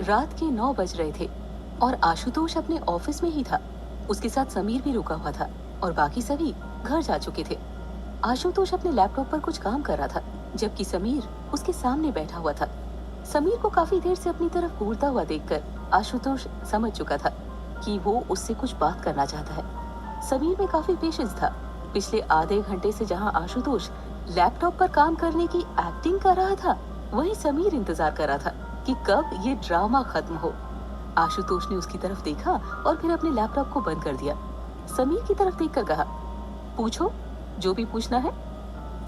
रात के 9 बज रहे थे और आशुतोष अपने ऑफिस में ही था। उसके साथ समीर भी रुका हुआ था और बाकी सभी घर जा चुके थे। आशुतोष अपने लैपटॉप पर कुछ काम कर रहा था, जबकि समीर उसके सामने बैठा हुआ था। समीर को काफी देर से अपनी तरफ घूरता हुआ देखकर आशुतोष समझ चुका था कि वो उससे कुछ बात करना चाहता है। समीर में काफी पेशेंस था। पिछले आधे घंटे से जहां आशुतोष लैपटॉप पर काम करने की एक्टिंग कर रहा था, वहीं समीर इंतजार कर रहा था कि कब ये ड्रामा खत्म हो। आशुतोष ने उसकी तरफ देखा और फिर अपने लैपटॉप को बंद कर दिया। समीर की तरफ देखकर कहा, पूछो, जो भी पूछना है।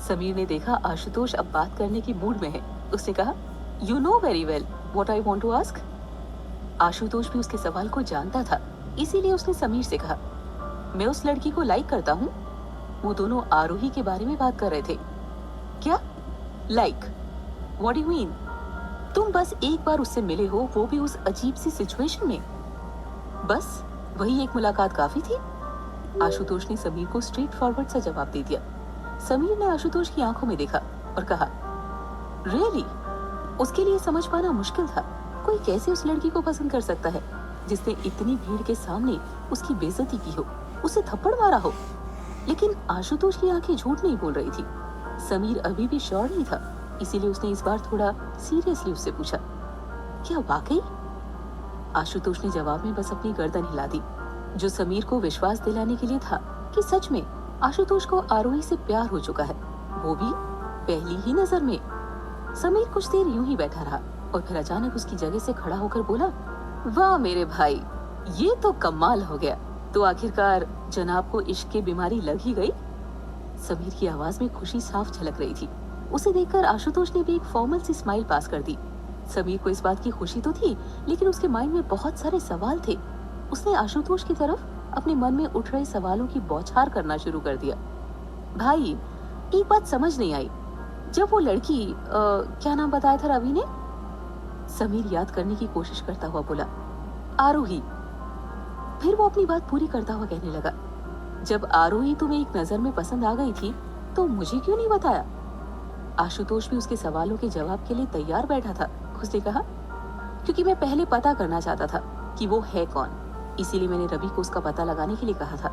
समीर ने देखा आशुतोष अब बात करने की मूड में है। उसने कहा, you know very well what I want to ask. Ashutosh भी उसके सवाल को जानता था, इसीलिए उसने समीर से कहा, मैं उस लड़की को लाइक करता हूँ। वो दोनों आरोही के बारे में बात कर रहे थे। क्या? Like? What do you mean? तुम बस एक बार उससे मिले हो, वो भी उस अजीब सी सिचुएशन में। बस वही एक मुलाकात काफी थी? आशुतोष ने समीर को स्ट्रेट फॉरवर्ड सा जवाब दे दिया। समीर ने आशुतोष की आंखों में देखा और कहा, रियली? उसके लिए समझ पाना मुश्किल था। कोई कैसे उस लड़की को पसंद कर सकता है जिसने इतनी भीड़ के सामने उसकी बेइज्जती की हो, उसे थप्पड़ मारा हो। लेकिन आशुतोष की आंखें झूठ नहीं बोल रही थी। समीर अभी भी श्योर नहीं था, इसीलिए उसने इस बार थोड़ा सीरियसली उससे पूछा, क्या वाकई? आशुतोष ने जवाब में बस अपनी गर्दन हिला दी, जो समीर को विश्वास दिलाने के लिए था कि सच में आशुतोष को आरोही से प्यार हो चुका है, वो भी पहली ही नजर में। समीर कुछ देर यूं ही बैठा रहा और फिर अचानक उसकी जगह से खड़ा होकर बोला, वाह मेरे भाई, ये तो कमाल हो गया। तो आखिरकार जनाब को इश्क की बीमारी लग ही गई। समीर की आवाज में खुशी साफ झलक रही थी। उसे देखकर आशुतोष ने भी एक फॉर्मल सी स्माइल पास कर दी। समीर को इस बात की खुशी तो थी, लेकिन उसके माइंड में बहुत सारे सवाल थे। उसने आशुतोष की तरफ अपने मन में उठ रहे सवालों की बौछार करना शुरू कर दिया। भाई, एक बात समझ नहीं आई, जब वो लड़की क्या नाम बताया था रवि ने? समीर याद करने की कोशिश करता हुआ बोला, आरोही। फिर वो अपनी बात पूरी करता हुआ कहने लगा, जब आरोही तुम्हें एक नजर में पसंद आ गई थी तो मुझे क्यों नहीं बताया? आशुतोष भी उसके सवालों के जवाब के लिए तैयार बैठा था। उसने कहा, क्योंकि मैं पहले पता करना चाहता था कि वो है कौन, इसीलिए मैंने रवि को उसका पता लगाने के लिए कहा था।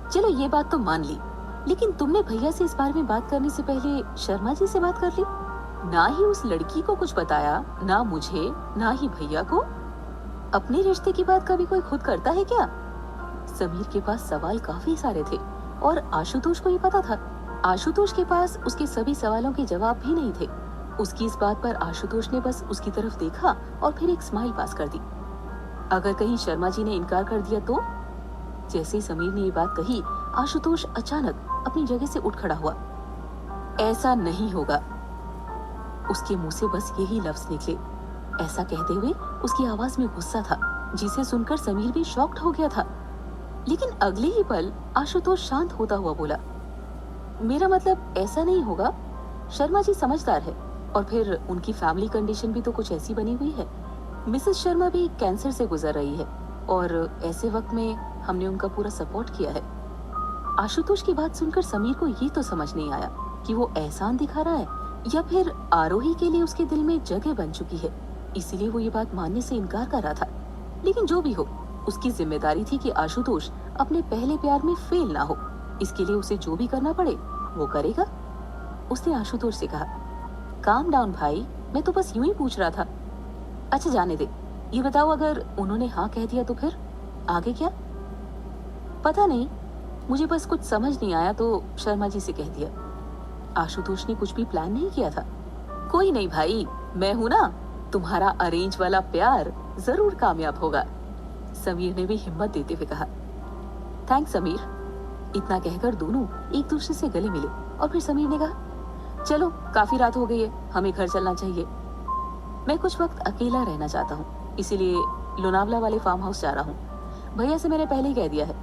चलो ये बात तो मान ली, लेकिन तुमने भैया से इस बारे में बात करने से पहले शर्मा जी से बात कर ली? ना ही उस लड़की को कुछ बताया, ना मुझे, ना ही भैया को। अपने रिश्ते की बात कभी कोई खुद करता है क्या? समीर के पास सवाल काफी सारे थे और आशुतोष को ये पता था। आशुतोष के पास उसके सभी सवालों के जवाब भी नहीं थे। उसकी इस बात पर आशुतोष ने बस उसकी तरफ देखा और फिर एक स्माइल पास कर दी। अगर कहीं शर्मा जी ने इनकार कर दिया तो? जैसे ही समीर ने ये बात कही, आशुतोष अचानक अपनी जगह से उठ खड़ा हुआ। ऐसा नहीं होगा। उसके मुंह से बस यही लफ्ज निकले। ऐसा कहते हुए उसकी आवाज में गुस्सा था, जिसे सुनकर समीर भी शॉक्ड हो गया था। लेकिन अगले ही पल आशुतोष शांत होता हुआ बोला, मेरा मतलब ऐसा नहीं होगा। शर्मा जी समझदार है और फिर उनकी फैमिली कंडीशन भी तो कुछ ऐसी बनी हुई है। मिसेस शर्मा भी कैंसर से गुजर रही है और ऐसे वक्त में हमने उनका पूरा सपोर्ट किया है। आशुतोष की बात सुनकर समीर को ये तो समझ नहीं आया कि वो एहसान दिखा रहा है या फिर आरोही के लिए उसके दिल में जगह बन चुकी है, इसीलिए वो ये बात मानने से इनकार कर रहा था। लेकिन जो भी हो, उसकी जिम्मेदारी थी कि आशुतोष अपने पहले प्यार में फेल ना हो। इसके लिए उसे जो भी करना पड़े वो करेगा। उसने आशुतोष से कहा, काम डाउन भाई, मैं तो बस यूं ही पूछ रहा था। अच्छा जाने दे, ये बताओ, अगर उन्होंने हाँ कह दिया तो फिर आगे क्या? पता नहीं, मुझे बस कुछ समझ नहीं आया तो शर्मा जी से कह दिया। आशुतोष ने कुछ भी प्लान नहीं किया था। कोई नहीं भाई, मैं हूं ना, तुम्हारा अरेंज वाला प्यार जरूर कामयाब होगा। समीर ने भी हिम्मत देते हुए कहा। थैंक्स समीर। इतना कहकर दोनों एक दूसरे से गले मिले और फिर समीर ने कहा, चलो काफी रात हो गई है, हमें घर चलना चाहिए। मैं कुछ वक्त अकेला रहना चाहता हूँ, इसीलिए लोनावला वाले फार्म हाउस जा रहा हूँ। भैया से मैंने पहले ही कह दिया है।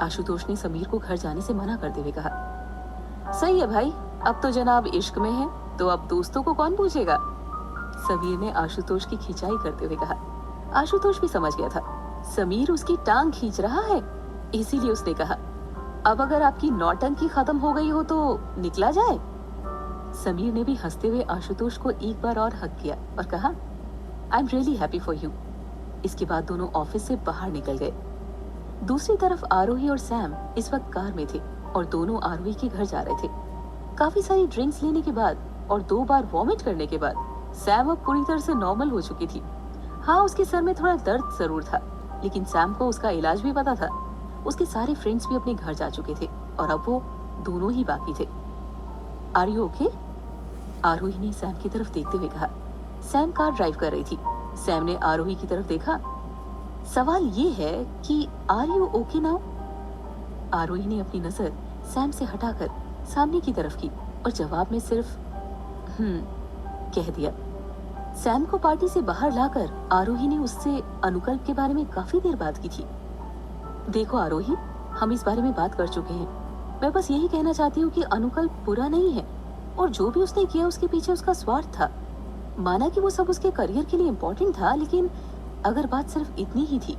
आशुतोष ने समीर को घर जाने से मना करते हुए कहा। सही है भाई, अब तो जनाब इश्क में है, तो अब दोस्तों को कौन पूछेगा? समीर ने आशुतोष की खिंचाई करते हुए कहा। आशुतोष भी समझ गया था, समीर उसकी टांग खींच रहा है। इसीलिए उसने कहा, अब अगर आपकी नौटंकी खत्म हो गई हो तो निकला जाए। समीर ने भी हंसते हुए आशुतोष को एक बार और हक किया और कहा, I am really happy for you. इसके बाद दोनों ऑफिस से बाहर निकल गए। दूसरी तरफ आरोही और सैम इस वक्त कार में थे और दोनों आरोही के घर जा रहे थे। काफी सारी ड्रिंक्स लेने के बाद और 2 बार वॉमिट करने के बाद सैम अब पूरी तरह से नॉर्मल हो चुकी थी। हाँ, उसके सर में थोड़ा दर्द जरूर था, लेकिन सैम को उसका इलाज भी पता था। उसके सारे फ्रेंड्स भी अपने घर जा चुके थे और अब वो दोनों ही बाकी थे। Are you okay? आरोही ने सैम की तरफ देखते हुए कहा। सैम कार ड्राइव कर रही थी। सैम ने आरोही की तरफ देखा। सवाल ये है कि आर यू ओके नाउ? आरोही ने अपनी नजर सैम से हटाकर सामने की तरफ की और जवाब में सिर्फ कह दिया। सैम को पार्टी से बाहर लाकर आरोही ने उससे अनुकल्प के बारे में काफी देर बात की थी। देखो आरोही, हम इस बारे में बात कर चुके हैं। मैं बस यही कहना चाहती हूँ कि अनुकल्प बुरा नहीं है और जो भी उसने किया उसके पीछे उसका स्वार्थ था। माना कि वो सब उसके करियर के लिए इम्पोर्टेंट था, लेकिन अगर बात सिर्फ इतनी ही थी,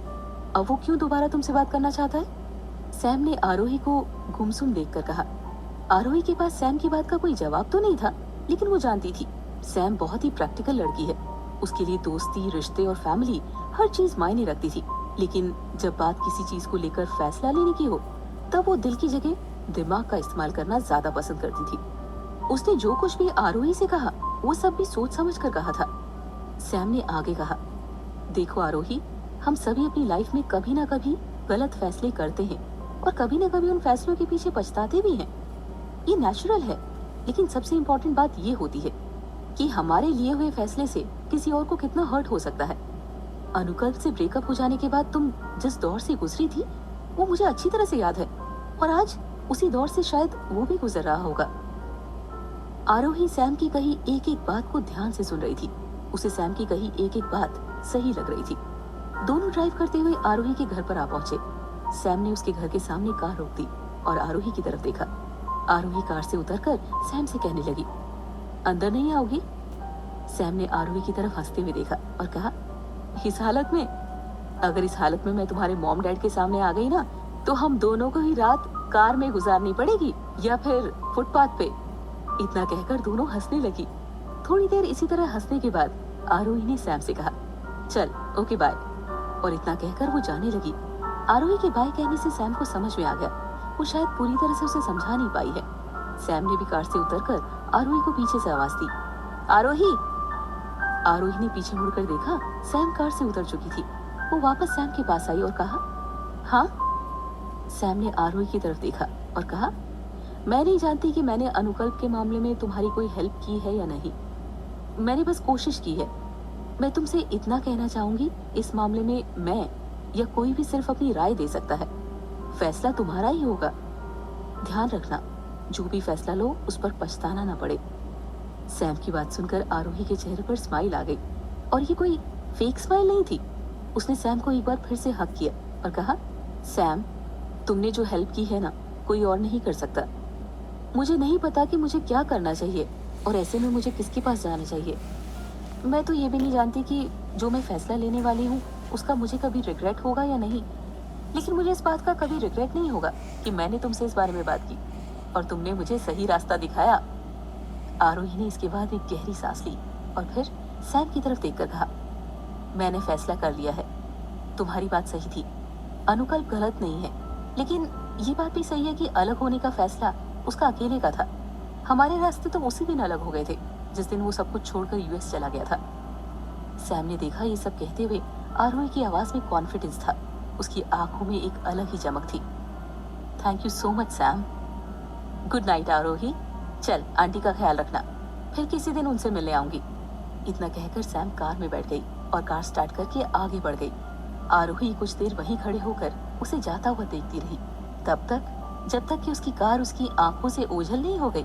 अब वो क्यों दोबारा तुमसे बात करना चाहता है? सैम ने आरोही को गुमसुम देखकर कहा। आरोही के पास सैम की बात का कोई जवाब तो नहीं था, लेकिन वो जानती थी सैम बहुत ही प्रैक्टिकल लड़की है। उसके लिए दोस्ती, रिश्ते और फैमिली हर चीज मायने रखती थी। लेकिन जब बात किसी चीज को लेकर फैसला लेने की हो, तब वो दिल की जगह दिमाग का इस्तेमाल करना ज्यादा पसंद करती थी। उसने जो कुछ भी आरोही से कहा वो सब भी सोच समझ कर कहा था। सैम ने आगे कहा, देखो आरोही, हम सभी अपनी लाइफ में कभी ना कभी गलत फैसले करते हैं और कभी ना कभी उन फैसलों के पीछे पछताते भी हैं। ये नेचुरल है, लेकिन सबसे इम्पोर्टेंट बात ये होती है कि हमारे लिए हुए फैसले से किसी और को कितना हर्ट हो सकता है। अनुकल्प से ब्रेकअप हो जाने के बाद तुम जिस दौर से गुजरी थी वो मुझे अच्छी तरह से याद है और आज उसी दौर से शायद वो भी गुजर रहा होगा। आरोही सैम की कही एक एक बात को ध्यान से सुन रही थी। उसे सैम की कही एक एक बात सही लग रही थी। दोनों ड्राइव करते हुए आरोही के घर पर आ पहुंचे। सैम ने उसके घर के सामने कार रोक दी और आरोही की तरफ देखा। आरोही कार से उतरकर सैम से कहने लगी, अंदर नहीं आओगी? सैम ने आरोही की तरफ हंसते हुए देखा और कहा, इस हालत में? अगर इस हालत में मैं तुम्हारे मॉम डैड के सामने आ गई ना, तो हम दोनों को ही रात कार में गुजारनी पड़ेगी या फिर फुटपाथ पे। इतना कहकर दोनों हंसने लगी। थोड़ी देर इसी तरह हंसने के बाद आरोही ने सैम से कहा, चल ओके बाय। और इतना कहकर वो जाने लगी। आरोही के बाय कहने से सैम को समझ में आ गया वो शायद पूरी तरह से उसे समझा नहीं पाई है। सैम ने भी कार से उतरकर आरोही को पीछे से आवाज दी, आरोही। आरोही ने पीछे मुड़कर देखा, सैम कार से उतर चुकी थी। वो वापस सैम के पास आई और कहा, हाँ? सैम ने आरोही की तरफ देखा और कहा, मैं नहीं जानती कि मैंने अनुकल्प के मामले में तुम्हारी कोई हेल्प की है या नहीं। मैंने बस कोशिश की है। मैं तुमसे इतना कहना चाहूंगी, इस मामले में मैं या कोई भी सिर्फ अपनी राय दे सकता है। फैसला तुम्हारा ही होगा। ध्यान रखना, जो भी फैसला लो उस पर पछताना ना पड़े। सैम की बात सुनकर आरोही के चेहरे पर स्माइल आ गई और ये कोई फेक स्माइल नहीं थी। उसने सैम को एक बार फिर से हक किया और कहा, सैम, तुमने जो हेल्प की है ना, कोई और नहीं कर सकता। मुझे नहीं पता कि मुझे क्या करना चाहिए और ऐसे में मुझे किसके पास जाना चाहिए। मैं तो ये भी नहीं जानती कि जो मैं फैसला लेने वाली हूँ उसका मुझे कभी रिग्रेट होगा या नहीं, लेकिन मुझे इस बात का कभी रिग्रेट नहीं होगा कि मैंने तुमसे इस बारे में बात की और तुमने मुझे सही रास्ता दिखाया। आरोही ने इसके बाद एक गहरी सांस ली और फिर सैम की तरफ देखकर कहा, मैंने फैसला कर लिया है। तुम्हारी बात सही थी, अनुकल्प गलत नहीं है, लेकिन ये बात भी सही है कि अलग होने का फैसला उसका अकेले का था। हमारे रास्ते तो उसी दिन अलग हो गए थे जिस दिन वो सब कुछ छोड़कर यूएस चला गया था। सैम ने देखा ये सब कहते हुए आरोही की आवाज में कॉन्फिडेंस था। उसकी आंखों में एक अलग ही चमक थी। Thank you so much Sam. Good night Arohi. चल आंटी का ख्याल रखना, फिर किसी दिन उनसे मिलने आऊंगी। इतना कहकर सैम कार में बैठ गई और कार स्टार्ट करके आगे बढ़ गई। आरोही कुछ देर वहीं खड़े होकर उसे जाता हुआ देखती रही, तब तक जब तक कि उसकी कार उसकी आंखों से ओझल नहीं हो गई।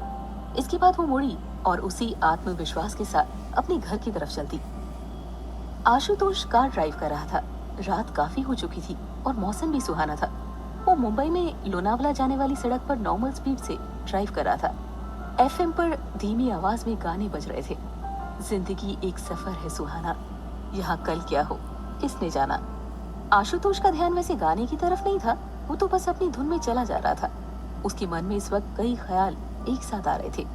इसके बाद वो मुड़ी और उसी आत्मविश्वास के साथ अपने घर की तरफ चलती। आशुतोष कार ड्राइव कर रहा था। रात काफी हो चुकी थी और मौसम भी सुहाना था। वो मुंबई में लोनावला जाने वाली सड़क पर नॉर्मल स्पीड से ड्राइव कर रहा था। एफएम पर धीमी आवाज में गाने बज रहे थे। जिंदगी एक सफर है सुहाना, यहाँ कल क्या हो किसने जाना। आशुतोष का ध्यान वैसे गाने की तरफ नहीं था, वो तो बस अपनी धुन में चला जा रहा था। उसके मन में इस वक्त कई ख्याल एक साथ आ रहे थे।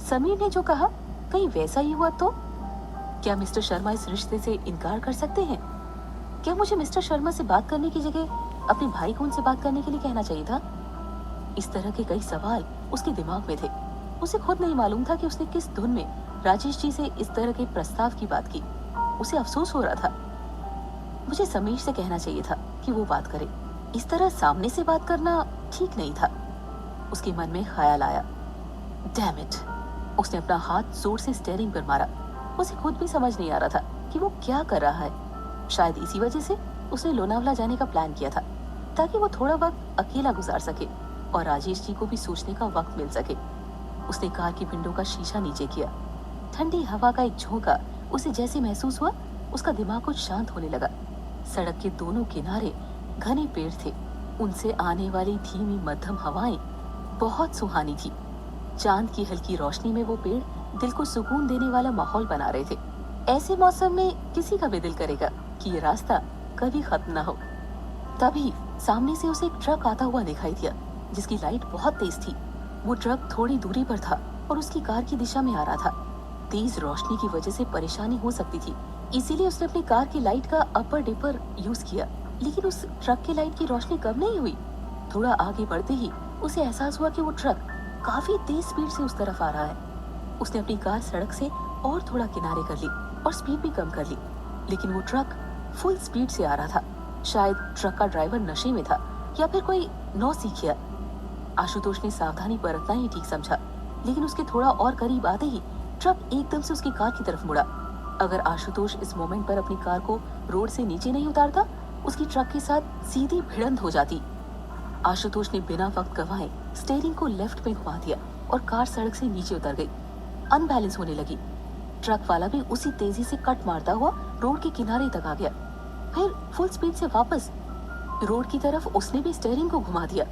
समीर ने जो कहा, कहीं वैसा ही हुआ तो? क्या मिस्टर शर्मा इस रिश्ते से इनकार कर सकते हैं? क्या मुझे मिस्टर शर्मा से बात करने की जगह अपने भाई को उनसे बात करने के लिए कहना चाहिए था? इस तरह के कई सवाल उसके दिमाग में थे। उसे खुद नहीं मालूम था कि उसने किस धुन में राजेश जी से इस तरह के प्रस्ताव की बात की। उसे अफसोस हो रहा था। मुझे समीर से कहना चाहिए था कि वो बात करे। इस तरह सामने से बात करना ठीक नहीं था। उसके मन में ख्याल आया, डैम इट। उसने अपना हाथ जोर से स्टीयरिंग पर मारा। उसे खुद भी समझ नहीं आ रहा था कि वो क्या कर रहा है। शायद इसी वजह से उसने लोनावला जाने का प्लान किया था, ताकि वो थोड़ा वक्त अकेला गुजार सके और राजेश जी को भी सोचने का वक्त मिल सके। उसने कार की विंडो का शीशा नीचे किया। ठंडी हवा का एक झोंका उसे जैसे महसूस हुआ, उसका दिमाग कुछ शांत होने लगा। सड़क के दोनों किनारे घने पेड़ थे। उनसे आने वाली धीमी मध्यम हवाएं बहुत सुहानी थी। चांद की हल्की रोशनी में वो पेड़ दिल को सुकून देने वाला माहौल बना रहे थे। ऐसे मौसम में किसी का भी दिल करेगा कि ये रास्ता कभी खत्म ना हो। तभी सामने से उसे एक ट्रक आता हुआ दिखाई दिया, जिसकी लाइट बहुत तेज थी। वो ट्रक थोड़ी दूरी पर था और उसकी कार की दिशा में आ रहा था। तेज रोशनी की वजह से परेशानी हो सकती थी, इसीलिए उसने अपनी कार की लाइट का अपर डिपर यूज किया। लेकिन उस ट्रक की लाइट की रोशनी कम नहीं हुई। थोड़ा आगे बढ़ते ही उसे एहसास हुआ कि वो ट्रक काफी तेज स्पीड से उस तरफ आ रहा है। उसने अपनी कार सड़क से और थोड़ा किनारे कर ली और स्पीड भी कम कर ली, लेकिन वो ट्रक फुल स्पीड से आ रहा था। शायद ट्रक का ड्राइवर नशे में था या फिर कोई नौसिखिया। आशुतोष ने सावधानी बरतना ही ठीक समझा, लेकिन उसके थोड़ा और करीब आते ही ट्रक एकदम से उसकी कार की तरफ मुड़ा। अगर आशुतोष इस मोमेंट पर अपनी कार को रोड से नीचे नहीं उतारता, उसकी ट्रक के साथ सीधी भिड़ंत हो जाती। आशुतोष ने बिना वक्त गंवाए स्टीयरिंग को लेफ्ट में घुमा दिया और कार सड़क से नीचे उतर गई। अनबैलेंस होने लगी। ट्रक वाला भी उसी तेजी से कट मारता हुआ रोड के किनारे तक आ गया। फिर फुल स्पीड से वापस रोड की तरफ उसने भी स्टीयरिंग को घुमा दिया।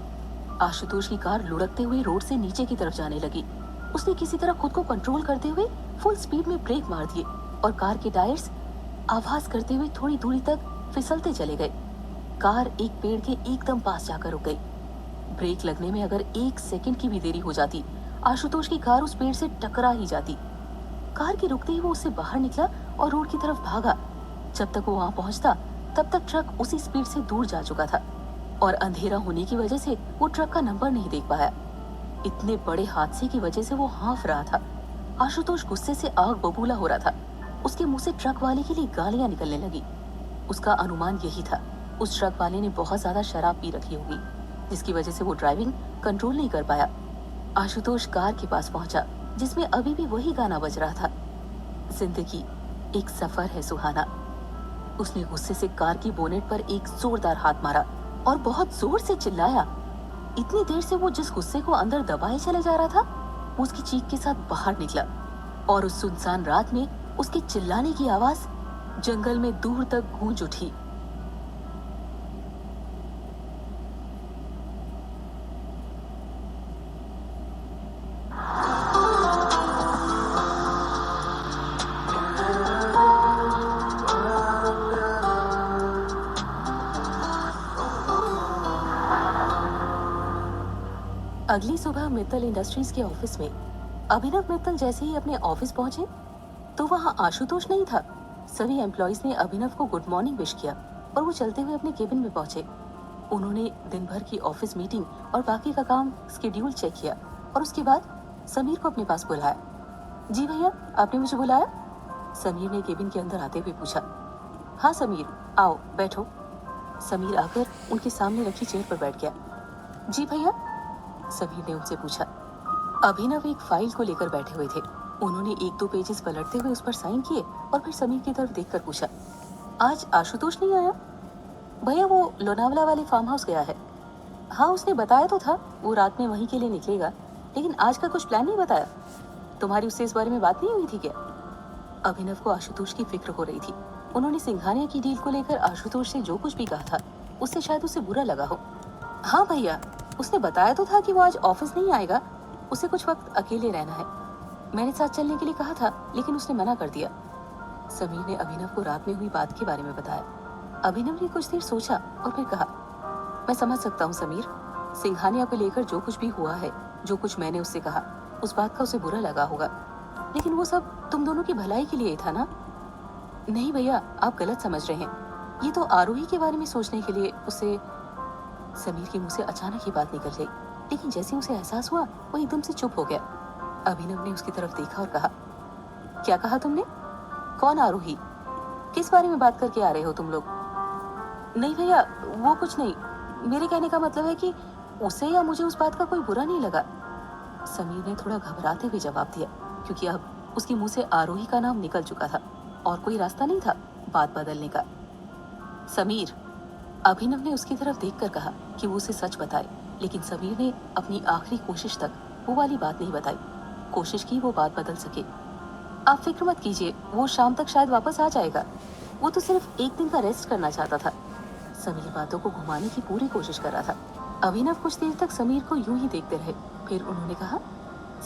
आशुतोष की कार लुढ़कते हुए रोड से नीचे की तरफ जाने लगी। उसने किसी तरह खुद को कंट्रोल करते हुए फुल स्पीड में ब्रेक मार दिए और कार के टायर्स आवाज करते हुए थोड़ी दूरी तक फिसलते चले गए। कार एक पेड़ के एकदम पास जाकर रुक गई। ब्रेक लगने में अगर 1 सेकंड की भी देरी हो जाती, आशुतोष की कार उस पेड़ से टकरा ही जाती। कार के रुकते ही वो उससे बाहर निकला और रोड की तरफ भागा। जब तक वो वहां पहुंचता, तब तक ट्रक उसी स्पीड से दूर जा चुका था और अंधेरा होने की वजह से वो ट्रक का नंबर नहीं देख पाया। इतने बड़े हादसे की वजह से वो हाँफ रहा था। आशुतोष गुस्से से आग बबूला हो रहा था। उसके मुंह से ट्रक वाले के लिए गालियां निकलने लगी। उसका अनुमान यही था, उस ट्रक वाले ने बहुत ज्यादा शराब पी रखी होगी, जिसकी वजह से वो ड्राइविंग कंट्रोल नहीं कर पाया। आशुतोष कार के पास पहुंचा, जिसमें अभी भी वही गाना बज रहा था, जिंदगी एक सफर है सुहाना। उसने गुस्से से कार की बोनेट पर एक जोरदार हाथ मारा और बहुत जोर से चिल्लाया। इतनी देर से वो जिस गुस्से को अंदर दबाए चले जा रहा था, वो उसकी चीख के साथ बाहर निकला और उस सुनसान रात में उसके चिल्लाने की आवाज जंगल में दूर तक गूंज उठी। अगली सुबह मित्तल इंडस्ट्रीज के ऑफिस में अभिनव मित्तल जैसे ही अपने ऑफिस पहुंचे तो वहां आशुतोष नहीं था। सभी एम्प्लॉइज ने अभिनव को गुड मॉर्निंग विश किया और वो चलते हुए अपने केबिन में पहुंचे। उन्होंने दिन भर की ऑफिस मीटिंग और बाकी का काम स्केड्यूल चेक किया और उसके बाद समीर को अपने पास बुलाया। जी भैया, आपने मुझे बुलाया? समीर ने केबिन के अंदर आते हुए पूछा। हाँ समीर, आओ बैठो। समीर आकर उनके सामने रखी चेयर पर बैठ गया। जी भैया, समीर ने उनसे पूछा। अभिनव एक फाइल को लेकर बैठे हुए थे। उन्होंने 1-2 पेजेस पलटते हुए उस पर साइन किए और फिर समीर की तरफ देखकर पूछा, आज आशुतोष नहीं आया? भैया वो लोनावला वाले फार्म हाउस गया है। हाँ, उसने बताया तो था वो रात में वहीं के लिए निकलेगा, लेकिन आज का कुछ प्लान नहीं बताया। तुम्हारी उससे इस बारे में बात नहीं हुई थी क्या? अभिनव को आशुतोष की फिक्र हो रही थी। उन्होंने सिंघानिया की डील को लेकर आशुतोष से जो कुछ भी कहा था, उससे शायद उसे बुरा लगा हो। हाँ भैया, उसने बताया तो था कि वो आज ऑफिस नहीं आएगा, उसे कुछ वक्त अकेले रहना है। मैंने साथ चलने के लिए कहा था, लेकिन उसने मना कर दिया। समीर ने अभिनव को रात में हुई बात के बारे में बताया। अभिनव ने कुछ देर सोचा और फिर कहा, मैं समझ सकता हूँ समीर। सिंघानिया को लेकर जो कुछ भी हुआ है, जो कुछ मैंने उससे कहा, उस बात का उसे बुरा लगा होगा, लेकिन वो सब तुम दोनों की भलाई के लिए ही था ना। नहीं भैया, आप गलत समझ रहे हैं। ये तो आरोही के बारे में सोचने के लिए उसे। समीर के मुंह से अचानक ही बात निकल गई, लेकिन जैसे उसे एहसास हुआ वो एकदम से चुप हो गया। अभिनव ने उसकी तरफ देखा और कहा, क्या कहा तुमने? कौन आरोही? किस बारे में बात करके आ रहे हो तुम लोग? नहीं भैया, वो कुछ नहीं। मेरे कहने का मतलब है कि उसे या मुझे उस बात का कोई बुरा नहीं लगा। समीर ने थोड़ा घबराते हुए जवाब दिया, क्योंकि अब उसके मुंह से आरोही का नाम निकल चुका था और कोई रास्ता नहीं था बात बदलने का। समीर, अभिनव ने उसकी तरफ देखकर कहा कि वो उसे सच बताए, लेकिन समीर ने अपनी आखिरी कोशिश तक वो वाली बात नहीं बताई। कोशिश की वो बात बदल सके। आप फिक्र मत कीजिए, वो शाम तक शायद वापस आ जाएगा। वो तो सिर्फ एक दिन का रेस्ट करना चाहता था। समीर बातों को घुमाने की पूरी कोशिश कर रहा था। अभिनव कुछ देर तक समीर को यूं ही देखते रहे, फिर उन्होंने कहा,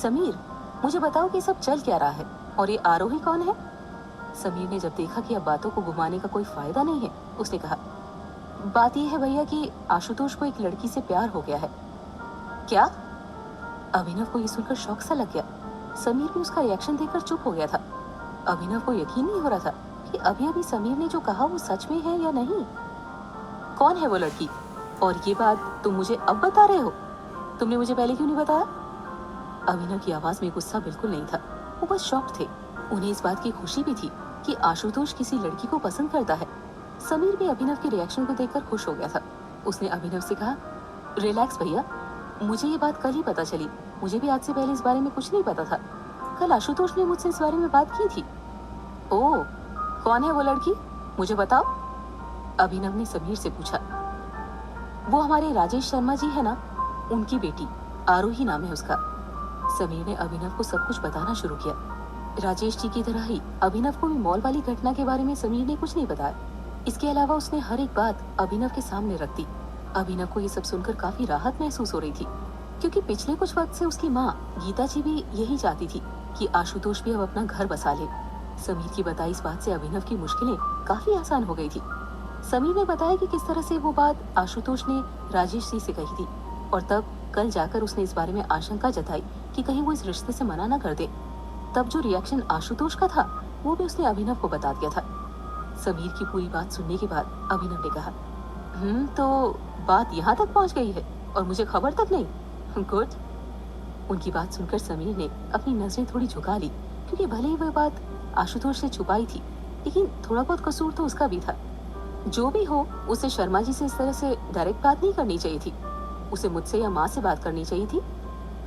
समीर, मुझे बताओ कि सब चल क्या रहा है और ये आरोही कौन है? समीर ने जब देखा कि अब बातों को घुमाने का कोई फायदा नहीं है, उसने कहा, बात यह है भैया कि आशुतोष को एक लड़की से प्यार हो गया है। क्या? अभिनव को ये सुनकर शौक सा लग गया। समीर भी उसका रिएक्शन देखकर चुप हो गया था। अभिनव को यकीन नहीं हो रहा था कि अभी अभी समीर ने जो कहा वो सच में है या नहीं। कौन है वो लड़की? और ये बात तुम मुझे अब बता रहे हो? तुमने मुझे पहले क्यों नहीं बताया? अभिनव की आवाज में गुस्सा बिल्कुल नहीं था, वो बस शॉक थे। उन्हें इस बात की खुशी भी थी कि आशुतोष किसी लड़की को पसंद करता है। समीर भी अभिनव के रिएक्शन को देखकर खुश हो गया था। उसने अभिनव से कहा, रिलैक्स भैया, मुझे ये बात कल ही पता चली। मुझे भी आज से पहले इस बारे में कुछ नहीं पता था। कल आशुतोष ने मुझसे इस बारे में बात की थी। ओह, कौन है वो लड़की? मुझे बताओ। अभिनव ने समीर से पूछा। वो हमारे राजेश शर्मा जी है ना, उनकी बेटी आरोही नाम है उसका। समीर ने अभिनव को सब कुछ बताना शुरू किया। राजेश जी की तरह ही अभिनव को भी मॉल वाली घटना के बारे में समीर ने कुछ नहीं बताया। इसके अलावा उसने हर एक बात अभिनव के सामने रख दी। अभिनव को ये सब सुनकर काफी राहत महसूस हो रही थी, क्योंकि पिछले कुछ वक्त से उसकी माँ गीता जी भी यही चाहती थी कि आशुतोष भी अब अपना घर बसा ले। समीर की बताई इस बात से अभिनव की मुश्किलें काफी आसान हो गई थी। समीर ने बताया कि किस तरह से वो बात आशुतोष ने राजेश जी से कही थी, और तब कल जाकर उसने इस बारे में आशंका जताई कि कहीं वो इस रिश्ते से मना न कर दे। तब जो रिएक्शन आशुतोष का था वो भी उसने अभिनव को बता दिया था। समीर की पूरी बात सुनने के बाद अभिनव ने कहा, तो बात यहाँ तक पहुँच गई है और मुझे खबर तक नहीं। गुड। उनकी बात सुनकर समीर ने अपनी नजरें थोड़ी झुका ली, क्योंकि भले ही वह बात आशुतोष से छुपाई थी, लेकिन थोड़ा बहुत कसूर तो उसका भी था। जो भी हो, उसे शर्मा जी से इस तरह से डायरेक्ट बात नहीं करनी चाहिए थी। उसे मुझसे या माँ से बात करनी चाहिए थी।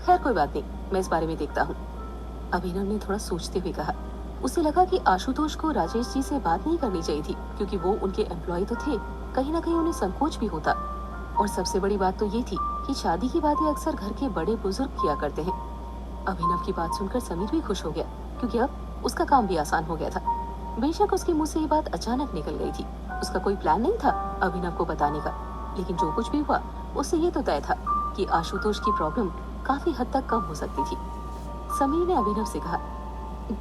खैर कोई बात नहीं, मैं इस बारे में देखता हूँ। अभिनव ने थोड़ा सोचते हुए कहा। उसे लगा कि आशुतोष को राजेश जी से बात नहीं करनी चाहिए थी, क्योंकि वो उनके एम्प्लॉय तो थे, कहीं ना कहीं उन्हें संकोच भी होता। और सबसे बड़ी बात तो ये थी कि शादी की बातें अक्सर घर के बड़े बुजुर्ग किया करते हैं। अभिनव की बात सुनकर समीर भी खुश हो गया, क्योंकि अब उसका काम भी आसान हो गया था। बेशक उसके मुंह से ये बात अचानक निकल गई थी। उसका कोई प्लान नहीं था अभिनव को बताने का, लेकिन जो कुछ भी हुआ उससे ये तो तय था कि आशुतोष की प्रॉब्लम काफी हद तक कम हो सकती थी। समीर ने अभिनव से कहा,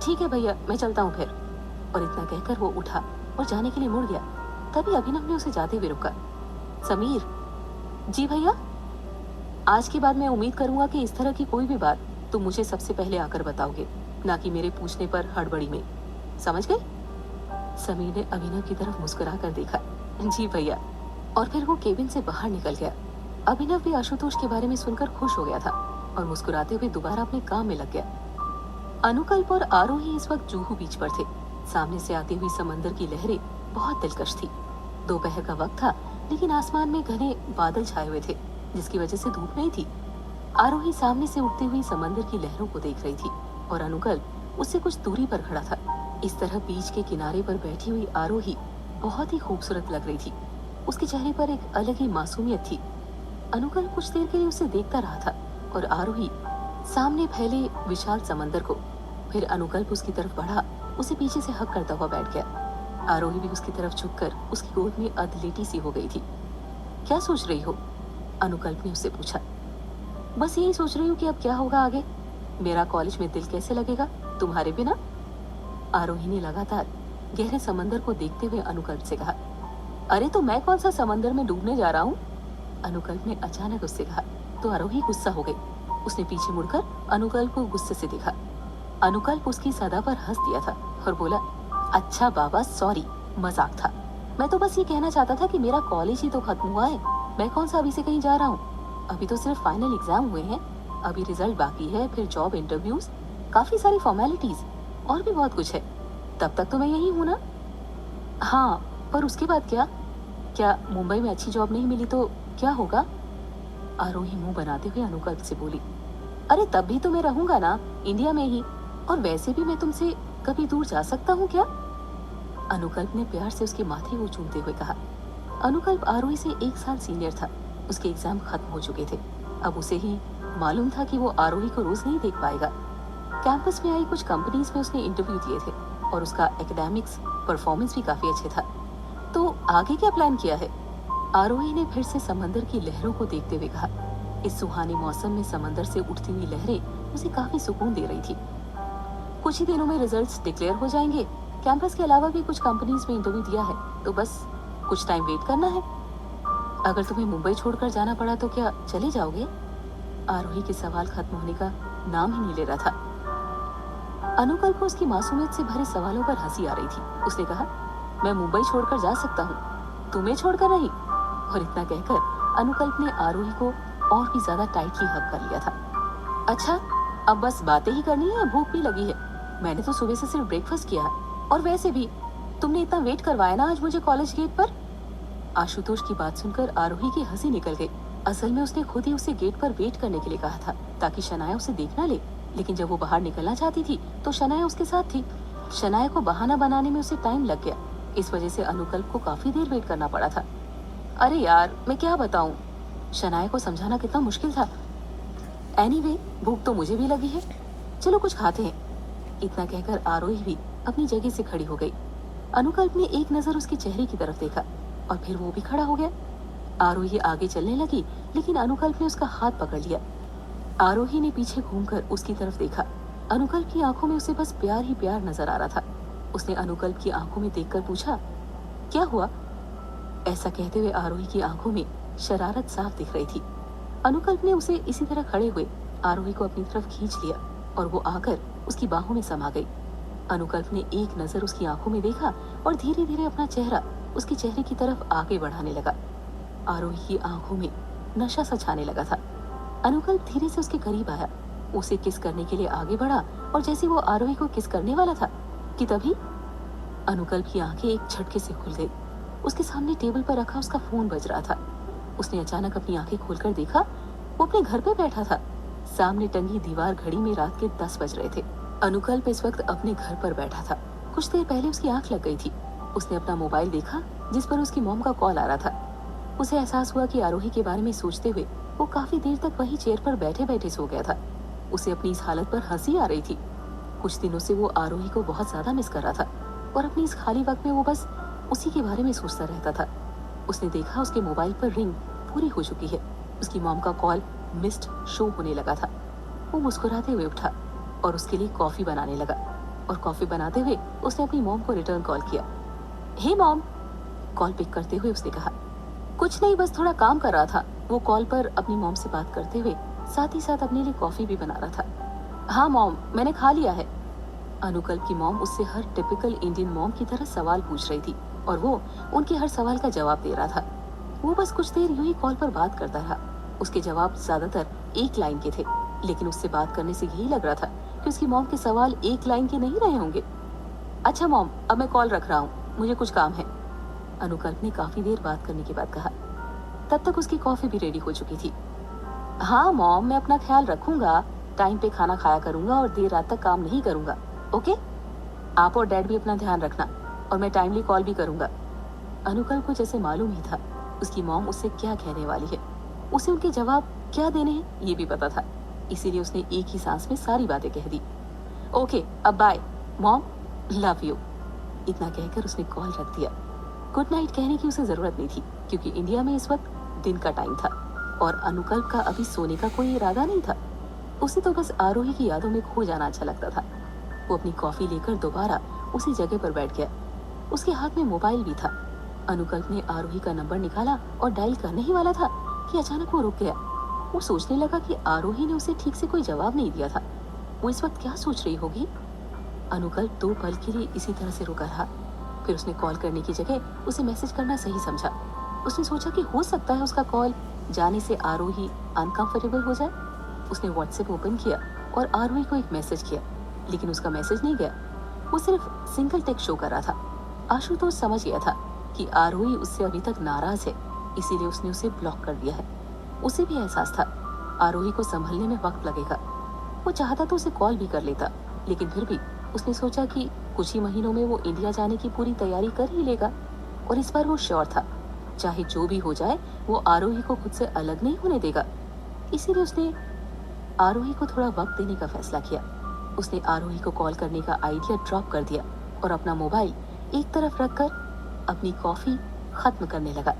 ठीक है भैया, मैं चलता हूँ फिर। और इतना कहकर वो उठा और जाने के लिए मुड़ गया। तभी अभिनव ने उसे जाते हुए रोका। समीर। जी भैया। आज के बाद मैं उम्मीद करूंगा कि इस तरह की कोई भी बात तुम मुझे सबसे पहले आकर बताओगे, ना कि मेरे पूछने पर हड़बड़ी में। समझ गए? समीर ने अभिनव की तरफ मुस्कुरा कर देखा। जी भैया। और फिर वो केबिन से बाहर निकल गया। अभिनव भी आशुतोष के बारे में सुनकर खुश हो गया था और मुस्कुराते हुए दोबारा अपने काम में लग गया। अनुकल्प और आरोही इस वक्त जूहू बीच पर थे। सामने से आती हुई समंदर की लहरें बहुत दिलकश थी। दोपहर का वक्त था, लेकिन आसमान में घने बादल छाए हुए थे, जिसकी वजह से धूप नहीं थी। आरोही सामने से उठती हुई समंदर की लहरों को देख रही थी और अनुकल्प उससे कुछ दूरी पर खड़ा था। इस तरह बीच के किनारे पर बैठी हुई आरोही बहुत ही खूबसूरत लग रही थी। उसके चेहरे पर एक अलग ही मासूमियत थी। अनुकल्प कुछ देर के लिए उसे देखता रहा था और आरोही सामने फैले विशाल समंदर को। फिर अनुकल्प उसकी तरफ बढ़ा, उसे पीछे से हक करता हुआ बैठ गया। आरोही भी उसकी तरफ झुककर उसकी गोद में अधलेटी सी हो गई थी। क्या सोच रही हो? अनुकल्प ने उससे पूछा। बस यही सोच रही हूँ कि अब क्या होगा आगे। मेरा कॉलेज में दिल कैसे लगेगा तुम्हारे बिना? आरोही ने लगातार गहरे समंदर को देखते हुए अनुकल्प से कहा। अरे तो मैं कौन सा समंदर में डूबने जा रहा हूँ? अनुकल्प ने अचानक उससे कहा। तो आरोही गुस्सा हो गई। उसने पीछे मुड़कर अनुकल्प को गुस्से से देखा। अनुकल्प उसकी सदा पर हंस दिया था और बोला, अच्छा बाबा सॉरी, मजाक था। मैं तो बस ये कहना चाहता था कि मेरा कॉलेज ही तो खत्म हुआ है। मैं कौन सा अभी से कहीं जा रहा हूँ? अभी तो सिर्फ फाइनल एग्जाम हुए हैं, अभी रिजल्ट बाकी है, फिर जॉब इंटरव्यूज, काफी सारी फॉर्मेलिटीज और भी बहुत कुछ है। तब तक तो मैं यही हूँ ना। हाँ, पर उसके बाद क्या? क्या मुंबई में अच्छी जॉब नहीं मिली तो क्या होगा? आरोही मुंह बनाते हुए अनुकल्प से बोली, अरे तब भी तो मैं रहूंगा ना, इंडिया में ही। और वैसे भी मैं तुमसे कभी दूर जा सकता हूँ क्या? अनुकल्प ने प्यार से उसके माथे को चूमते हुए कहा। अनुकल्प आरोही से 1 साल सीनियर था। उसके एग्जाम खत्म हो चुके थे। अब उसे ही मालूम था कि वो आरोही को रोज नहीं देख पाएगा। कैंपस में आई कुछ कंपनीज में उसने इंटरव्यू दिए थे और उसका एकेडमिक्स परफॉर्मेंस भी काफी अच्छे था। तो आगे क्या प्लान किया है? आरोही ने फिर से समंदर की लहरों को देखते हुए कहा। इस सुहाने मौसम में समंदर से उठती हुई लहरें उसे काफी सुकून दे रही थी। कुछ ही दिनों में रिजल्ट्स डिक्लेयर हो जाएंगे। कैंपस के अलावा भी कुछ कंपनीज में इंटरव्यू दिया है, तो बस कुछ टाइम वेट करना है। अगर तुम्हें मुंबई छोड़कर जाना पड़ा तो क्या चले जाओगे? आरोही के सवाल खत्म होने का नाम ही नहीं ले रहा था। अनुकल्प को उसकी मासूमियत से भरे सवालों पर हंसी आ रही थी। उसने कहा, मैं मुंबई छोड़कर जा सकता हूँ, तुम्हें छोड़कर नहीं। और इतना कहकर अनुकल्प ने आरोही को और भी ज्यादा टाइटली हग कर लिया था। अच्छा, अब बस बातें ही करनी है, भूख भी लगी है। मैंने तो सुबह से सिर्फ ब्रेकफास्ट किया है, और वैसे भी तुमने इतना वेट करवाया ना आज मुझे कॉलेज गेट पर। आशुतोष की बात सुनकर आरोही की हंसी निकल गई। असल में उसने खुद ही उसे गेट पर वेट करने के लिए कहा था, ताकि शनाया उसे देख ना ले। लेकिन जब वो बाहर निकलना चाहती थी तो शनाया उसके साथ थी। शनाया को बहाना बनाने में उसे टाइम लग गया। इस वजह से अनुकल्प को काफी देर वेट करना पड़ा था। अरे यार, मैं क्या बताऊं, शनाया को समझाना कितना मुश्किल था। एनीवे, भूख तो मुझे भी लगी है, चलो कुछ खाते हैं। इतना कहकर आरोही भी अपनी जगह से खड़ी हो गई। अनुकल्प ने एक नजर उसके चेहरे की तरफ देखा और फिर वो भी खड़ा हो गया। आरोही आगे चलने लगी, लेकिन अनुकल्प ने उसका हाथ पकड़ लिया। आरोही ने पीछे घूमकर उसकी तरफ देखा। अनुकल्प की आंखों में उसे बस प्यार ही प्यार नजर आ रहा था। उसने अनुकल्प की आंखों में देखकर पूछा, क्या हुआ? ऐसा कहते हुए आरोही की आंखों में शरारत साफ दिख रही थी। अनुकल्प ने उसे इसी तरह खड़े हुए आरोही को अपनी तरफ खींच लिया और वो आकर उसकी बाहों में समा गई। अनुकल्प ने एक नजर उसकी आंखों में देखा और धीरे धीरे अपना चेहरा उसके चेहरे की तरफ आगे बढ़ाने लगा। आरोही की आंखों में नशा सा छाने लगा था। अनुकल्प धीरे से उसके करीब आया, उसे किस करने के लिए आगे बढ़ा और जैसे वो आरोही को किस करने वाला था कि तभी अनुकल्प की आंखें एक झटके से खुल गई। उसके सामने टेबल पर रखा उसका फोन बज रहा था। उसने अचानक अपनी आंखें खोलकर देखा, वो अपने घर पे बैठा था। सामने टंगी दीवार घड़ी में रात के 10 बज रहे थे। अनुकल्प इस वक्त अपने घर पर बैठा था। कुछ देर पहले उसकी आंख लग गई थी। उसने अपना मोबाइल देखा जिस पर उसकी मॉम का कॉल आ रहा था। उसे एहसास हुआ कि आरोही के बारे में सोचते हुए वो काफी देर तक वही चेयर पर बैठे बैठे सो गया था। उसे अपनी इस हालत पर हंसी आ रही थी। कुछ दिनों से वो आरोही को बहुत ज्यादा मिस कर रहा था और अपनी इस खाली वक्त में वो बस उसी के बारे में सोचता रहता था। उसने देखा उसके मोबाइल पर रिंग पूरी हो चुकी है। उसकी मॉम का कॉल मिस्ड शो होने लगा था। वो मुस्कुराते हुए उठा और उसके लिए कॉफी बनाने लगा और कॉफी बनाते हुए उसने अपनी मॉम को रिटर्न कॉल किया। हे मॉम, कॉल पिक करते हुए उसने कहा। कुछ नहीं, बस थोड़ा काम कर रहा था। वो कॉल पर अपनी मॉम से बात करते हुए साथ ही साथ अपने लिए कॉफी भी बना रहा था। हाँ मॉम, मैंने खा लिया है। अनुकल्प की मॉम उससे हर टिपिकल इंडियन मॉम की तरह सवाल पूछ रही थी और वो उनके हर सवाल का जवाब दे रहा था। वो बस कुछ देर यूं ही कॉल पर बात करता रहा। उसके जवाब ज्यादातर एक लाइन के थे, लेकिन उससे बात करने से यही लग रहा था कि उसकी मॉम के सवाल एक लाइन के नहीं रहे होंगे। अच्छा मॉम, अब मैं कॉल रख रहा हूँ, मुझे कुछ काम है, अनुकल्प ने काफी देर बात करने के बाद कहा। तब तक उसकी कॉफी भी रेडी हो चुकी थी। हाँ मॉम, मैं अपना ख्याल रखूंगा, टाइम पे खाना खाया करूंगा और देर रात तक काम नहीं करूंगा। ओके, आप और डैड भी अपना ध्यान रखना और मैं टाइमली कॉल भी करूंगा। अनुकल्प को जैसे मालूम ही था उसकी मॉम उससे क्या कहने वाली है। उसे उनके जवाब क्या देने हैं ये भी पता था, इसीलिए उसने एक ही सांस में सारी बातें कह दी। ओके, अब बाय मॉम, लव यू। इतना कहकर उसने कॉल रख दिया। गुड नाइट कहने की उसे जरूरत नहीं थी क्योंकि इंडिया में इस वक्त दिन का टाइम था और अनुकल्प का अभी सोने का कोई इरादा नहीं था। उसे तो बस आरोही की यादों में खो जाना अच्छा लगता था। वो अपनी कॉफी लेकर दोबारा उसी जगह पर बैठ गया। उसके हाथ में मोबाइल भी था। अनुकल्प ने आरोही का नंबर निकाला और डायल करने ही वाला था कि अचानक वो रुक गया। वो सोचने लगा कि आरोही ने उसे ठीक से कोई जवाब नहीं दिया था। वो इस वक्त क्या सोच रही होगी। अनुकल्प 2 पल के लिए इसी तरह से रुका रहा। फिर उसने कॉल करने की जगह उसे मैसेज करना सही समझा। उसने सोचा कि हो सकता है उसका कॉल जाने से आरोही अनकंफर्टेबल हो जाए। उसने व्हाट्सएप ओपन किया और आरोही को एक मैसेज किया, लेकिन उसका मैसेज नहीं गया। वो सिर्फ सिंगल टेक्स्ट शो कर रहा था। आशुतोष समझ गया था कि आरोही उससे अभी तक नाराज है, इसीलिए उसने उसे ब्लॉक कर दिया है। उसे भी एहसास था आरोही को संभलने में वक्त लगेगा। वो चाहता तो उसे कॉल भी कर लेता, लेकिन फिर भी उसने सोचा कि कुछ ही महीनों में वो इंडिया जाने की पूरी तैयारी कर ही लेगा। और इस बार वो श्योर था, चाहे जो भी हो जाए वो आरोही को खुद से अलग नहीं होने देगा। इसीलिए उसने आरोही को थोड़ा वक्त देने का फैसला किया। उसने आरोही को कॉल करने का आइडिया ड्रॉप कर दिया और अपना मोबाइल एक तरफ रखकर अपनी कॉफी खत्म करने लगा।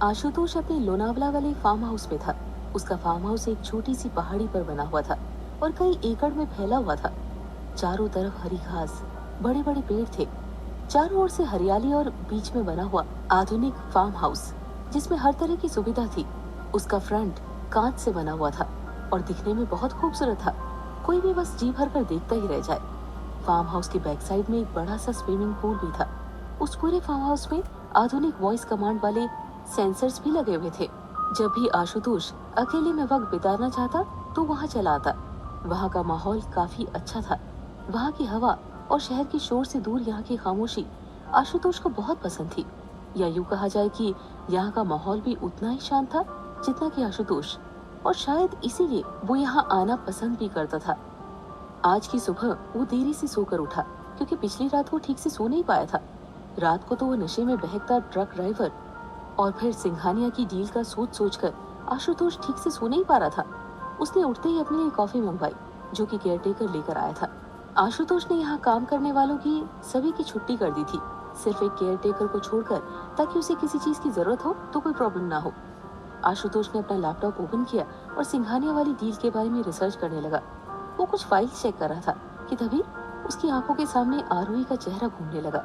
आशुतोष अपने लोनावला वाले फार्म हाउस में था। उसका फार्म हाउस एक छोटी सी पहाड़ी पर बना हुआ था और कई एकड़ में फैला हुआ था। चारों तरफ हरी घास, बड़े बड़े पेड़ थे। चारों ओर से हरियाली और बीच में बना हुआ आधुनिक फार्म हाउस जिसमें हर तरह की सुविधा थी। उसका फ्रंट कांच से बना हुआ था और दिखने में बहुत खूबसूरत था। कोई भी बस जी भर कर देखता ही रह जाए। फार्म हाउस के बैक साइड में एक बड़ा सा स्विमिंग पूल भी था। उस पूरे फार्म हाउस में आधुनिक वॉइस कमांड वाले सेंसर्स भी लगे हुए थे। जब भी आशुतोष अकेले में वक्त बिताना चाहता तो वहाँ चला आता। वहाँ का माहौल काफी अच्छा था। वहाँ की हवा और शहर के शोर से दूर यहाँ की खामोशी आशुतोष को बहुत पसंद थी। या यूँ कहा जाए कि यहाँ का माहौल भी उतना ही शांत था जितना कि आशुतोष, और शायद इसीलिए वो यहाँ आना पसंद भी करता था। आज की सुबह वो देरी से सोकर उठा क्योंकि पिछली रात वो ठीक से सो नहीं पाया था। रात को तो वो नशे में बहकता ट्रक ड्राइवर और फिर सिंघानिया की डील का सोच सोचकर आशुतोष ठीक से सो नहीं पा रहा था। उसने उठते ही अपने लिए कॉफी मंगवाई जो कि केयरटेकर लेकर आया था। आशुतोष ने यहाँ काम करने वालों की सभी की छुट्टी कर दी थी, सिर्फ एक केयरटेकर को छोड़कर, ताकि उसे किसी चीज की जरूरत हो तो कोई प्रॉब्लम ना हो। आशुतोष ने अपना लैपटॉप ओपन किया और सिंघानिया वाली डील के बारे में रिसर्च करने लगा। वो कुछ फाइल चेक कर रहा था कि तभी उसकी आंखों के सामने आरोही का चेहरा घूमने लगा।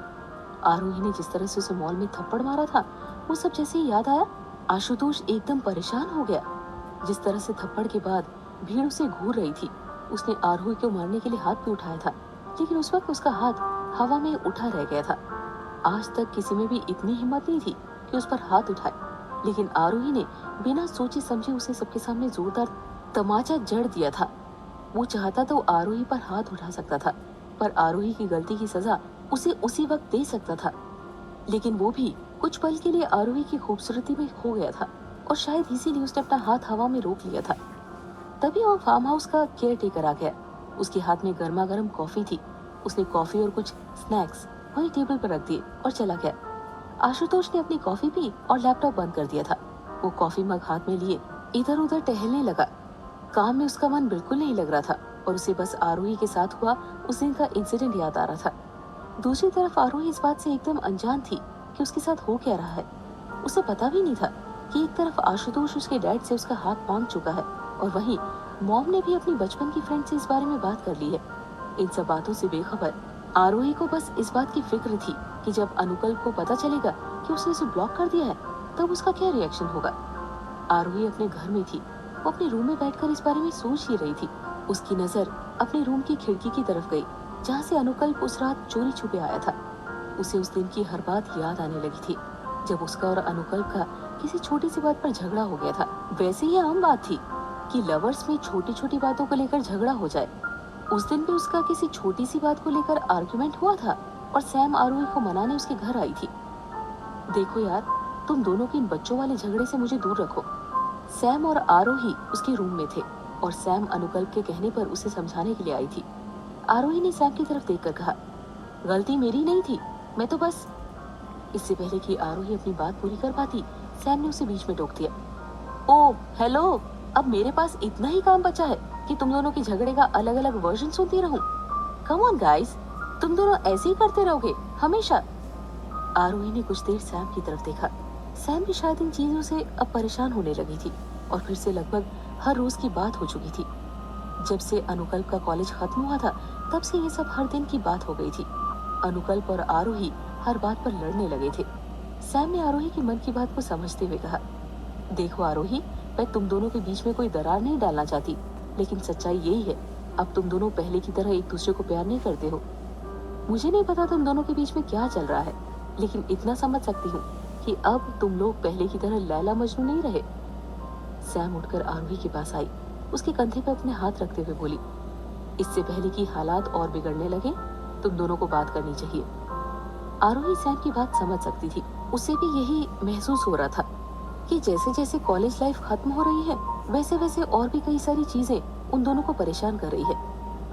आरोही ने जिस तरह से उसे मॉल में थप्पड़ मारा था, वो सब जैसे ही याद आया, आशुतोष एकदम परेशान हो गया। जिस तरह से थप्पड़ के बाद भीड़ उसे घूर रही थी, उसने आरोही को मारने के लिए हाथ भी उठाया था, लेकिन उस वक्त उसका हाथ हवा में उठा रह गया था। आज तक किसी में भी इतनी हिम्मत नहीं थी कि उस पर हाथ उठाए, लेकिन आरोही ने बिना सोचे समझे उसे सबके सामने जोरदार तमाचा जड़ दिया था। वो चाहता तो आरोही पर हाथ उठा सकता था, पर आरोही की गलती की सजा उसे उसी वक्त दे सकता था। लेकिन वो भी कुछ पल के लिए आरोही की खूबसूरती में खो गया था और शायद इसीलिए उसने अपना हाथ हवा में रोक लिया था। तभी वो फार्म हाउस का केयर टेकर आ गया। उसके हाथ में गर्मा गर्म कॉफी थी। उसने कॉफी और कुछ स्नैक्स वही टेबल पर रख दिए और चला गया। आशुतोष ने अपनी कॉफी पी और लैपटॉप बंद कर दिया था। वो कॉफी मग हाथ में लिए इधर उधर टहलने लगा। काम में उसका मन बिल्कुल नहीं लग रहा था और उसे बस आरोही के साथ हुआ उस दिन का इंसिडेंट याद आ रहा था। दूसरी तरफ आरोही इस बात से एकदम अनजान थी कि उसके साथ हो क्या रहा है। उसे पता भी नहीं था कि एक तरफ आशुतोष उसके डैड से उसका हाथ मांग चुका है और वहीं मॉम ने भी अपनी बचपन की फ्रेंड से इस बारे में बात कर ली है। इन सब बातों से बेखबर आरोही को बस इस बात की फिक्र थी कि जब अनुकल्प को पता चलेगा कि उसने उसे ब्लॉक कर दिया है, तब उसका क्या रिएक्शन होगा। आरोही अपने घर में थी। वो अपने रूम में बैठकर इस बारे में सोच ही रही थी। उसकी नजर अपने रूम की खिड़की की तरफ गई जहाँ से अनुकल्प उस रात चोरी छुपे आया था। उसे उस दिन की हर बात याद आने लगी थी जब उसका और अनुकल्प का किसी छोटी सी बात पर झगड़ा हो गया था। वैसे ये आम बात थी कि लवर्स में छोटी छोटी बातों को लेकर झगड़ा हो जाए। उस दिन भी उसका किसी छोटी सी बात को लेकर आर्गुमेंट हुआ था और सैम आरोही को मनाने उसके घर आई थी। देखो यार, तुम दोनों के इन बच्चों वाले झगड़े से मुझे दूर रखो। सैम और आरोही उसके रूम में थे और सैम अनुकल्प के कहने पर उसे समझाने के लिए आई थी। आरोही ने सैम की तरफ देखकर कहा, गलती मेरी नहीं थी, मैं तो बस। इससे पहले कि आरोही अपनी बात पूरी कर पाती, सैम ने उसे बीच में टोक दिया। ओ हेलो, अब मेरे पास इतना ही काम बचा है कि तुम दोनों के झगड़े का अलग अलग वर्जन सुनती रहूं। कम ऑन गाइस, तुम दोनों ऐसे ही करते रहोगे हमेशा? आरोही ने कुछ देर सैम की तरफ देखा। सैम भी शायद इन चीजों से अब परेशान होने लगी थी और फिर से लगभग हर रोज की बात हो चुकी थी। जब से अनुकल्प का कॉलेज खत्म हुआ था तब से ये सब हर दिन की बात हो गई थी। अनुकल्प और आरोही हर बात पर लड़ने लगे थे। सैम ने आरोही की मन की बात को समझते हुए कहा, देखो आरोही, मैं तुम दोनों के बीच में कोई दरार नहीं डालना चाहती, लेकिन सच्चाई यही है, अब तुम दोनों पहले की तरह एक दूसरे को प्यार नहीं करते हो। मुझे नहीं पता तुम दोनों के बीच में क्या चल रहा है, लेकिन इतना समझ सकती हूँ कि अब तुम लोग पहले की तरह लैला मजनू नहीं रहे। सैम उठकर आरोही के पास आई, उसके कंधे पर अपने हाथ रखते हुए बोली, इससे पहले कि हालात और बिगड़ने लगे, तुम दोनों को बात करनी चाहिए। आरोही सैम की बात समझ सकती थी। उसे भी यही महसूस हो रहा था कि जैसे जैसे कॉलेज लाइफ खत्म हो रही है वैसे वैसे और भी कई सारी चीजें उन दोनों को परेशान कर रही है।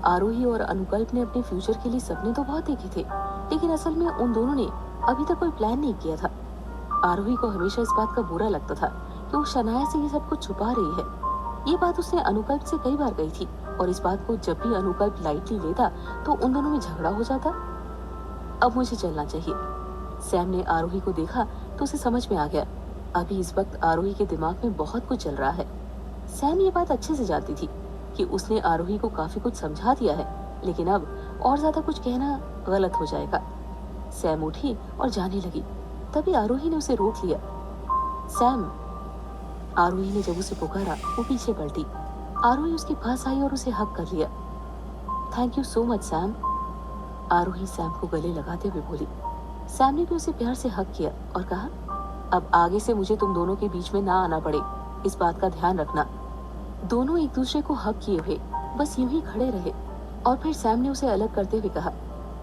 आरोही और अनुकल्प ने अपने फ्यूचर के लिए सपने तो बहुत देखे थे, लेकिन असल में उन दोनों ने अभी तक कोई प्लान नहीं किया था। आरोही को हमेशा इस बात का बुरा लगता था कि वो शनाया से ये सब कुछ छुपा रही है। ये बात उसने अनुकल्प से कई बार कही थी और इस बात को जब भी अनुकल्प लाइटली लेता तो उन दोनों में झगड़ा हो जाता। अब मुझे चलना चाहिए। सैम ने आरोही को देखा तो उसे समझ में आ गया, अभी इस वक्त आरोही के दिमाग में बहुत कुछ चल रहा है। सैम ये बात अच्छे से जानती थी कि उसने आरोही को काफी कुछ समझा दिया है, लेकिन अब और ज्यादा कुछ कहना गलत हो जाएगा। सैम उठी और जाने लगी, तभी आरोही ने उसे रोक लिया। सैम, आरोही ने जब उसे पुकारा वो पीछे पलटी। आरोही उसके पास आई और उसे हक कर लिया। Thank you so much Sam, Aarohi Sam को गले लगाते हुए बोली। सैम ने भी उसे प्यार से हक किया और कहा, अब आगे से मुझे तुम दोनों के बीच में ना आना पड़े, इस बात का ध्यान रखना। दोनों एक दूसरे को हक किए हुए बस यूं ही खड़े रहे और फिर सैम ने उसे अलग करते हुए कहा,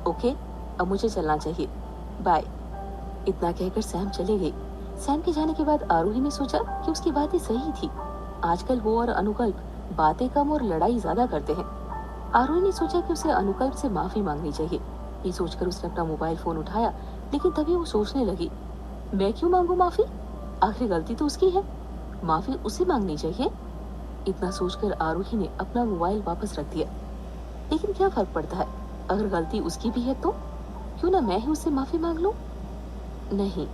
ओके, अब मुझे चलना चाहिए, बाय। इतना कहकर सैम चले गई। सैम के जाने के बाद आरोही ने सोचा कि उसकी बातें सही थी। आजकल वो और अनुकल्प बातें कम और लड़ाई ज्यादा करते हैं। आरोही ने सोचा कि उसे अनुकल्प से माफी मांगनी चाहिए। ये सोचकर उसने अपना मोबाइल फोन उठाया, लेकिन तभी वो सोचने लगी, मैं क्यों मांगू माफी? आखिर गलती तो उसकी है, माफी उसे मांगनी चाहिए। इतना सोचकर आरोही ने अपना मोबाइल वापस रख दिया। लेकिन क्या फर्क पड़ता है, अगर गलती उसकी भी है तो क्यों ना मैं ही उससे माफी मांग लूं? नहीं,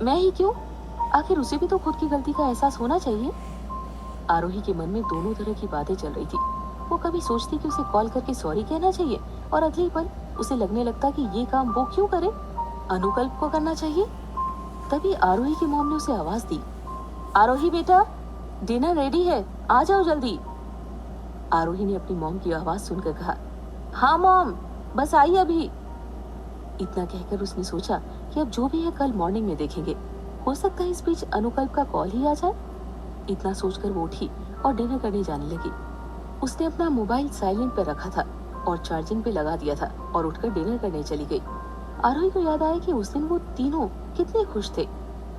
मैं ही क्यों, आखिर उसे भी तो खुद की गलती का एहसास होना चाहिए। आरोही के मन में दोनों तरह की बातें चल रही थी। वो कभी सोचती कि उसे कॉल करके सॉरी कहना चाहिए और अगले पल उसे लगने लगता कि ये काम वो क्यों करे, अनुकल्प को करना चाहिए। तभी आरोही की मॉम ने उसे आवाज दी, आरोही बेटा, डिनर रेडी है, आ जाओ जल्दी। आरोही ने अपनी मॉम की आवाज सुनकर कहा, हाँ मॉम, बस आई अभी। इतना कहकर उसने सोचा कि अब जो भी है कल मॉर्निंग में देखेंगे, हो सकता है इस बीच अनुकल्प का कॉल ही आ जाए। इतना सोचकर वो उठी और डिनर करने जाने लगी। उसने अपना मोबाइल साइलेंट पर रखा था और चार्जिंग पे लगा दिया था और उठकर डिनर करने चली गई। आरोही को याद आया कि उस दिन वो तीनों कितने खुश थे।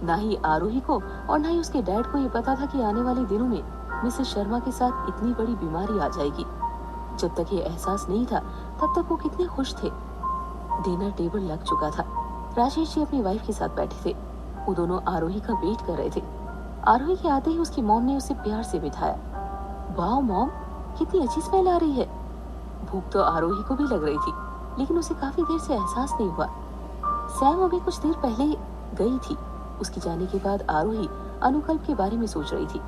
ना ही आरोही को और ना ही उसके डैड को ये पता था कि आने वाले दिनों में मिसेस शर्मा के साथ इतनी बड़ी बीमारी आ जाएगी। जब तक ये एहसास नहीं था तब तक वो कितने खुश थे। डिनर टेबल लग चुका था। राजेश जी अपनी वाइफ के साथ बैठे थे। वो दोनों आरोही का वेट कर रहे थे। आरोही के आते ही उसकी मॉम ने उसे प्यार से बिठाया। वाह मॉम, कितनी अच्छी स्मेल आ रही है। भूख तो आरोही को भी लग रही थी, लेकिन उसे काफी देर से एहसास नहीं हुआ। सैम अभी कुछ देर पहले गई थी। उसके जाने के बाद आरोही अनुकल्प के बारे में सोच रही थी।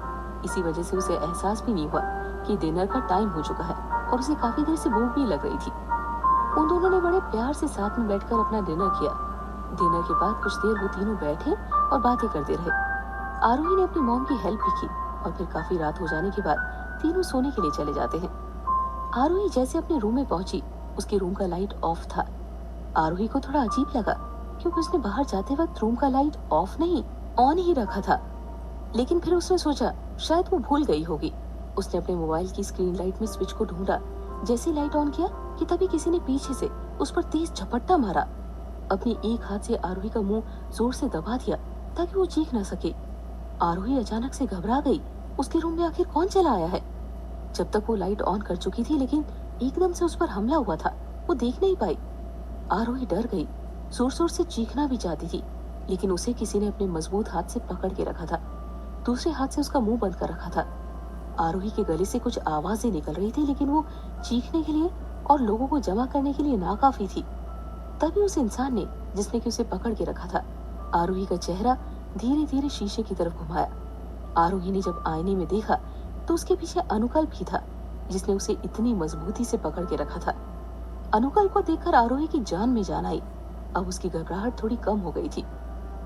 इसी वजह से उसे एहसास भी नहीं हुआ कि डिनर का टाइम हो चुका है और उसे काफी देर से भूख भी लग रही थी। उन दोनों ने बड़े प्यार से साथ में बैठकर अपना डिनर किया। डिनर के बाद कुछ देर वो तीनों बैठे और बातें करते रहे। आरोही ने अपनी मॉम की हेल्प भी की और फिर काफी रात हो जाने के बाद तीनों सोने के लिए चले जाते हैं। आरोही जैसे अपने रूम में पहुंची, उसके रूम का लाइट ऑफ था। आरोही को थोड़ा अजीब लगा क्योंकि उसने बाहर जाते वक्त रूम का लाइट ऑफ नहीं, ऑन ही रखा था। लेकिन फिर उसने सोचा शायद वो भूल गई होगी। उसने अपने मोबाइल की स्क्रीन लाइट में स्विच को ढूंढा। जैसे लाइट ऑन किया कि तभी किसी ने पीछे से उस पर तेज झपट्टा मारा। अपनी एक हाथ से आरोही का मुंह जोर से दबा दिया ताकि वो चीख ना सके। आरोही अचानक से घबरा गई। उसके रूम में आखिर कौन चला आया है? जब तक वो लाइट ऑन कर चुकी थी, लेकिन एकदम से उस पर हमला हुआ था। वो देख नहीं पाई। आरोही डर गई, जोर जोर से चीखना भी चाहती थी, लेकिन उसे किसी ने अपने मजबूत हाथ से पकड़ के रखा था। दूसरे हाथ से उसका मुंह बंद कर रखा था। आरोही के गले से कुछ आवाजें निकल रही थी, लेकिन वो चीखने के लिए और लोगों को जमा करने के लिए नाकाफी थी। तभी उस इंसान ने, जिसने कि उसे पकड़ के रखा था, आरोही का चेहरा धीरे धीरे शीशे की तरफ घुमाया। आरोही ने जब आईने में देखा तो उसके पीछे अनुकल्प ही था, जिसने उसे इतनी मजबूती से पकड़ के रखा था। अनुकल्प को देखकर आरोही की जान में जान आई। अब उसकी घबराहट थोड़ी कम हो गई थी।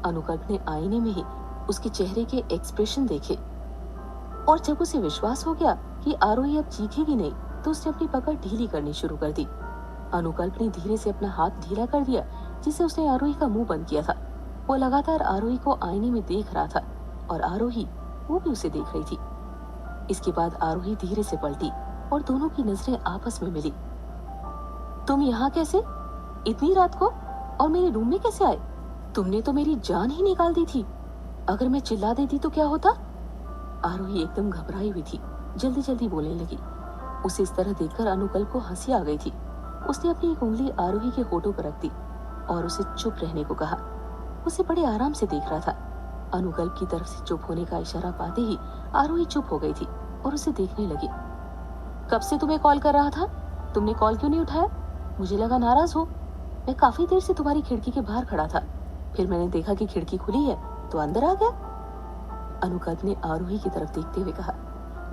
अनुकल्प ने आईने में ही उसके चेहरे के एक्सप्रेशन देखे और जब उसे विश्वास हो गया कि आरोही अब चीखेगी नहीं, तो उसने अपनी पकड़ ढीली करनी शुरू कर दी। अनुकल्प ने धीरे से अपना हाथ ढीला कर दिया, जिससे उसने आरोही का मुंह बंद किया था। वो लगातार आरोही को आईने में देख रहा था और आरोही वो भी उसे देख रही थी। इसके बाद आरोही धीरे से पलटी और दोनों की नजरें आपस में मिली। तुम यहाँ कैसे? इतनी रात को? और मेरे रूम में कैसे आए? तुमने तो मेरी जान ही निकाल दी थी। अगर मैं चिल्ला देती तो क्या होता? आरोही एकदम घबराई हुई थी, जल्दी जल्दी बोलने लगी। उसे इस तरह देखकर अनुकल्प को हंसी आ गई थी। उसने अपनी एक उंगली आरोही के होठों पर रख दी और उसे चुप रहने को कहा। उसे बड़े आराम से देख रहा था। अनुकल्प की तरफ से चुप होने का इशारा पाते ही आरोही चुप हो गई थी और उसे देखने लगी। कब से तुम्हें कॉल कर रहा था? तुमने कॉल क्यों नहीं उठाया? मुझे लगा नाराज हो। मैं काफी देर से तुम्हारी खिड़की के बाहर खड़ा था, फिर मैंने देखा कि खिड़की खुली है तो अंदर आ गया। अनुकल्प ने आरोही की तरफ देखते हुए कहा।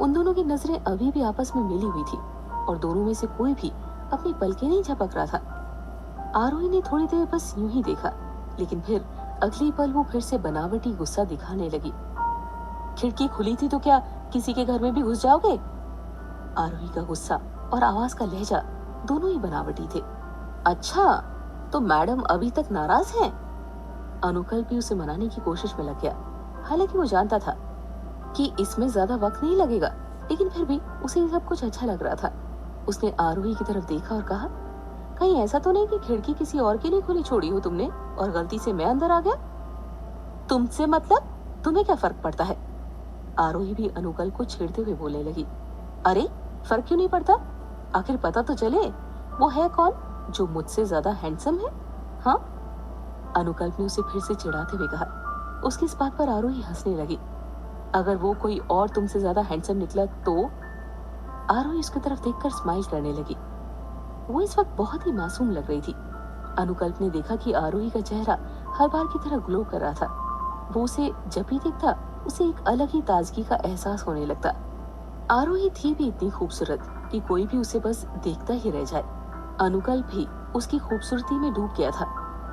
उन दोनों की नजरें अभी भी आपस में मिली हुई थी और दोनों में से कोई भी अपनी पलकें नहीं झपक रहा था। आरोही ने थोड़ी देर बस यूं ही देखा, लेकिन फिर अगली पल वो फिर से बनावटी गुस्सा दिखाने लगी। खिड़की खुली थी तो क्या किसी के घर में भी घुस जाओगे? आरोही का गुस्सा और आवाज का लहजा दोनों ही बनावटी थे। अच्छा, तो मैडम अभी तक नाराज हैं? अनुकल्प भी उसे मनाने की कोशिश में लग गया। हालांकि वो जानता था कि इसमें ज्यादा वक्त नहीं लगेगा, लेकिन फिर भी उसे सब कुछ अच्छा लग रहा था। उसने आरोही की तरफ देखा और कहा, कहीं ऐसा तो नहीं कि खिड़की किसी और के लिए खुली छोड़ी हो तुमने और गलती से मैं अंदर आ गया? तुमसे मतलब? तुम्हें क्या फर्क पड़ता है? आरोही भी अनुकल्प को छेड़ते हुए बोलने लगी। अरे फर्क क्यों नहीं पड़ता? आखिर पता तो चले वो है कौन जो मुझसे ज्यादा हैंडसम है? हाँ? अनुकल्प ने उसे फिर से चिढ़ाते हुए कहा। उसकी इस बात पर आरोही हंसने लगी। अगर वो कोई और तुमसे ज्यादा हैंडसम निकला तो? आरोही उसकी तरफ देखकर स्माइल करने लगी। वो इस वक्त बहुत ही मासूम लग रही थी। अनुकल्प ने देखा कि आरोही का चेहरा हर बार की तरह ग्लो कर रहा था। वो उसे जब भी देखता उसे एक अलग ही ताजगी का एहसास होने लगता। आरोही थी भी इतनी खूबसूरत कि कोई भी उसे बस देखता ही रह जाए। अनुकल्प भी उसकी खूबसूरती में डूब गया था।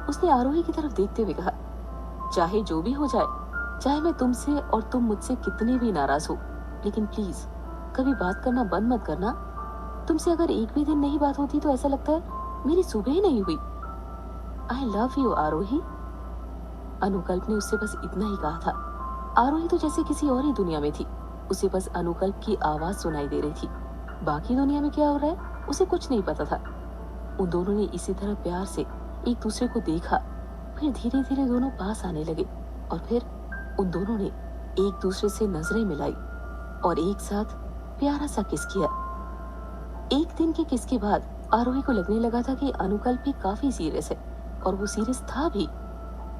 उसने आरोही की तरफ देखते हुए कहा, चाहे जो भी हो जाए, चाहे मैं तुमसे और तुम मुझसे कितने भी नाराज हो, लेकिन प्लीज कभी बात करना बंद मत करना। तुमसे अगर एक भी दिन नहीं बात होती तो ऐसा लगता है मेरी सुबह ही नहीं हुई। आई लव यू आरोही। अनुकल्प ने उससे बस इतना ही कहा था। आरोही तो जैसे किसी और ही दुनिया में थी। उसे बस अनुकल्प की आवाज सुनाई दे रही थी। बाकी दुनिया में क्या हो रहा है उसे कुछ नहीं पता था। उन दोनों ने इसी तरह प्यार से एक दूसरे को देखा, फिर धीरे धीरे दोनों पास आने लगे और फिर उन दोनों ने एक दूसरे से नजरें मिलाई और एक साथ प्यारा सा किस किया। एक दिन के किस के बाद आरोही को लगने लगा था कि अनुकल्प भी काफी सीरियस है और वो सीरियस था भी।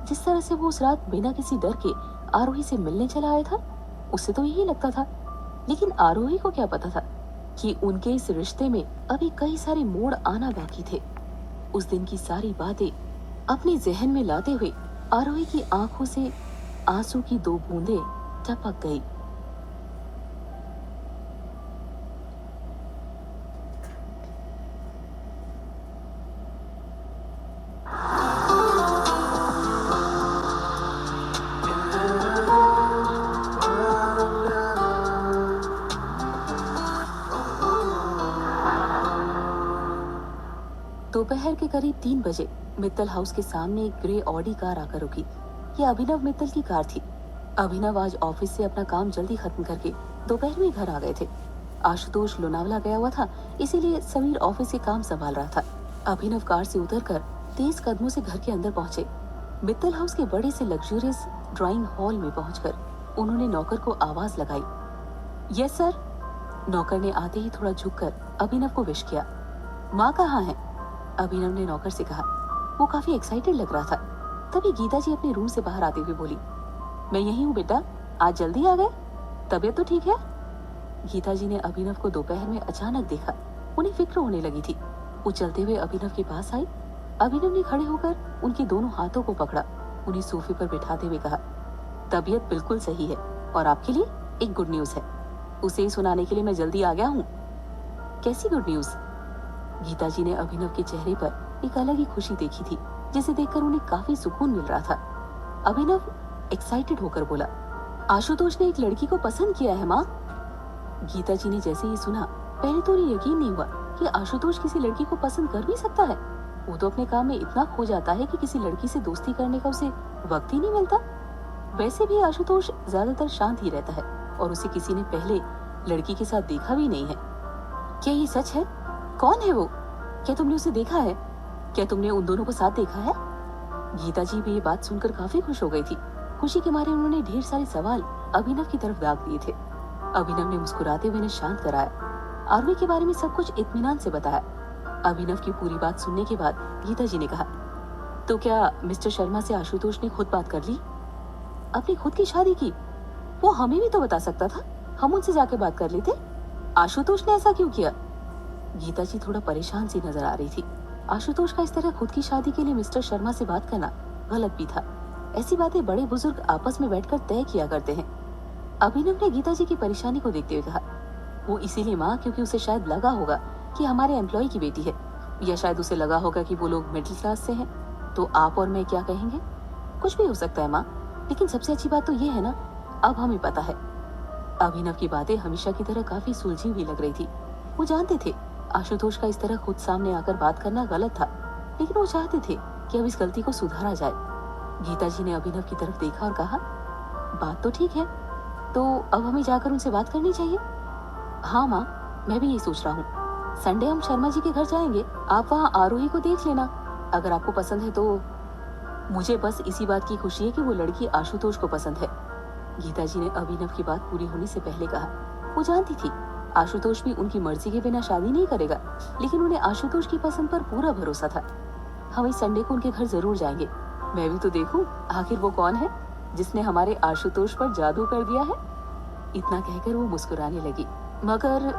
जिस तरह से वो उस रात बिना किसी डर के आरोही से मिलने चला आया था, उसे तो यही लगता था। लेकिन आरोही को क्या पता था कि उनके इस रिश्ते में अभी कई सारे मोड़ आना बाकी थे। उस दिन की सारी बातें अपने जहन में लाते हुए आरोही की आंखों से आंसू की दो बूंदें टपक गई। दोपहर के करीब 3 बजे मित्तल हाउस के सामने एक ग्रे ऑडी कार आकर रुकी। ये अभिनव मित्तल की कार थी। अभिनव आज ऑफिस से अपना काम जल्दी खत्म करके दोपहर में घर आ गए थे। आशुतोष लोनावला गया हुआ था, इसीलिए समीर ऑफिस के काम संभाल रहा था। अभिनव कार से उतरकर तेज कदमों से घर के अंदर पहुंचे। मित्तल हाउस के बड़े से लग्जूरियस ड्राइंग हॉल में पहुंचकर उन्होंने नौकर को आवाज लगाई। Yes sir. नौकर ने आते ही थोड़ा झुककर अभिनव को विश किया। माँ कहाँ है? अभिनव ने नौकर से कहा। वो काफी एक्साइटेड लग रहा था। तभी गीता जी अपने रूम से बाहर आते हुए बोली, मैं यहीं हूँ बेटा, आज जल्दी आ गए? तबीयत तो ठीक है? गीता जी ने अभिनव को दोपहर में अचानक देखा। उन्हें फिक्र होने लगी थी वो चलते हुए अभिनव के पास आई। अभिनव ने खड़े होकर उनके दोनों हाथों को पकड़ा, उन्हें सोफे पर बिठाते हुए कहा, तबीयत बिल्कुल सही है और आपके लिए एक गुड न्यूज है। उसे सुनाने के लिए मैं जल्दी आ गया हूँ। कैसी गुड न्यूज? गीता जी ने अभिनव के चेहरे पर एक अलग ही खुशी देखी थी, जिसे देखकर उन्हें काफी सुकून मिल रहा था। अभिनव एक्साइटेड होकर बोला, आशुतोष ने एक लड़की को पसंद किया है माँ। गीता जी ने जैसे ही सुना, पहले तो उन्हें यकीन नहीं हुआ कि आशुतोष किसी लड़की को पसंद कर भी सकता है। वो तो अपने काम में इतना खो जाता है कि किसी लड़की से दोस्ती करने का उसे वक्त ही नहीं मिलता। वैसे भी आशुतोष ज्यादातर शांत ही रहता है और उसे किसी ने पहले लड़की के साथ देखा भी नहीं है। क्या ये सच है? कौन है वो? क्या तुमने उसे देखा है? क्या तुमने उन दोनों को साथ देखा है? गीता जी भी ये बात सुनकर काफी खुश हो गई थी। खुशी के मारे उन्होंने ढेर सारे सवाल अभिनव की तरफ दाग दिए थे। अभिनव ने मुस्कुराते हुए उन्हें शांत कराया, आरवी के बारे में सब कुछ इत्मीनान से बताया। अभिनव की पूरी बात सुनने के बाद गीता जी ने कहा, तो क्या मिस्टर शर्मा से आशुतोष ने खुद बात कर ली? अपनी खुद की शादी की? वो हमें भी तो बता सकता था, हम उनसे जाके बात कर लेते। आशुतोष ने ऐसा क्यों किया? गीता जी थोड़ा परेशान सी नजर आ रही थी। आशुतोष का इस तरह खुद की शादी के लिए मिस्टर शर्मा से बात करना गलत भी था। ऐसी बातें बड़े बुजुर्ग आपस में बैठकर तय किया करते हैं। अभिनव ने गीता जी की परेशानी को देखते हुए कहा, वो इसीलिए माँ, क्योंकि उसे शायद लगा होगा कि हमारे एम्प्लॉय की बेटी है, या शायद उसे लगा होगा कि वो लोग मिडिल क्लास से हैं। तो आप और मैं क्या कहेंगे? कुछ भी हो सकता है माँ, लेकिन सबसे अच्छी बात तो ये है ना, अब हमें पता है। अभिनव की बातें हमेशा की तरह काफी सुलझी हुई लग रही थी। वो जानते थे आशुतोष का इस तरह खुद सामने आकर बात करना गलत था, लेकिन वो चाहते थे कि अब इस गलती को सुधारा जाए। गीता जी ने अभिनव की तरफ देखा और कहा, बात तो ठीक है, तो अब हमें जाकर उनसे बात करनी चाहिए। हाँ माँ, मैं भी यही सोच रहा हूँ। संडे हम शर्मा जी के घर जाएंगे, आप वहाँ आरोही को देख लेना, अगर आपको पसंद है तो। मुझे बस इसी बात की खुशी है कि वो लड़की आशुतोष को पसंद है। गीता जी ने अभिनव की बात पूरी होने से पहले कहा। वो जानती थी आशुतोष भी उनकी मर्जी के बिना शादी नहीं करेगा, लेकिन उन्हें आशुतोष की पसंद पर पूरा भरोसा था। हम इस संडे को उनके घर जरूर जाएंगे। मैं भी तो देखूं आखिर वो कौन है जिसने हमारे आशुतोष पर जादू कर दिया है। इतना कहकर वो मुस्कुराने लगी, मगर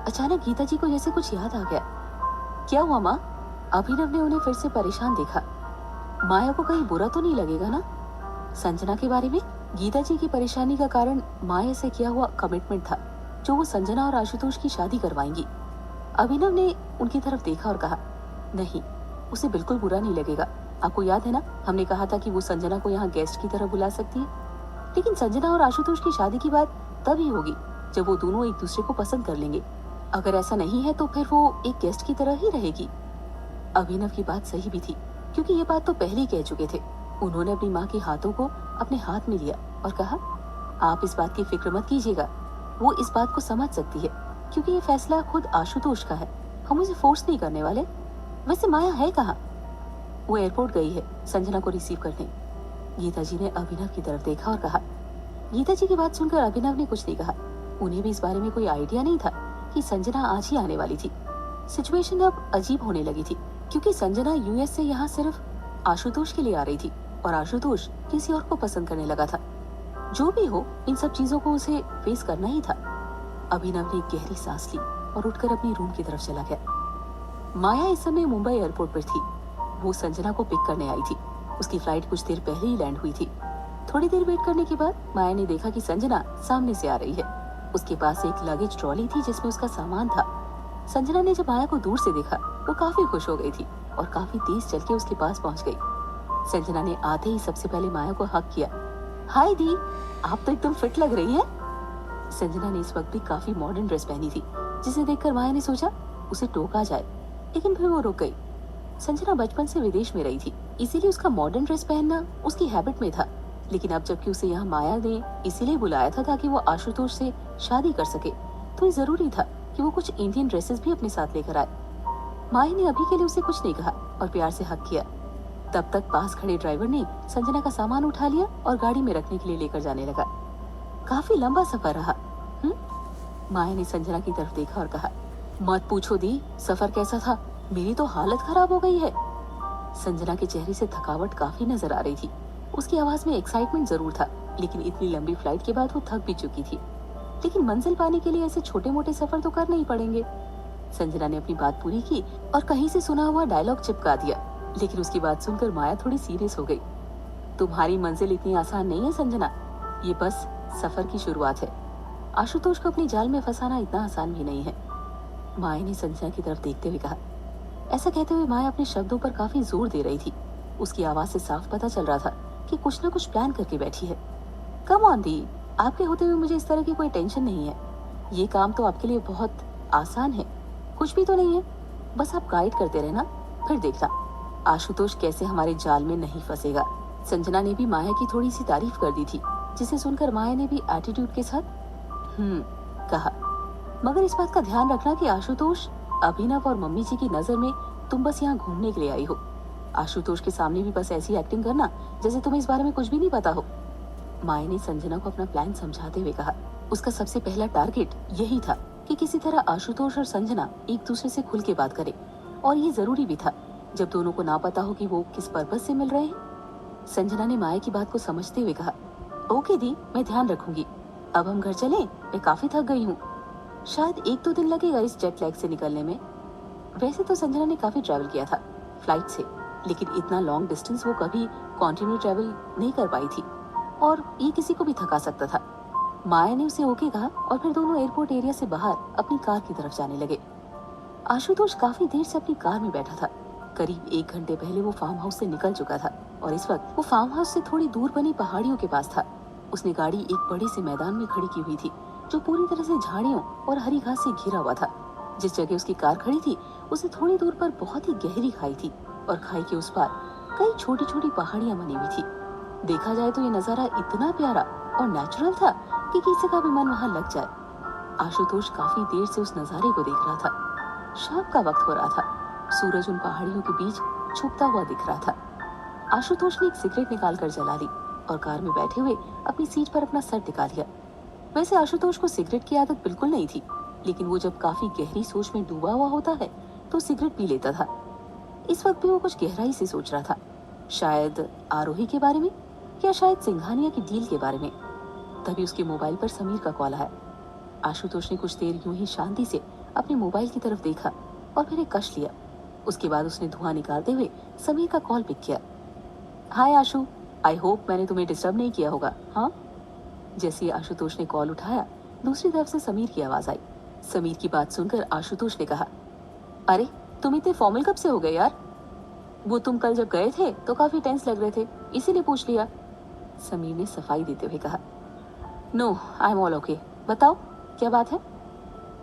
अचानक गीता जी को जैसे कुछ याद आ गया। क्या हुआ माँ? अभिनव ने उन्हें फिर से परेशान देखा। माया को कहीं बुरा तो नहीं लगेगा ना? संजना के बारे में गीता जी की परेशानी का कारण माया से किया हुआ कमिटमेंट था, जो वो संजना और आशुतोष की शादी करवाएंगी। अभिनव ने उनकी तरफ देखा और कहा, नहीं, उसे बिल्कुल बुरा नहीं लगेगा। आपको याद है ना, हमने कहा था कि वो संजना को यहाँ गेस्ट की तरह बुला सकती है। लेकिन संजना और आशुतोष की शादी की बात तभी होगी जब वो दोनों एक दूसरे को पसंद कर लेंगे। अगर ऐसा नहीं है तो फिर वो एक गेस्ट की तरह ही रहेगी। अभिनव की बात सही भी थी, क्योंकि ये बात तो पहले ही कह चुके थे। उन्होंने अपनी माँ के हाथों को अपने हाथ में लिया और कहा, आप इस बात की फिक्र मत कीजिएगा, वो इस बात को समझ सकती है, क्योंकि ये फैसला खुद आशुतोष का है, हम उसे फोर्स नहीं करने वाले। वैसे माया है कहाँ? वो एयरपोर्ट गई है संजना को रिसीव करने। गीता जी ने अभिनव की तरफ देखा और कहा। गीता जी की बात सुनकर अभिनव ने कुछ नहीं कहा। उन्हें भी इस बारे में कोई आइडिया नहीं था कि संजना आज ही आने वाली थी। सिचुएशन अब अजीब होने लगी थी, क्योंकि संजना यूएस से यहाँ सिर्फ आशुतोष के लिए आ रही थी और आशुतोष किसी और को पसंद करने लगा था। जो भी हो, इन सब चीजों को उसे फेस करना ही था। अभिनव ने एक गहरी सांस ली और उठकर अपनी रूम की तरफ चला गया। माया इस समय मुंबई एयरपोर्ट पर थी। वो संजना को पिक करने आई थी। उसकी फ्लाइट कुछ देर पहले ही लैंड हुई थी। थोड़ी देर वेट करने के बाद माया ने देखा कि संजना सामने से आ रही है। उसके पास एक लगेज ट्रॉली थी जिसमें उसका सामान था। संजना ने जब माया को दूर से देखा, वो काफी खुश हो गई थी और काफी तेज चल के उसके पास पहुंच गई। संजना ने आते ही सबसे पहले माया को हक किया। हाय दी, आप तो एकदम फिट लग रही हैं। संजना ने इस वक्त भी काफी मॉडर्न ड्रेस पहनी थी, जिसे देखकर माया ने सोचा उसे टोका जाए, लेकिन फिर वो रुक गई। संजना बचपन से विदेश में रही थी, इसीलिए उसका मॉडर्न ड्रेस पहनना उसकी हैबिट में था। लेकिन अब जबकि उसे यहाँ माया ने इसीलिए बुलाया था ताकि वो आशुतोष से शादी कर सके, तो ये जरूरी था कि वो कुछ इंडियन ड्रेसेस भी अपने साथ लेकर आए। माया ने अभी के लिए उसे कुछ नहीं कहा और प्यार से हक किया। तब तक पास खड़े ड्राइवर ने संजना का सामान उठा लिया और गाड़ी में रखने के लिए लेकर जाने लगा। काफी लंबा सफर रहा। माया ने संजना की तरफ देखा और कहा, मत पूछो दी, सफर कैसा था? मेरी तो हालत खराब हो गई है। संजना के चेहरे से थकावट काफी नजर आ रही थी। उसकी आवाज में एक्साइटमेंट जरूर था, लेकिन इतनी लंबी फ्लाइट के बाद वो थक भी चुकी थी। लेकिन मंजिल पाने के लिए ऐसे छोटे मोटे सफर तो करने ही पड़ेंगे। संजना ने अपनी बात पूरी की और कहीं से सुना हुआ डायलॉग चिपका दिया, लेकिन उसकी बात सुनकर माया थोड़ी सीरियस हो गई। तुम्हारी मंजिल इतनी आसान नहीं है संजना, ये बस सफर की शुरुआत है। आशुतोष को अपनी जाल में फंसाना इतना आसान भी नहीं है। माया ने संजना की तरफ देखते हुए कहा। ऐसा कहते हुए माया अपने शब्दों पर काफी जोर दे रही थी। उसकी आवाज से साफ पता चल रहा था कि कुछ न कुछ प्लान करके बैठी है। कम ऑन दी, आपके होते हुए मुझे इस तरह की कोई टेंशन नहीं है। ये काम तो आपके लिए बहुत आसान है, कुछ भी तो नहीं है। बस आप गाइड करते रहना, फिर देखना आशुतोष कैसे हमारे जाल में नहीं फंसेगा। संजना ने भी माया की थोड़ी सी तारीफ कर दी थी, जिसे सुनकर माया ने भी एटीट्यूड के साथ कहा। मगर इस बात का ध्यान रखना कि आशुतोष, अभिनव और मम्मी जी की नजर में तुम बस यहाँ घूमने के लिए आई हो। आशुतोष के सामने भी बस ऐसी एक्टिंग करना जैसे तुम्हें इस बारे में कुछ भी नहीं पता हो। माया ने संजना को अपना प्लान समझाते हुए कहा। उसका सबसे पहला टारगेट यही था कि किसी तरह आशुतोष और संजना एक दूसरे से खुल के बात करें, और ये जरूरी भी था जब दोनों को ना पता हो कि वो किस पर्पस से मिल रहे हैं। संजना ने माया की बात को समझते हुए कहा, ओके दी, मैं ध्यान रखूंगी। अब हम घर चलें, मैं काफी थक गई हूँ। शायद 1-2 दिन लगेगा इस जेट लैग से निकलने में। वैसे तो संजना ने काफी ट्रैवल किया था फ्लाइट से, लेकिन इतना लॉन्ग डिस्टेंस वो कभी कॉन्टिन्यू ट्रैवल नहीं कर पाई थी, और ये किसी को भी थका सकता था। माया ने उसे ओके कहा और फिर दोनों एयरपोर्ट एरिया से बाहर अपनी कार की तरफ जाने लगे। आशुतोष काफी देर से अपनी कार में बैठा था। करीब 1 घंटे पहले वो फार्म हाउस से निकल चुका था और इस वक्त वो फार्म हाउस से थोड़ी दूर बनी पहाड़ियों के पास था। उसने गाड़ी एक बड़े से मैदान में खड़ी की हुई थी, जो पूरी तरह से झाड़ियों और हरी घास से घिरा हुआ था। जिस जगह उसकी कार खड़ी थी, उसे थोड़ी दूर पर बहुत ही गहरी खाई थी और खाई के उस पार कई छोटी छोटी पहाड़ियां बनी हुई थी। देखा जाए तो ये नजारा इतना प्यारा और नेचुरल था कि किसी का भी मन वहां लग जाए। आशुतोष काफी देर से उस नजारे को देख रहा था। शाम का वक्त हो रहा था। सूरज उन पहाड़ियों के बीच छुपता हुआ दिख रहा था। आशुतोष ने एक सिगरेट निकालकर जला ली और कार में बैठे हुए अपनी सीट पर अपना सर टिका लिया। वैसे आशुतोष को सिगरेट की आदत बिल्कुल नहीं थी, लेकिन वो जब काफी गहरी सोच में डूबा हुआ होता है तो सिगरेट पी लेता था। इस वक्त भी वो कुछ गहराई से सोच रहा था, शायद आरोही के बारे में या शायद सिंघानिया की डील के बारे में। तभी उसके मोबाइल पर समीर का कॉल आया। आशुतोष ने कुछ देर यूं ही शांति से अपने मोबाइल की तरफ देखा और फिर एक कश लिया। उसके बाद उसने धुआं निकालते हुए समीर का कॉल पिक किया। हाय आशु, आई होप मैंने तुम्हें डिस्टर्ब नहीं किया होगा। हाँ, जैसे ही आशुतोष ने कॉल उठाया, दूसरी तरफ से समीर की आवाज आई। समीर की बात सुनकर आशुतोष ने कहा, अरे तुम इतने फॉर्मल कब से हो गए यार? वो तुम कल जब गए थे तो काफी टेंस लग रहे थे, इसीलिए पूछ लिया। समीर ने सफाई देते हुए कहा, no I am all okay. बताओ क्या बात है?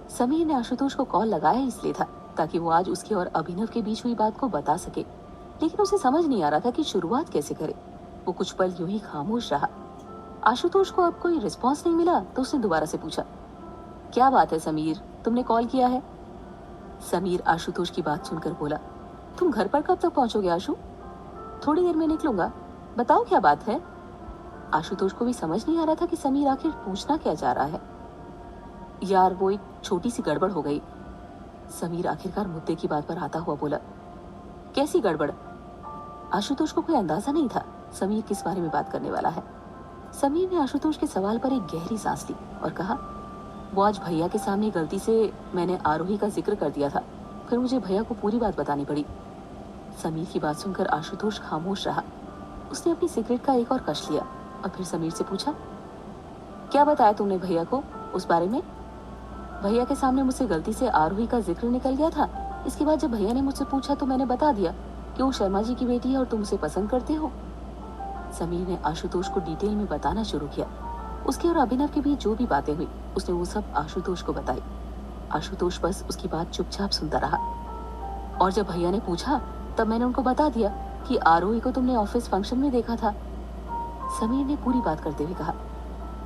समीर ने आशुतोष को कॉल लगाया इसलिए था ताकि वो आज उसके और अभिनव के बीच हुई बात को बता सके, लेकिन उसे समझ नहीं आ रहा था कि शुरुआत कैसे करे। वो कुछ पल यूं ही खामोश रहा। आशुतोष को अब कोई रिस्पॉन्स नहीं मिला तो उसने दोबारा से पूछा, क्या बात है समीर, तुमने कॉल किया है? समीर आशुतोष की बात सुनकर बोला, तुम घर पर कब तक पहुंचोगे आशु? थोड़ी देर में निकलूंगा। बताओ क्या बात है? आशुतोष को भी समझ नहीं आ रहा था कि समीर आखिर पूछना क्या चाह रहा है। यार वो एक छोटी सी गड़बड़ हो गई। समीर आखिरकार मुद्दे की बात पर आता हुआ बोला। कैसी गड़बड़? आशुतोष को कोई अंदाजा नहीं था समीर किस बारे में बात करने वाला है। समीर ने आशुतोष के सवाल पर एक गहरी सांस ली और कहा, वो आज भैया के सामने गलती से मैंने आरोही का जिक्र कर दिया था, फिर मुझे भैया को पूरी बात बतानी पड़ी। समीर की बात सुनकर आशुतोष खामोश रहा। उसने अपनी सिगरेट का एक और कश लिया और फिर समीर से पूछा, क्या बताया तुमने भैया को उस बारे में? भैया के सामने मुझसे गलती से आरोही का जिक्र निकल गया था। इसके बाद जब भैया ने मुझसे पूछा तो मैंने बता दिया कि वो शर्मा जी की बेटी है और तुम उसे पसंद करते हो। समीर ने आशुतोष को डिटेल में बताना शुरू किया। उसके और अभिनव के बीच जो भी बातें हुई उसने वो सब आशुतोष को बताई। आशुतोष बस उसकी बात चुपचाप सुनता रहा। और जब भैया ने पूछा तब मैंने उनको बता दिया कि आरोही को तुमने ऑफिस फंक्शन में देखा था। समीर ने पूरी बात करते हुए कहा।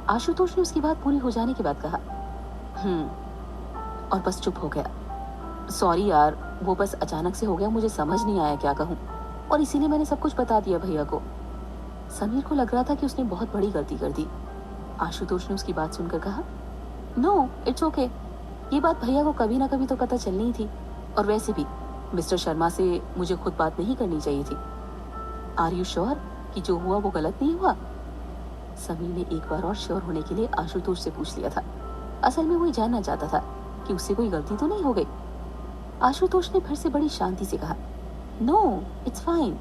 आशुतोष ने उसकी बात पूरी हो जाने के बाद कहा, और बस चुप हो गया। सॉरी यार, वो बस अचानक से हो गया, मुझे समझ नहीं आया क्या कहूँ, और इसीलिए मैंने सब कुछ बता दिया भैया को। समीर को लग रहा था कि उसने बहुत बड़ी गलती कर दी। आशुतोष ने उसकी बात सुनकर कहा, नो इट्स ओके, ये बात भैया को कभी ना कभी तो पता चलनी ही थी, और वैसे भी मिस्टर शर्मा से मुझे खुद बात नहीं करनी चाहिए थी। आर यू श्योर कि जो हुआ वो गलत नहीं हुआ? समीर ने एक बार और श्योर होने के लिए आशुतोष से पूछ लिया था। असल में वो जानना चाहता था कि उससे कोई गलती तो नहीं हो गई। आशुतोष ने फिर से बड़ी शांति से कहा, नो इट्स फाइन।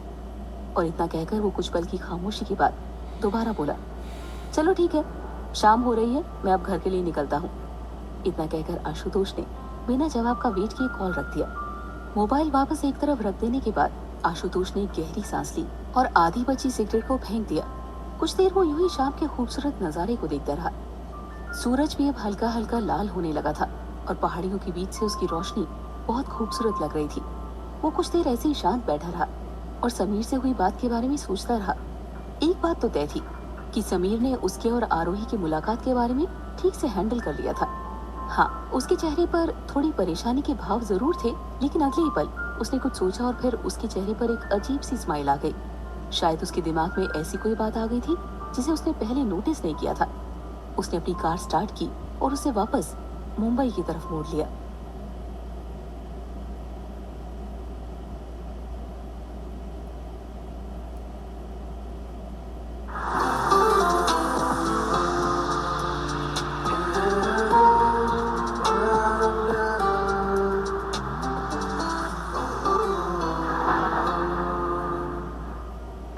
और इतना कहकर वो कुछ पल की खामोशी के बाद दोबारा बोला, चलो ठीक है, शाम हो रही है, मैं अब घर के लिए निकलता हूँ। इतना कहकर आशुतोष ने बिना जवाब का वेट किए कॉल रख दिया। मोबाइल वापस एक तरफ रख देने के बाद आशुतोष ने गहरी सांस ली और आधी बची सिगरेट को फेंक दिया। कुछ देर वो यूं ही शाम के खूबसूरत नजारे को देखता रहा। सूरज भी अब हल्का हल्का लाल होने लगा था और पहाड़ियों के बीच से उसकी रोशनी बहुत खूबसूरत लग रही थी। वो कुछ देर ऐसे ही शांत बैठा रहा और समीर से हुई बात के बारे में सोचता रहा। एक बात तो तय थी कि समीर ने उसके और आरोही की मुलाकात के बारे में ठीक से हैंडल कर लिया था। हाँ, उसके चेहरे पर थोड़ी परेशानी के भाव जरूर थे, लेकिन अगले ही पल उसने कुछ सोचा और फिर उसके चेहरे पर एक अजीब सी स्माइल आ गई। शायद उसके दिमाग में ऐसी कोई बात आ गई थी जिसे उसने पहले नोटिस नहीं किया था। उसने अपनी कार स्टार्ट की और उसे वापस मुंबई की तरफ मोड़ लिया।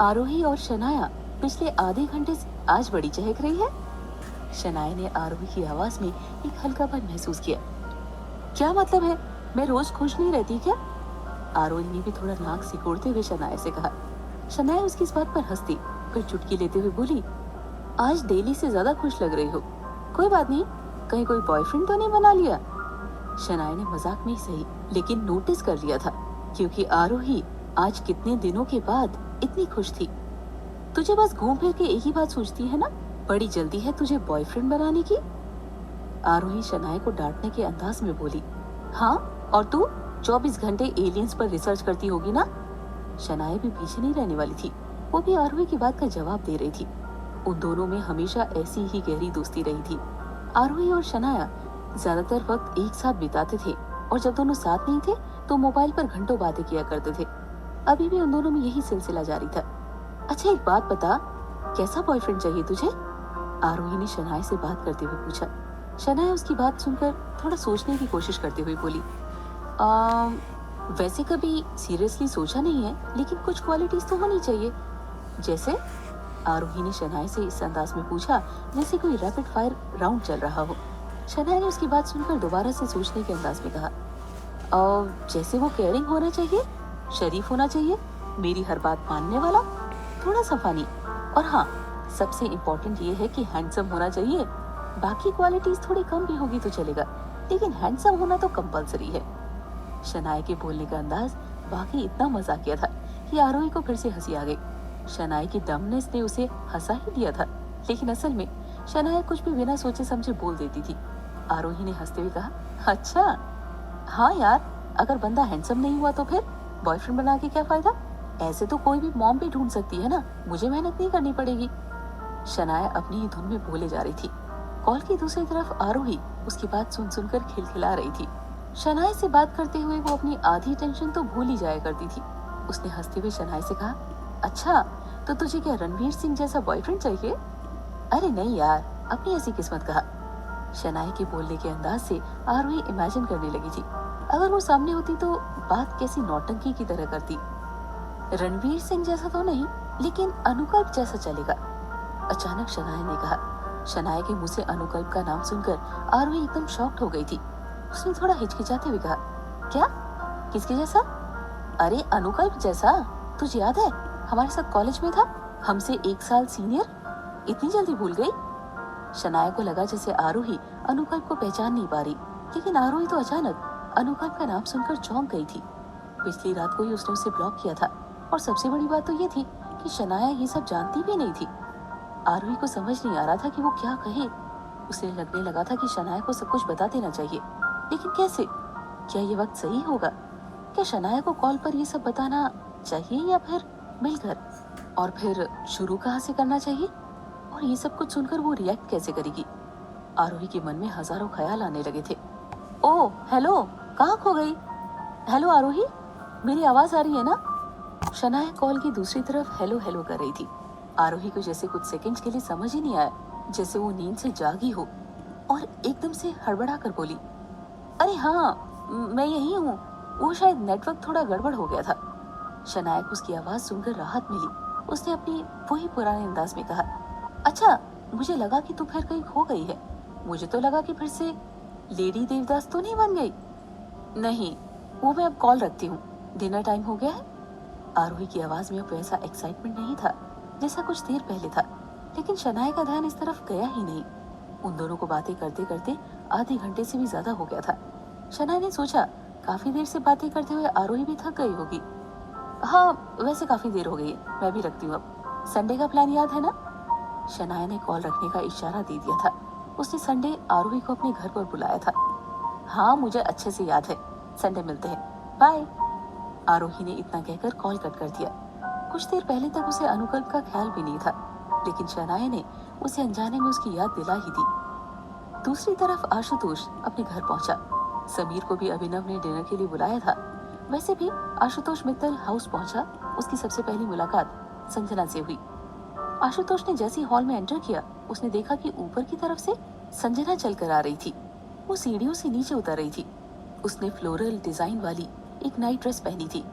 आरोही और शनाया पिछले आधे घंटे से आज बड़ी चहक रही है। शनाया ने आरोही की आवाज में एक हल्कापन महसूस किया। क्या मतलब है, मैं रोज खुश नहीं रहती क्या? आरोही ने भी थोड़ा नाक सिकोड़ते हुए शनाया से कहा। शनाया उसकी इस बात पर हंसती, फिर चुटकी लेते हुए बोली, आज डेली से ज्यादा खुश लग रही हो। कोई बात नहीं, कहीं कोई बॉयफ्रेंड तो नहीं बना लिया? शनाया ने मजाक में ही सही लेकिन नोटिस कर लिया था, क्योंकि आरोही आज कितने दिनों के बाद इतनी खुश थी। तुझे बस घूम फिर के एक ही बात सोचती है ना, बड़ी जल्दी है तुझे बॉयफ्रेंड बनाने की? आरोही शनाया को डांटने के अंदाज में बोली। हाँ, और तू 24 घंटे एलियंस पर रिसर्च करती होगी ना? शनाया भी पीछे नहीं रहने वाली थी, वो भी आरोही की बात का जवाब दे रही थी। उन दोनों में हमेशा ऐसी ही गहरी दोस्ती रही थी। आरोही और शनाया ज्यादातर वक्त एक साथ बिताते थे और जब दोनों साथ नहीं थे तो मोबाइल पर घंटों बातें किया करते थे। अभी भी उन दोनों में यही सिलसिला जारी था। अच्छा एक बात बता, कैसा बॉयफ्रेंड चाहिए तुझे? आरोही ने शनाया से बात करते हुए पूछा। शनाया उसकी बात सुनकर थोड़ा सोचने की कोशिश करते हुए बोली, वैसे कभी सीरियसली सोचा नहीं है, लेकिन कुछ क्वालिटीज तो होनी चाहिए। जैसे? आरोही ने शनाया से इस अंदाज में पूछा जैसे कोई रैपिड फायर राउंड चल रहा हो। शनाया ने उसकी बात सुनकर दोबारा से सोचने के अंदाज में कहा, जैसे वो केयरिंग होना चाहिए, शरीफ होना चाहिए, मेरी हर बात मानने वाला, थोड़ा सा फनी, और हाँ, सबसे इम्पोर्टेंट ये है कि हैंडसम होना चाहिए। बाकी क्वालिटीज थोड़ी कम भी होगी तो चलेगा, लेकिन हैंडसम होना तो कंपलसरी है। शनाया के बोलने का अंदाज वाकई इतना मजाकिया था कि आरोही को फिर से हंसी आ गई। शनाया की डमनेस ने उसे हंसा ही दिया था, लेकिन असल में शनाया कुछ भी बिना सोचे समझे बोल देती थी। आरोही ने हंसते हुए कहा, अच्छा हाँ यार, अगर बंदा हैंडसम नहीं हुआ तो फिर बॉयफ्रेंड बना के क्या फायदा? ऐसे तो कोई भी मॉम भी ढूंढ सकती है ना, मुझे मेहनत नहीं करनी पड़ेगी। शनाया अपनी ही धुन में बोले जा रही थी। कॉल की दूसरी तरफ आरोही उसकी बात सुन सुनकर खिलखिला रही थी। शनाया से बात करते हुए वो अपनी आधी टेंशन तो भूल ही जाया करती थी। उसने हंसते हुए शनाया से कहा, अच्छा तो तुझे क्या रणवीर सिंह जैसा बॉयफ्रेंड चाहिए? अरे नहीं यार, अपनी ऐसी किस्मत कहा। शनाया के बोलने के अंदाज से आरोही इमेजिन करने लगी थी, अगर वो सामने होती तो बात कैसी नौटंकी की तरह करती। रणवीर सिंह जैसा तो नहीं, लेकिन अनुकल्प जैसा चलेगा, अचानक शनाया ने कहा। शनाया के मुंह से अनुकल्प का नाम सुनकर आरोही एकदम शॉक्ड हो गई थी। उसने थोड़ा हिचकिचाते हुए कहा, क्या? किसके जैसा? अरे अनुकल्प जैसा, तुझे याद है हमारे साथ कॉलेज में था, हमसे 1 साल सीनियर? इतनी जल्दी भूल गई? शनाया को लगा जैसे आरोही अनुकल्प को पहचान नहीं पा रही, लेकिन आरोही तो अचानक अनुकल्प का नाम सुनकर चौंक गई थी। पिछली रात को ही उसने उसे ब्लॉक किया था, और सबसे बड़ी बात तो ये थी कि शनाया ये सब जानती भी नहीं थी। आरोही को समझ नहीं आ रहा था कि वो क्या कहे। उसे लगने लगा था कि शनाया को सब कुछ बता देना चाहिए, लेकिन कैसे? क्या ये वक्त सही होगा? क्या शनाया को कॉल पर ये सब बताना चाहिए या फिर मिलकर? और फिर शुरू कहाँ से करना चाहिए? और ये सब कुछ सुनकर वो रिएक्ट कैसे करेगी? आरोही के मन में हजारों ख्याल आने लगे थे। ओ हेलो, कहाँ खो गई? हेलो आरोही, मेरी आवाज आ रही है ना? शनाया कॉल की दूसरी तरफ हेलो हेलो कर रही थी। आरोही को जैसे कुछ सेकंड्स के लिए समझ ही नहीं आया, जैसे वो नींद से जागी हो, और एकदम से हड़बड़ा कर बोली, अरे हाँ मैं यही हूँ, वो शायद नेटवर्क थोड़ा गड़बड़ हो गया था। शनाया को उसकी आवाज सुनकर राहत मिली। उसने अपनी वही पुराने अंदाज में कहा, अच्छा, मुझे लगा कि तू फिर कहीं खो गई है। मुझे तो लगा कि फिर से लेडी देवदास तो नहीं बन गई। नहीं, वो मैं अब कॉल रखती हूँ, डिनर टाइम हो गया है। आरोही की आवाज में अब वैसा एक्साइटमेंट नहीं था जैसा कुछ देर पहले था, लेकिन शनाया का ध्यान इस तरफ गया ही नहीं। उन दोनों को बातें करते करते आधे घंटे से भी ज्यादा हो गया था। शनाया ने सोचा काफी देर से बातें करते हुए आरोही भी थक गई होगी। हाँ, वैसे काफी देर हो गई है, मैं भी रखती हूँ अब। संडे का प्लान याद है ना? शनाया ने कॉल रखने का इशारा दे दिया था। उसने संडे आरोही को अपने घर पर बुलाया था। हाँ, मुझे अच्छे से याद है, संडे मिलते हैं, बाय। आरोही ने इतना कहकर कॉल कट कर दिया। कुछ देर पहले तक उसे अनुकल्प का ख्याल भी नहीं था, लेकिन शनाया ने उसे अनजाने में उसकी याद दिला ही दी। दूसरी तरफ आशुतोष अपने घर पहुंचा। समीर को भी अभिनव ने डिनर के लिए बुलाया था। वैसे भी आशुतोष मित्तल हाउस पहुंचा। उसकी सबसे पहली मुलाकात संजना से हुई। आशुतोष ने जैसे ही हॉल में एंटर किया, उसने देखा कि ऊपर की तरफ से संजना चलकर आ रही थी। वो सीढ़ियों से नीचे उतर रही थी। उसने फ्लोरल डिजाइन वाली एक नाइट ड्रेस पहनी थी।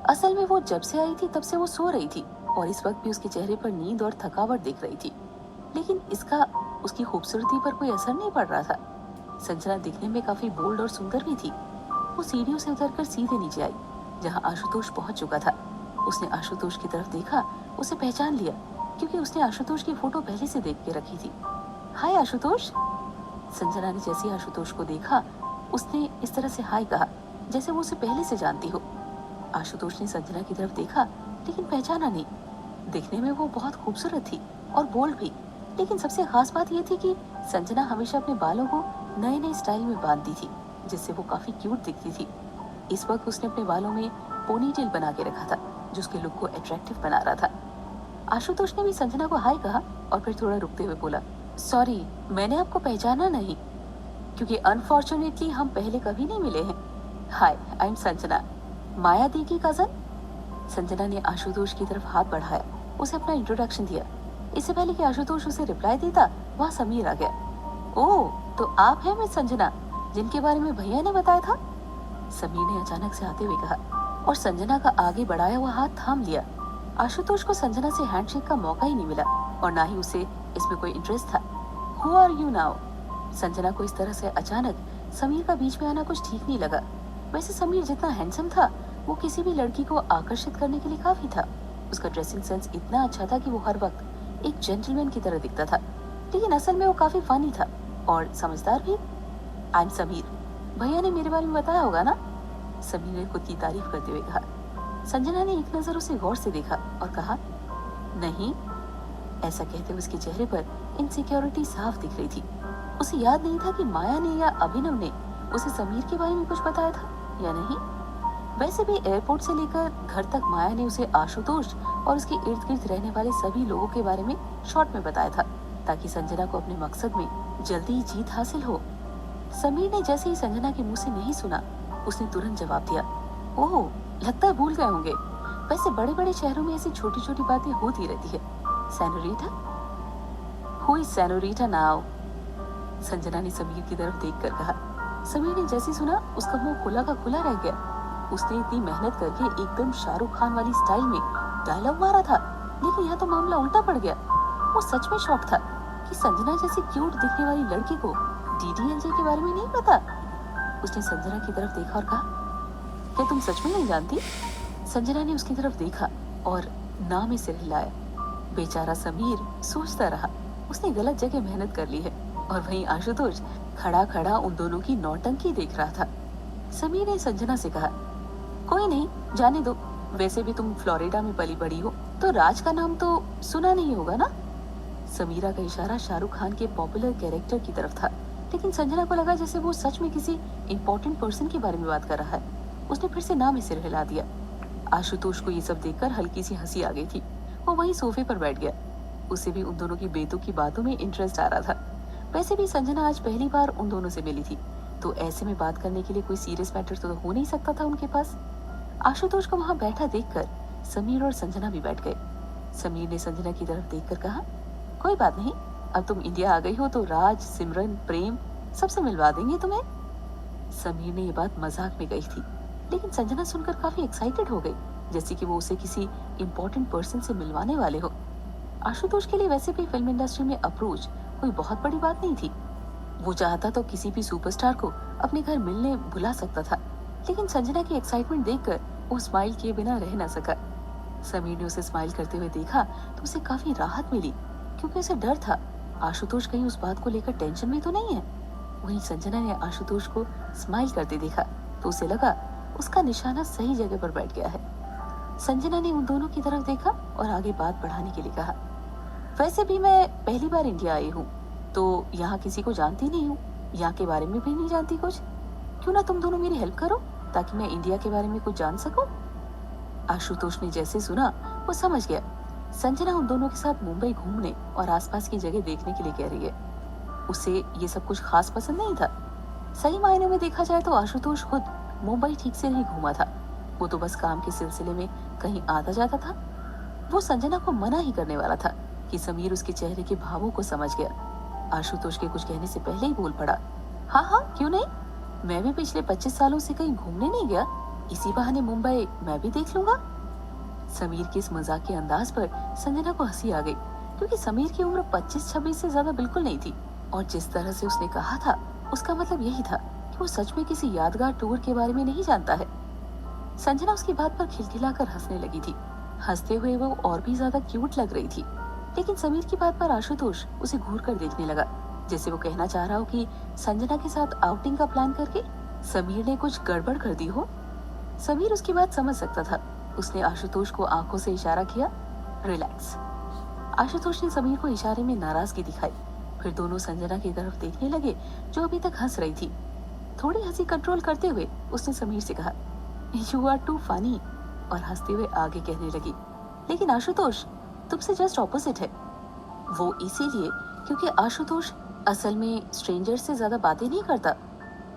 असल में वो जब से आई थी तब से वो सो रही थी और इस वक्त भी उसके चेहरे पर नींद और थकावट दिख रही थी, लेकिन इसका उसकी खूबसूरती पर कोई असर नहीं पड़ रहा था। संजना दिखने में काफी बोल्ड और सुंदर भी थी। वो सीढ़ियों से उतरकर सीधे नीचे आई जहां आशुतोष पहुंच चुका था। उसने आशुतोष की तरफ देखा, उसे पहचान लिया क्योंकि उसने आशुतोष की फोटो पहले से देख के रखी थी। हाय आशुतोष। संजना ने जैसे ही आशुतोष को देखा, उसने इस तरह से हाय कहा जैसे वो उसे पहले से जानती हो। आशुतोष ने संजना की तरफ देखा लेकिन पहचाना नहीं। दिखने में वो बहुत खूबसूरत थी और बोल्ड भी, लेकिन सबसे खास बात ये थी कि संजना हमेशा अपने बालों को नए नए स्टाइल में बांधती थी, जिससे वो काफी क्यूट दिखती थी। इस वक्त उसने अपने बालों में पोनीटेल बना के रखा था, जो उसके लुक को अट्रैक्टिव बना रहा था। आशुतोष ने भी संजना को हाय कहा और फिर थोड़ा रुकते हुए बोला, सॉरी, मैंने आपको पहचाना नहीं क्योंकि अनफॉर्चुनेटली हम पहले कभी नहीं मिले हैं। हाय, आई एम संजना, माया दी की कजन। संजना ने आशुतोष की तरफ हाथ बढ़ाया, उसे अपना इंट्रोडक्शन दिया। इससे पहले कि आशुतोष उसे रिप्लाई देता, वहाँ समीर आ गया। ओह, तो आप हैं मिस संजना, जिनके बारे में भैया ने बताया था? समीर ने अचानक से आते हुए कहा और संजना का आगे बढ़ाया हुआ हाथ थाम लिया। आशुतोष को संजना से हैंडशेक का मौका ही नहीं मिला और ना ही उसे इसमें कोई इंटरेस्ट था। Who are you now? Sanjana को इस तरह से अचानक समीर का बीच में आना कुछ ठीक नहीं लगा। वैसे समीर जितना हैंडसम था, वो किसी भी लड़की को आकर्षित करने के लिए काफी था। उसका ड्रेसिंग सेंस इतना अच्छा था कि वो हर वक्त एक जेंटलमैन की तरह दिखता था, लेकिन असल में वो काफी फनी था और समझदार भी। आई एम समीर, भैया ने मेरे बारे में बताया होगा ना? समीर ने खुद की तारीफ करते हुए कहा। संजना ने एक नजर उसे गौर से देखा और कहा, नहीं। ऐसा कहते हुए उसके चेहरे पर इनसिक्योरिटी साफ दिख रही थी। उसे याद नहीं था कि माया ने या अभिनव ने उसे समीर के बारे में कुछ बताया था या नहीं। वैसे भी एयरपोर्ट से लेकर घर तक माया ने उसे आशुतोष और उसके इर्द गिर्द रहने वाले सभी लोगों के बारे में शॉर्ट में बताया था, ताकि संजना को अपने मकसद में जल्दी ही जीत हासिल हो। समीर ने जैसे ही संजना के मुंह से नहीं सुना, उसने तुरंत जवाब दिया, ओह, लगता है भूल गए होंगे। वैसे बड़े बड़े शहरों में ऐसी छोटी छोटी बातें होती रहती है। Senorita? Who is senorita now? Sanjana ने समीर की तरफ देखकर कहा। समीर ने जैसे सुना, उसका मुंह खुला का खुला रह गया। उसने इतनी मेहनत करके एकदम शाहरुख खान वाली स्टाइल में डायलॉग मारा था, लेकिन यहाँ तो मामला उल्टा पड़ गया। वो सच में शॉक था कि संजना जैसी क्यूट दिखने वाली लड़की को डीडीएलजे के बारे में नहीं पता। उसने संजना की तरफ देखा और कहा, क्या तुम सच में नहीं जानती? संजना ने उसकी तरफ देखा और ना में सिर हिलाया। बेचारा समीर सोचता रहा, उसने गलत जगह मेहनत कर ली है। और वहीं आशुतोष खड़ा खड़ा उन दोनों की नौटंकी देख रहा था। समीर ने संजना से कहा, कोई नहीं, जाने दो। वैसे भी तुम फ्लोरिडा में पली बड़ी हो, तो राज का नाम तो सुना नहीं होगा ना? समीरा का इशारा शाहरुख खान के पॉपुलर कैरेक्टर की तरफ था, लेकिन संजना को लगा जैसे वो सच में किसी इम्पोर्टेंट पर्सन के बारे में बात कर रहा है। उसने फिर से ना में सिर हिला दिया। आशुतोष को ये सब देखकर हल्की सी हंसी आ गई थी। वो वहीं सोफे पर बैठ गया। उसे भी उन दोनों की बेतुकी बातों में इंटरेस्ट आ रहा था। वैसे भी संजना आज पहली बार उन दोनों से मिली थी, तो ऐसे में बात करने के लिए कोई सीरियस मैटर तो हो नहीं सकता था उनके पास। आशुतोष को वहां बैठा देखकर समीर और संजना भी बैठ गए। समीर ने संजना की तरफ देखकर कहा, कोई बात नहीं, अब तुम इंडिया आ गई हो तो राज, सिमरन, प्रेम सबसे मिलवा देंगे तुम्हें। समीर ने ये बात मजाक में कही थी, लेकिन संजना सुनकर काफी एक्साइटेड हो गई, जैसे कि वो उसे किसी इम्पोर्टेंट पर्सन से मिलवाने वाले हो। आशुतोष के लिए वैसे भी फिल्म इंडस्ट्री में अप्रोच कोई बहुत बड़ी बात नहीं थी। वो चाहता तो किसी भी सुपरस्टार को अपने घर मिलने बुला सकता था, लेकिन संजना की एक्साइटमेंट देखकर वो स्माइल किए बिना रह ना सका। समीर ने उसे स्माइल करते हुए देखा तो उसे काफी राहत मिली, क्योंकि उसे डर था आशुतोष कहीं उस बात को लेकर टेंशन में तो नहीं है। वहीं संजना ने आशुतोष को स्माइल करते देखा तो उसे लगा उसका निशाना सही जगह पर बैठ गया है। संजना ने उन दोनों की तरफ देखा और आगे बात बढ़ाने के लिए कहा, वैसे भी मैं पहली बार इंडिया आई हूँ, तो यहाँ किसी को जानती नहीं हूँ, यहाँ के बारे में भी नहीं जानती कुछ। क्यों ना तुम दोनों मेरी हेल्प करो ताकि मैं इंडिया के बारे में कुछ जान सकूं। आशुतोष ने जैसे सुना वो समझ गया संजना उन दोनों के साथ मुंबई घूमने और आसपास की जगह देखने के लिए कह रही है। उसे ये सब कुछ खास पसंद नहीं था। सही मायने में देखा जाए तो आशुतोष खुद मुंबई ठीक से नहीं घूमा था। वो तो बस काम के सिलसिले में कहीं आता जाता था। वो संजना को मना ही करने वाला था कि समीर उसके चेहरे के भावों को समझ गया। आशुतोष के कुछ कहने से पहले ही बोल पड़ा, हाँ हाँ क्यों नहीं, मैं भी पिछले 25 सालों से कहीं घूमने नहीं गया, इसी बहाने मुंबई मैं भी देख लूंगा। समीर के इस मजाक के अंदाज पर संजना को हंसी आ गई, क्योंकि समीर की उम्र 25-26 से ज्यादा बिल्कुल नहीं थी और जिस तरह से उसने कहा था उसका मतलब यही था कि वो सच में किसी यादगार टूर के बारे में नहीं जानता है। संजना उसकी बात पर खिलखिलाकर हंसने लगी थी। हंसते हुए वो और भी ज्यादा क्यूट लग रही थी, लेकिन समीर की बात पर आशुतोष उसे घूर कर देखने लगा, जैसे वो कहना चाह रहा हो कि संजना के साथ आउटिंग का प्लान करके समीर ने कुछ गड़बड़ कर दी हो। समीर उसकी बात समझ सकता था। उसने आशुतोष को आंखों से इशारा किया, रिलैक्स। आशुतोष ने समीर को इशारे में नाराजगी दिखाई। फिर दोनों संजना की तरफ देखने लगे, जो अभी तक हंस रही थी। थोड़ी हंसी कंट्रोल करते हुए उसने समीर से कहा, यू आर टू फनी, और हंसते हुए आगे कहने लगी, लेकिन आशुतोष तुमसे जस्ट ऑपोजिट है। वो इसीलिए क्योंकि आशुतोष असल में स्ट्रेंजर से ज्यादा बातें नहीं करता।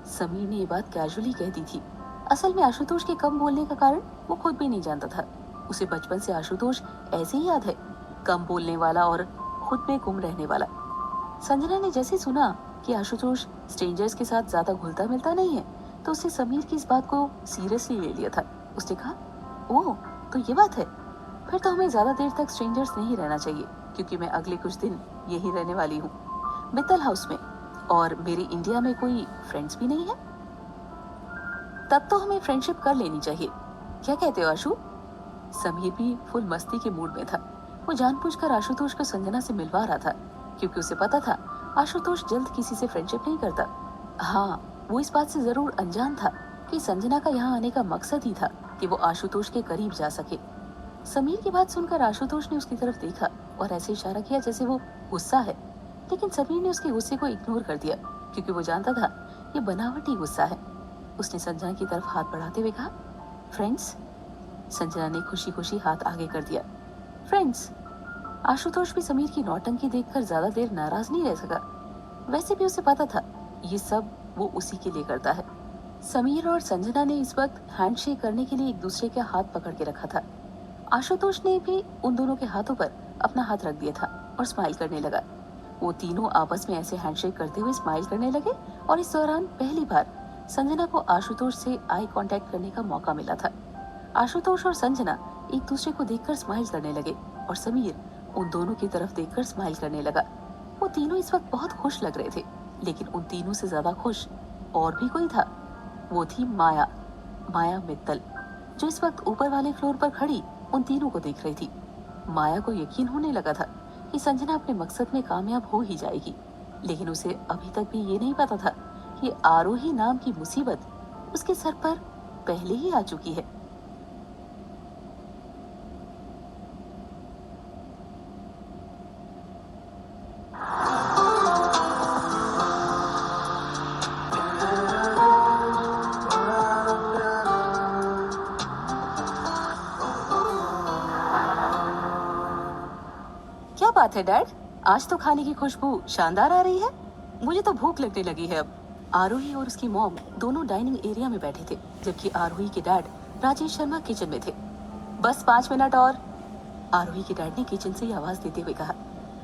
समीर ने ये बात कैजुअली कह दी थी। असल में आशुतोष के कम बोलने का कारण वो खुद भी नहीं जानता था। उसे बचपन से आशुतोष ऐसे ही याद है, कम बोलने वाला और खुद में गुम रहने वाला। संजना ने जैसे सुना कि आशुतोष स्ट्रेंजर्स के साथ ज्यादा घुलता मिलता नहीं है, तो उसने समीर की इस बात को सीरियसली ले लिया था। उसने कहा, ओह तो ये बात है, फिर तो हमें ज्यादा देर तक स्ट्रेंजर्स नहीं रहना चाहिए, क्योंकि मैं अगले कुछ दिन यही रहने वाली हूँ, मित्तल हाउस में, और मेरे इंडिया में कोई फ्रेंड्स भी नहीं है। तब तो हमें फ्रेंडशिप कर लेनी चाहिए, क्या कहते हो आशु? समीर भी फुल मस्ती के मूड में था। वो जानबूझकर आशुतोष को संजना से मिलवा रहा था, क्योंकि उसे पता था आशुतोष जल्द किसी से फ्रेंडशिप नहीं करता। हाँ, वो इस बात से जरूर अनजान था कि संजना का यहाँ आने का मकसद ही था कि वो आशुतोष के करीब जा सके। समीर की बात सुनकर आशुतोष ने उसकी तरफ देखा और ऐसे इशारा किया जैसे वो गुस्सा है, लेकिन समीर ने उसके गुस्से को इग्नोर कर दिया, क्योंकि वो जानता था ये बनावटी गुस्सा है। उसने संजना की तरफ हाथ बढ़ाते हुए कहा, फ्रेंड्स। संजना ने खुशी खुशी हाथ आगे कर दिया, फ्रेंड्स। आशुतोष भी समीर की नौटंकी देखकर ज्यादा देर नाराज नहीं रह सका। वैसे भी उसे पता था ये सब वो उसी के लिए करता है। समीर और संजना ने इस वक्त हैंडशेक करने के लिए एक दूसरे का हाथ पकड़ के रखा था। आशुतोष ने भी उन दोनों के हाथों पर अपना हाथ रख दिया था और स्माइल करने लगा। वो तीनों आपस में ऐसे हैंडशेक करते हुए स्माइल करने लगे और इस दौरान पहली बार संजना को आशुतोष से आई कांटेक्ट करने का मौका मिला था। आशुतोष और संजना एक दूसरे को देखकर स्माइल करने लगे और समीर उन दोनों की तरफ देखकर स्माइल करने लगा। वो तीनों इस वक्त बहुत खुश लग रहे थे, लेकिन उन तीनों से ज्यादा खुश और भी कोई था। वो थी माया मित्तल, जो इस वक्त ऊपर वाले फ्लोर पर खड़ी उन तीनों को देख रही थी। माया को यकीन होने लगा था कि संजना अपने मकसद में कामयाब हो ही जाएगी, लेकिन उसे अभी तक भी ये नहीं पता था कि आरोही नाम की मुसीबत उसके सर पर पहले ही आ चुकी है। क्या बात है डैड, आज तो खाने की खुशबू शानदार आ रही है। मुझे तो भूख लगने लगी है अब। आरोही और उसकी मॉम दोनों डाइनिंग एरिया में बैठे थे, जबकि आरोही के डैड राजेश शर्मा किचन में थे। बस 5 मिनट और, आरोही के डैड ने किचन से आवाज देते हुए कहा।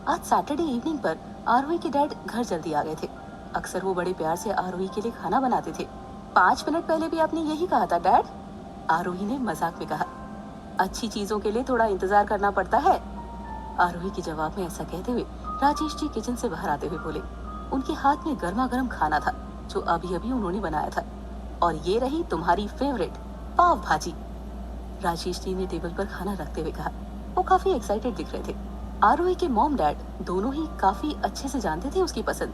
आज सैटरडे इवनिंग पर आरोही के डैड घर जल्दी आ गए थे। अक्सर वो बड़े प्यार से आरोही के लिए खाना बनाते थे, 5 मिनट पहले भी आपने यही कहा था डैड, आरोही ने मजाक में कहा। अच्छी चीजों के लिए थोड़ा इंतजार करना पड़ता है। आरोही के जवाब में ऐसा कहते हुए राजेश जी किचन से बाहर आते हुए बोले। उनके हाथ में गर्मा गर्म खाना था जो अभी अभी उन्होंने बनाया था, और ये रही तुम्हारी फेवरेट पाव भाजी। राजेश जी ने टेबल पर खाना रखते हुए कहा। वो काफी एक्साइटेड दिख रहे थे। आरोही के मॉम डैड दोनों ही काफी अच्छे से जानते थे उसकी पसंद।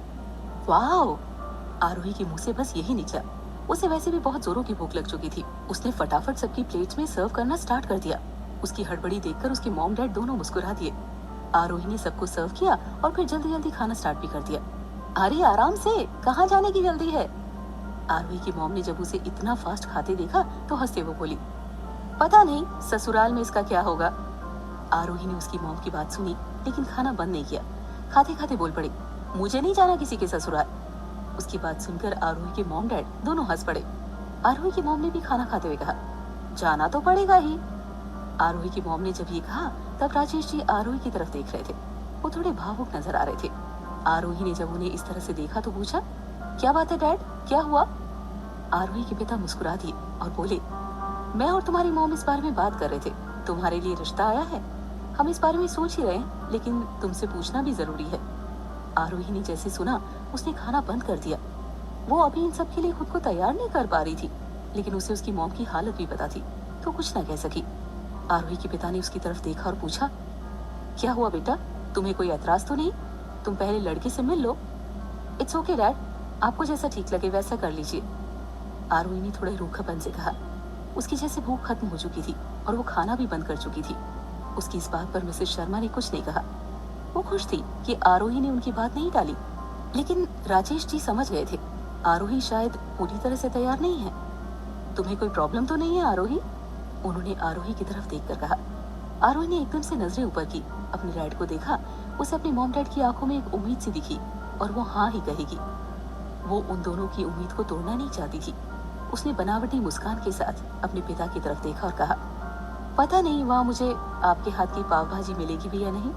वाह! आरोही के मुंह से बस यही निकला। उसे वैसे भी बहुत जोरों की भूख लग चुकी थी। उसने फटाफट सबकी प्लेट्स में सर्व करना स्टार्ट कर दिया। उसकी हड़बड़ी देखकर उसके मॉम डैड दोनों मुस्कुरा दिए। आरोही ने सबको सर्व किया और फिर जल्दी जल्दी खाना स्टार्ट भी कर दिया। अरे आराम से, कहाँ जाने की जल्दी है? आरोही की मॉम ने जब उसे इतना फास्ट खाते देखा तो हंसते वो बोली, पता नहीं ससुराल में इसका क्या होगा। आरोही ने उसकी मॉम की बात सुनी लेकिन खाना बंद नहीं किया। खाते खाते बोल पड़ी, मुझे नहीं जाना किसी के ससुराल। उसकी बात सुनकर आरोही के मॉम डैड दोनों हंस पड़े। आरोही की मॉम ने भी खाना खाते हुए कहा, जाना तो पड़ेगा ही। आरोही की मॉम ने जब ये कहा तब राजेश जी आरोही की तरफ देख रहे थे। वो थोड़े भावुक नजर आ रहे थे। आरोही ने जब उन्हें इस तरह से देखा तो पूछा, क्या बात है डैड, क्या हुआ? आरोही के पिता मुस्कुरा दिए और बोले, मैं और तुम्हारी मॉम इस बारे में बात कर रहे थे। तुम्हारे लिए रिश्ता आया है। हम इस बारे में सोच ही रहे हैं, लेकिन तुमसे पूछना भी जरूरी है। आरोही ने जैसे सुना उसने खाना बंद कर दिया। वो अभी इन सब के लिए खुद को तैयार नहीं कर पा रही थी, लेकिन उसे उसकी मॉम की हालत भी पता थी तो कुछ न कह सकी। आरोही के पिता ने उसकी तरफ देखा और पूछा, क्या हुआ बेटा, तुम्हें कोई एतराज तो नहीं? तुम पहले लड़के से मिल लो। इट्स ओके डैड, आपको जैसा ठीक लगे वैसा कर लीजिए। आरोही ने थोड़े रूखापन से कहा। उसकी जैसे भूख खत्म हो चुकी थी और वो खाना भी बंद कर चुकी थी। उसकी इस बात पर मिसेस शर्मा ने कुछ नहीं कहा। वो खुश थी कि आरोही ने उनकी बात नहीं टाली, लेकिन राजेश जी समझ गए थे आरोही शायद पूरी तरह से तैयार नहीं है। तुम्हें कोई प्रॉब्लम तो नहीं है आरोही? उन्होंने आरोही की तरफ देखकर कहा। आरोही ने एकदम से नजरें ऊपर की, अपने डैड को देखा। उसे अपने मॉम डैड की आंखों में एक उम्मीद सी दिखी और वो हाँ ही कहेगी। वो उन दोनों की उम्मीद को तोड़ना नहीं चाहती थी। उसने बनावटी मुस्कान के साथ अपने पिता की तरफ देखा और कहा, पता नहीं वहाँ मुझे आपके हाथ की पाव भाजी मिलेगी भी या नहीं।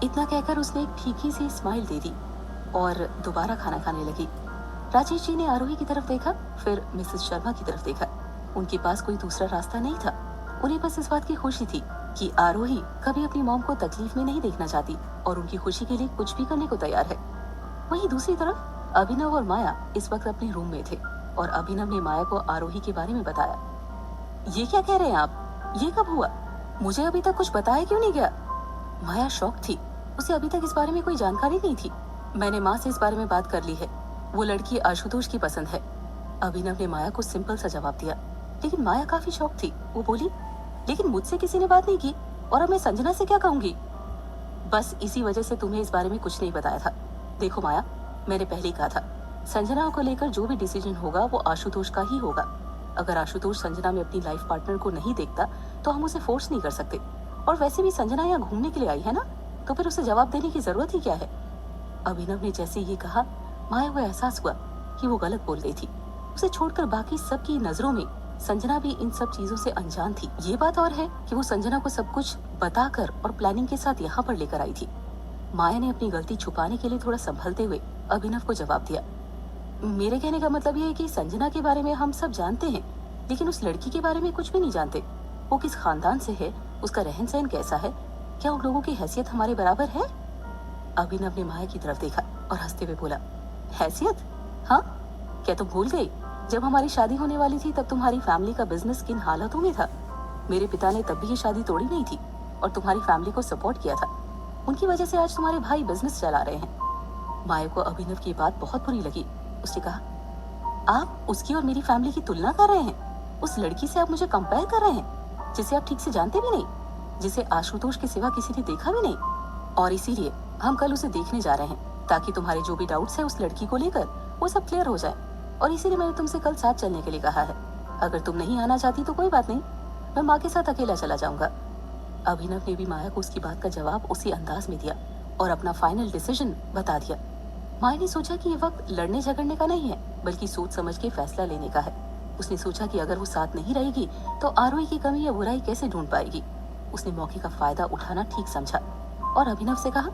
इतना कहकर उसने एक फीकी सी स्माइल दे दी और दोबारा खाना खाने लगी। राजेश जी ने आरोही की तरफ देखा, फिर मिसेस शर्मा की तरफ देखा। उनके पास कोई दूसरा रास्ता नहीं था। उन्हें बस इस बात की खुशी थी कि आरोही कभी अपनी मॉम को तकलीफ में नहीं देखना चाहती और उनकी खुशी के लिए कुछ भी करने को तैयार है। वहीं दूसरी तरफ अभिनव और माया इस वक्त अपने रूम में थे और अभिनव ने माया को आरोही के बारे में बताया। ये क्या कह रहे हैं आप? ये कब हुआ? मुझे अभी तक कुछ बताया क्यों नहीं गया? माया शॉक थी। उसे अभी तक इस बारे में कोई जानकारी नहीं थी। मैंने माँ से इस बारे में बात कर ली है। वो लड़की आशुतोष की पसंद है। अभिनव ने माया को सिंपल सा जवाब दिया, लेकिन माया काफी शॉक थी। वो बोली, लेकिन मुझसे किसी ने बात नहीं की और अब मैं संजना से क्या कहूंगी? बस इसी वजह से तुम्हें इस बारे में कुछ नहीं बताया था। देखो माया, मैंने पहले ही कहा था, संजना को लेकर जो भी डिसीजन होगा वो आशुतोष का ही होगा। अगर आशुतोष संजना में अपनी लाइफ पार्टनर को नहीं देखता तो हम उसे फोर्स नहीं कर सकते। और वैसे भी संजना यहाँ घूमने के लिए आई है ना, तो फिर उसे जवाब देने की जरूरत ही क्या है? अभिनव ने जैसे ये कहा, माया को एहसास हुआ कि वो गलत बोल गई थी। उसे छोड़कर बाकी सबकी नजरों में संजना भी इन सब चीजों से अनजान थी। ये बात और है कि वो संजना को सब कुछ बताकर और प्लानिंग के साथ यहाँ पर लेकर आई थी। माया ने अपनी गलती छुपाने के लिए थोड़ा संभलते हुए अभिनव को जवाब दिया, मेरे कहने का मतलब ये है कि संजना के बारे में हम सब जानते हैं, लेकिन उस लड़की के बारे में कुछ भी नहीं जानते। वो किस खानदान से है, उसका रहन सहन कैसा है, क्या उन लोगों की हैसियत हमारे बराबर है? अभिनव ने माया की तरफ देखा और हंसते हुए बोला, हैसियत? हाँ, क्या तुम भूल गई? जब हमारी शादी होने वाली थी तब तुम्हारी फैमिली का बिजनेस किन हालातों में था। मेरे पिता ने तब भी ये शादी तोड़ी नहीं थी और तुम्हारी फैमिली को सपोर्ट किया था। उनकी वजह से आज तुम्हारे भाई बिजनेस चला रहे हैं। माया को अभिनव की बात बहुत बुरी लगी। उसने कहा, आप उसकी और मेरी फैमिली की तुलना कर रहे हैं? उस लड़की से आप मुझे कंपेयर कर रहे हैं जिसे आप ठीक से जानते भी नहीं, जिसे आशुतोष के सिवा किसी ने देखा भी नहीं। और इसीलिए हम कल उसे देखने जा रहे हैं ताकि तुम्हारे जो भी डाउट्स है उस लड़की को लेकर वो सब क्लियर हो जाए। और इसीलिए मैंने तुमसे कल साथ चलने के लिए कहा है। अगर तुम नहीं आना चाहती तो कोई बात नहीं, मैं माँ के साथ अकेला चला जाऊंगा। अभिनव ने भी माया को उसकी बात का जवाब उसी अंदाज में दिया और अपना फाइनल डिसीजन बता दिया। माया ने सोचा कि ये वक्त लड़ने झगड़ने का नहीं है, बल्कि सोच समझ के फैसला लेने का है। उसने सोचा कि अगर वो साथ नहीं रहेगी तो आरोही की कमी या बुराई कैसे ढूंढ पाएगी। उसने मौके का फायदा उठाना ठीक समझा और अभिनव से कहा,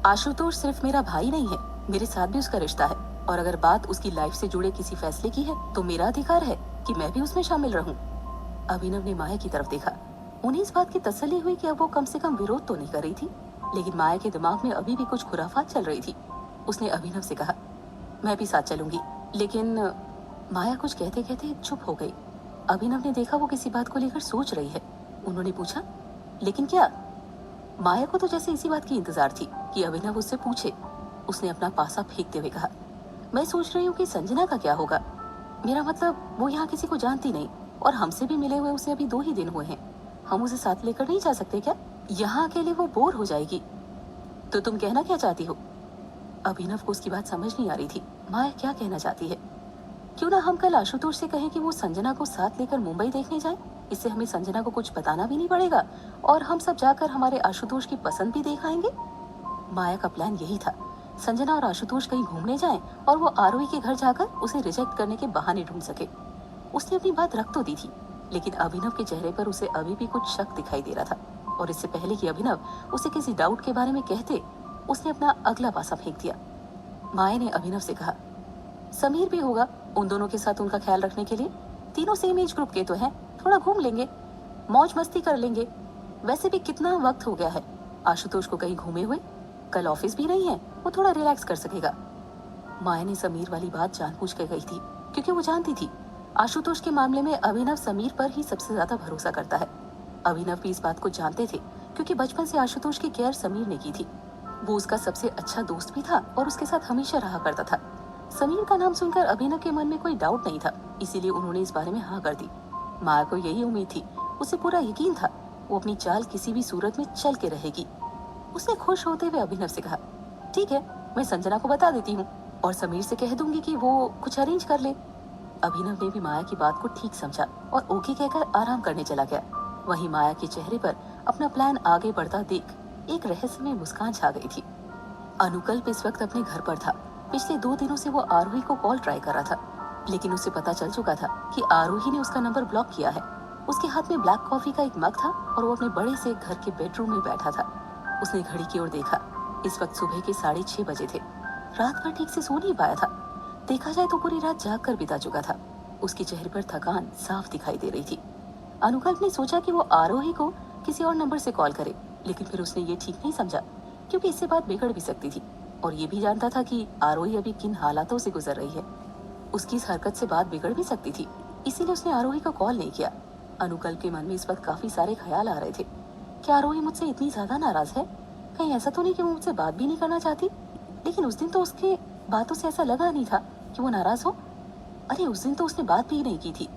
आशुतोष सिर्फ मेरा भाई नहीं है, मेरे साथ भी उसका रिश्ता है और अगर बात उसकी लाइफ से जुड़े किसी फैसले की है तो मेरा अधिकार है कि मैं भी उसमें शामिल रहूं। अभिनव ने माया की तरफ देखा। उन्हें इस बात की तसल्ली हुई कि अब वो कम से कम विरोध तो नहीं कर रही थी, लेकिन माया के दिमाग में अभी भी कुछ खुराफात चल रही थी। उसने अभिनव से कहा, मैं भी साथ चलूंगी, लेकिन माया कुछ कहते कहते चुप हो गई। अभिनव ने देखा वो किसी बात को लेकर सोच रही है। उन्होंने पूछा, लेकिन क्या? माया को तो जैसे इसी बात की इंतजार थी कि अभिनव उससे पूछे। उसने अपना पासा फेंकते हुए कहा, मैं सोच रही हूँ कि संजना का क्या होगा। मेरा मतलब वो यहाँ किसी को जानती नहीं और हमसे भी मिले हुए उसे अभी 2 ही दिन हुए हैं। हम उसे साथ लेकर नहीं जा सकते क्या? यहाँ अकेले वो बोर हो जाएगी। तो तुम कहना क्या चाहती हो? अभिनव को उसकी बात समझ नहीं आ रही थी। माया क्या कहना चाहती है? क्यों ना हम कल आशुतोष से कहें कि वो संजना को साथ लेकर मुंबई देखने जाए। इससे हमें संजना को कुछ बताना भी नहीं पड़ेगा और हम सब जाकर हमारे आशुतोष की पसंद भी देख आएंगे। माया का प्लान यही था, संजना और आशुतोष कहीं घूमने जाएं और वो आरोही के घर जाकर उसे रिजेक्ट करने के बहाने ढूंढ सके। उसने अपनी बात रख तो दी थी, लेकिन अभिनव के चेहरे पर उसे अभी भी कुछ शक दिखाई दे रहा था और इससे पहले कि अभिनव उसे किसी डाउट के बारे में कहते, उसने अपना अगला पासा फेंक दिया। माया ने अभिनव से कहा, समीर भी होगा उन दोनों के साथ उनका ख्याल रखने के लिए। तीनों सेम एज ग्रुप के तो हैं, थोड़ा घूम लेंगे, मौज मस्ती कर लेंगे। वैसे भी कितना वक्त हो गया है आशुतोष को कहीं घूमे हुए। कल ऑफिस भी नहीं है, वो थोड़ा रिलैक्स कर सकेगा। माया ने समीर वाली बात जानबूझ कर कही थी क्योंकि वो जानती थी आशुतोष के मामले में अभिनव समीर पर ही सबसे ज्यादा भरोसा करता है। अभिनव भी इस बात को जानते थे क्योंकि बचपन से आशुतोष की केयर समीर ने की थी। वो उसका सबसे अच्छा दोस्त भी था और उसके साथ हमेशा रहा करता था। समीर का नाम सुनकर अभिनव के मन में कोई डाउट नहीं था, इसीलिए उन्होंने इस बारे में हाँ कर दी। माया को यही उम्मीद थी, उसे पूरा यकीन था वो अपनी चाल किसी भी सूरत में चल के रहेगी। उसने खुश होते हुए अभिनव से कहा, ठीक है, मैं संजना को बता देती हूँ और समीर से कह दूंगी कि वो कुछ अरेंज कर ले। अभिनव ने भी माया की बात को ठीक समझा और ओके कहकर आराम करने चला गया। वहीं माया के चेहरे पर अपना प्लान आगे बढ़ता देख एक रहस्यमय मुस्कान छा गई थी। अनुकल्प इस वक्त अपने घर पर था। पिछले 2 दिनों से वो आरोही को कॉल ट्राई कर रहा था, लेकिन उसे पता चल चुका था कि आरोही ने उसका नंबर ब्लॉक किया है। उसके हाथ में ब्लैक कॉफी का एक मग था और वो अपने बड़े से घर के बेडरूम में बैठा था। उसने घड़ी की ओर देखा। इस वक्त सुबह के 6:30 बजे थे। रात भर ठीक से सो नहीं पाया था। देखा जाए तो पूरी रात जाग कर बिता चुका था। उसके चेहरे पर थकान साफ दिखाई दे रही थी। अनुकल्प ने सोचा कि वो आरोही को किसी और नंबर से कॉल करे, लेकिन फिर उसने ये ठीक नहीं समझा क्योंकि इससे बात बिगड़ भी सकती थी और ये भी जानता था कि आरोही अभी किन हालातों से गुजर रही है। उसकी इस हरकत से बात बिगड़ भी सकती थी, इसीलिए उसने आरोही को कॉल नहीं किया। अनुकल्प के मन में इस वक्त काफी सारे ख्याल आ रहे थे। क्या आरोही मुझसे इतनी ज्यादा नाराज है? कहीं ऐसा तो नहीं कि वो मुझसे बात भी नहीं करना चाहती? लेकिन उस दिन तो उसके बातों से ऐसा लगा नहीं था कि वो नाराज हो। अरे उस दिन तो उसने बात भी नहीं की थी।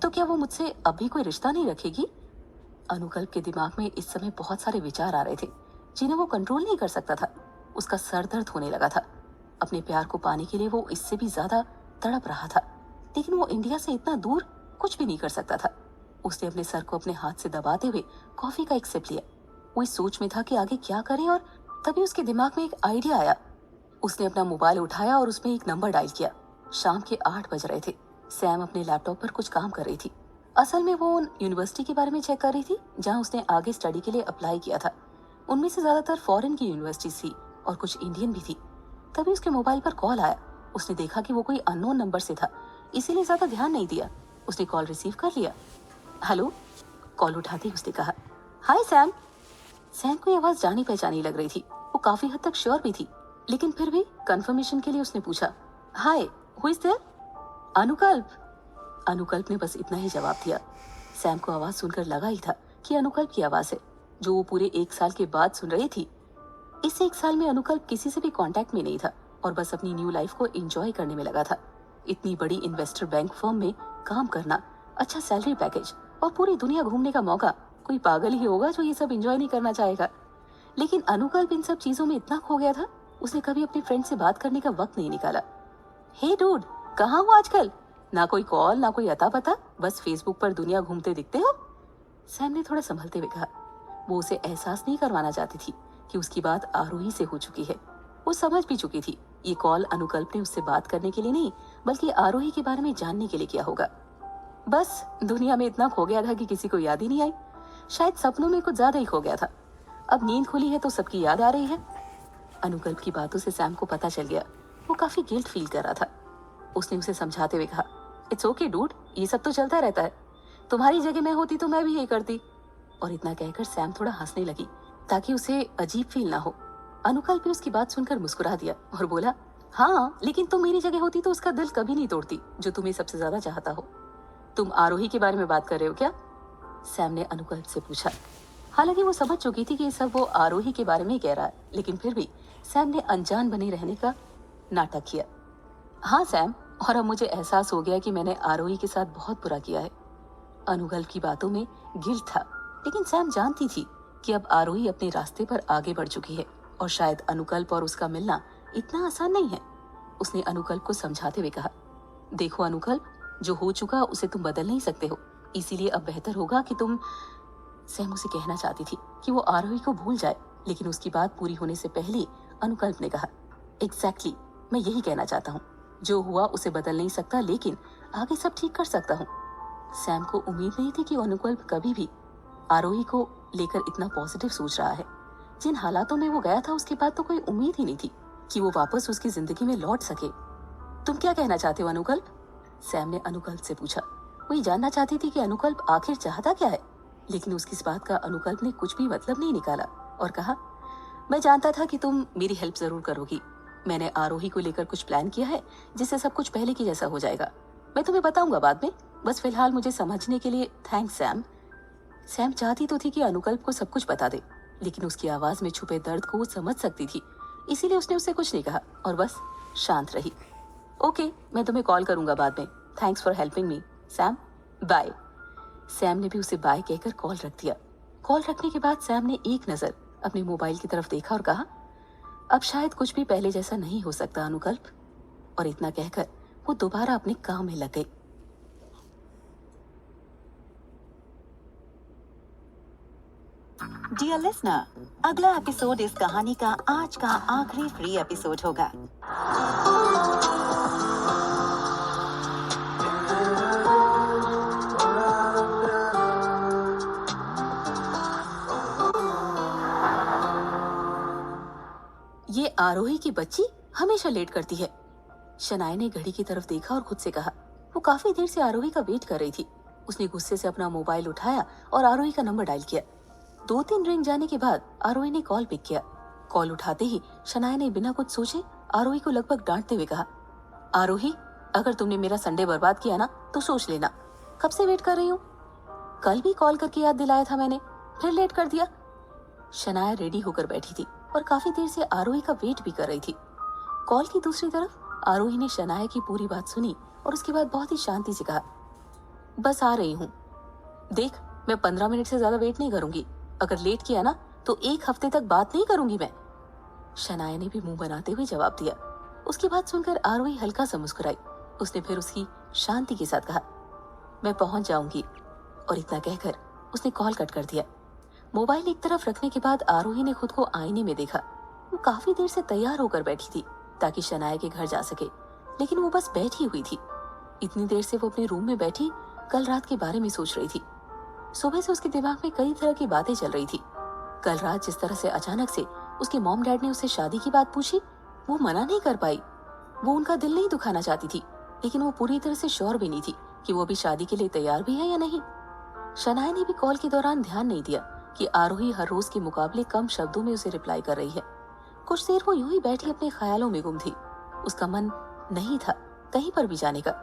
तो क्या वो मुझसे अब भी कोई रिश्ता नहीं रखेगी? अनुकल्प के दिमाग में इस समय बहुत सारे विचार आ रहे थे जिन्हें वो कंट्रोल नहीं कर सकता था। उसका सर दर्द होने लगा था। अपने प्यार को पाने के लिए वो इससे भी ज्यादा तड़प रहा था, लेकिन वो इंडिया से इतना दूर कुछ भी नहीं कर सकता था। उसने अपने सर को अपने हाथ से दबाते हुए कॉफी का एक सिप लिया। वो इस सोच में था कि आगे क्या करे और तभी उसके दिमाग में एक आइडिया आया। उसने अपना मोबाइल उठाया और उसमें एक नंबर डायल किया। शाम के 8 बज रहे थे। सैम अपने लैपटॉप पर कुछ काम कर रही थी। असल में वो उन यूनिवर्सिटी के बारे में चेक कर रही थी जहां उसने आगे स्टडी के लिए अप्लाई किया था। उनमें से ज्यादातर फॉरेन की यूनिवर्सिटी थी और कुछ इंडियन भी थी। तभी उसके मोबाइल पर कॉल आया। उसने देखा कि वो कोई अननोन नंबर से था, इसीलिए ज्यादा ध्यान नहीं दिया। उसने कॉल रिसीव कर लिया। हेलो। कॉल उठाते ही उसने कहा, हाय सैम। सैम को आवाज जानी पहचानी लग रही थी। वो काफी हद तक श्योर भी थी, लेकिन फिर भी कंफर्मेशन के लिए उसने पूछा, hi who is there? Anukalp. Anukalp ने बस इतना ही जवाब दिया। सैम को आवाज सुनकर लगा ही था कि अनुकल्प की आवाज है, जो वो पूरे 1 साल के बाद सुन रही थी। इस 1 साल में अनुकल्प किसी से भी कांटेक्ट में नहीं था और बस अपनी न्यू लाइफ को एंजॉय करने में लगा था। इतनी बड़ी इन्वेस्टर बैंक फर्म में काम करना, अच्छा सैलरी पैकेज और पूरी दुनिया घूमने का मौका, कोई पागल ही होगा जो ये सब एंजॉय नहीं करना चाहेगा। लेकिन अनुकल्प इन सब चीजों में इतना खो गया था, उसने कभी अपने फ्रेंड से बात करने का वक्त नहीं निकाला। हे डूड, कहाँ हो आजकल? ना कोई कॉल, ना कोई अता पता, बस फेसबुक पर दुनिया घूमते दिखते हो। सैम ने थोड़ा संभलते हुए कहा। वो उसे एहसास नहीं करवाना चाहती थी कि उसकी बात आरोही से हो चुकी है। वो समझ भी चुकी थी ये कॉल अनुकल्प ने उससे बात करने के लिए नहीं, बल्कि आरोही के बारे में जानने के लिए किया होगा। बस दुनिया में इतना खो गया था कि किसी को याद ही नहीं आई। शायद सपनों में कुछ ज्यादा ही खो गया था। अब नींद खुली है तो सबकी याद आ रही है। अनुकल्प की बातों से सैम को पता चल गया वो काफी गिल्ट फील कर रहा था। उसने उसे समझाते हुए कहा, इट्स ओके डूड, ये सब तो चलता रहता है। तुम्हारी जगह मैं होती तो मैं भी यही करती। और इतना कहकर सैम थोड़ा हंसने लगी ताकि उसे अजीब फील ना हो। अनुकल्प भी उसकी बात सुनकर मुस्कुरा दिया और बोला, हाँ लेकिन तुम मेरी जगह होती तो उसका दिल कभी नहीं तोड़ती जो तुम्हें सबसे ज्यादा चाहता हो। तुम आरोही के बारे में बात कर रहे हो क्या? सैम ने अनुकल्प से पूछा। हालांकि वो समझ चुकी थी कि ये सब वो आरोही के बारे में ही कह रहा है, लेकिन फिर भी सैम ने अनजान बने रहने का नाटक किया। हाँ सैम, और अब मुझे एहसास हो गया कि मैंने आरोही के साथ बहुत बुरा किया है। अनुकल्प की बातों में गिल्ट था, लेकिन सैम जानती थी कि अब आरोही अपने रास्ते पर आगे बढ़ चुकी है और शायद अनुकल्प और उसका मिलना इतना आसान नहीं है। उसने अनुकल्प को समझाते हुए कहा, देखो अनुकल्प, जो हो चुका उसे तुम बदल नहीं सकते हो, इसीलिए अब बेहतर होगा कि तुम। सैम उसे कहना चाहती थी कि वो आरोही को भूल जाए, लेकिन उसकी बात पूरी होने से पहले अनुकल्प ने कहा, एग्जैक्टली, मैं यही कहना चाहता हूँ। जो हुआ उसे बदल नहीं सकता, लेकिन आगे सब ठीक कर सकता हूँ। सैम को उम्मीद नहीं थी कि अनुकल्प कभी भी आरोही को लेकर इतना पॉजिटिव सोच रहा है। जिन हालातों में वो गया था उसके बाद तो कोई उम्मीद ही नहीं थी कि वो वापस उसकी जिंदगी में लौट सके। तुम क्या कहना चाहते हो अनुकल्प? सैम ने अनुकल्प से पूछा। वो ये जानना चाहती थी कि अनुकल्प आखिर चाहता क्या है, लेकिन उसकी इस बात का अनुकल्प ने कुछ भी मतलब नहीं निकाला और कहा, मैं जानता था कि तुम मेरी हेल्प जरूर करोगी। मैंने आरोही को लेकर कुछ प्लान किया है जिससे सब कुछ पहले की जैसा हो जाएगा। मैं तुम्हें बताऊंगा बाद में, बस फिलहाल मुझे समझने के लिए थैंक्स सैम। सैम चाहती तो थी कि अनुकल्प को सब कुछ बता दे, लेकिन उसकी आवाज में छुपे दर्द को वो समझ सकती थी, इसीलिए उसने उससे कुछ नहीं कहा और बस शांत रही। ओके, मैं तुम्हें कॉल करूंगा बाद में। Thanks for helping me Sam, bye. Sam ने भी उसे बाय कहकर कॉल रख दिया। कॉल रखने के बाद सैम ने एक नजर अपने मोबाइल की तरफ देखा और कहा, अब शायद कुछ भी पहले जैसा नहीं हो सकता अनुकल्प। और इतना कहकर वो दोबारा अपने काम में लग गई। डियर लिसनर, अगला एपिसोड इस कहानी का आज का आखिरी फ्री एपिसोड होगा। ये आरोही की बच्ची हमेशा लेट करती है। शनाया ने घड़ी की तरफ देखा और खुद से कहा। वो काफी देर से आरोही का वेट कर रही थी। उसने गुस्से से अपना मोबाइल उठाया और आरोही का नंबर डायल किया। 2-3 रिंग जाने के बाद आरोही ने कॉल पिक किया। कॉल उठाते ही शनाया ने बिना कुछ सोचे आरोही को लगभग डांटते हुए कहा, आरोही, अगर तुमने मेरा संडे बर्बाद किया ना तो सोच लेना। कब से वेट कर रही हूँ? कल भी कॉल करके याद दिलाया था मैंने, फिर लेट कर दिया। शनाया रेडी होकर बैठी थी और काफी देर से आरोही का वेट भी कर रही थी। कॉल की दूसरी तरफ आरोही ने शनाया की पूरी बात सुनी और उसके बाद बहुत ही शांति से कहा, बस आ रही हूँ। देख, मैं 15 मिनट से ज्यादा वेट नहीं करूंगी। अगर लेट किया ना तो 1 हफ्ते तक बात नहीं करूंगी मैं। शनाया ने भी मुंह बनाते हुए जवाब दिया। उसकी बात सुनकर आरोही हल्का सा मुस्कुराई। उसने फिर उसकी शांति के साथ कहा, मैं पहुंच जाऊंगी। और इतना कहकर उसने कॉल कट कर दिया। मोबाइल एक तरफ रखने के बाद आरोही ने खुद को आईने में देखा। वो काफी देर से तैयार होकर बैठी थी ताकि शनाया के घर जा सके, लेकिन वो बस बैठी हुई थी। इतनी देर से वो अपने रूम में बैठी कल रात के बारे में सोच रही थी। सुबह से उसके दिमाग में कई तरह की बातें चल रही थी। कल रात जिस तरह से अचानक से उसके मॉम डैड ने उससे शादी की बात पूछी, वो मना नहीं कर पाई। वो उनका दिल नहीं दुखाना चाहती थी, लेकिन वो पूरी तरह से श्योर भी नहीं थी कि वो अभी शादी के लिए तैयार भी है या नहीं। शनाया ने भी कॉल के दौरान ध्यान नहीं दिया कि आरोही हर रोज के मुकाबले कम शब्दों में उसे रिप्लाई कर रही है। कुछ देर वो यूं ही बैठी अपने ख्यालों में गुम थी। उसका मन नहीं था कहीं पर भी जाने का,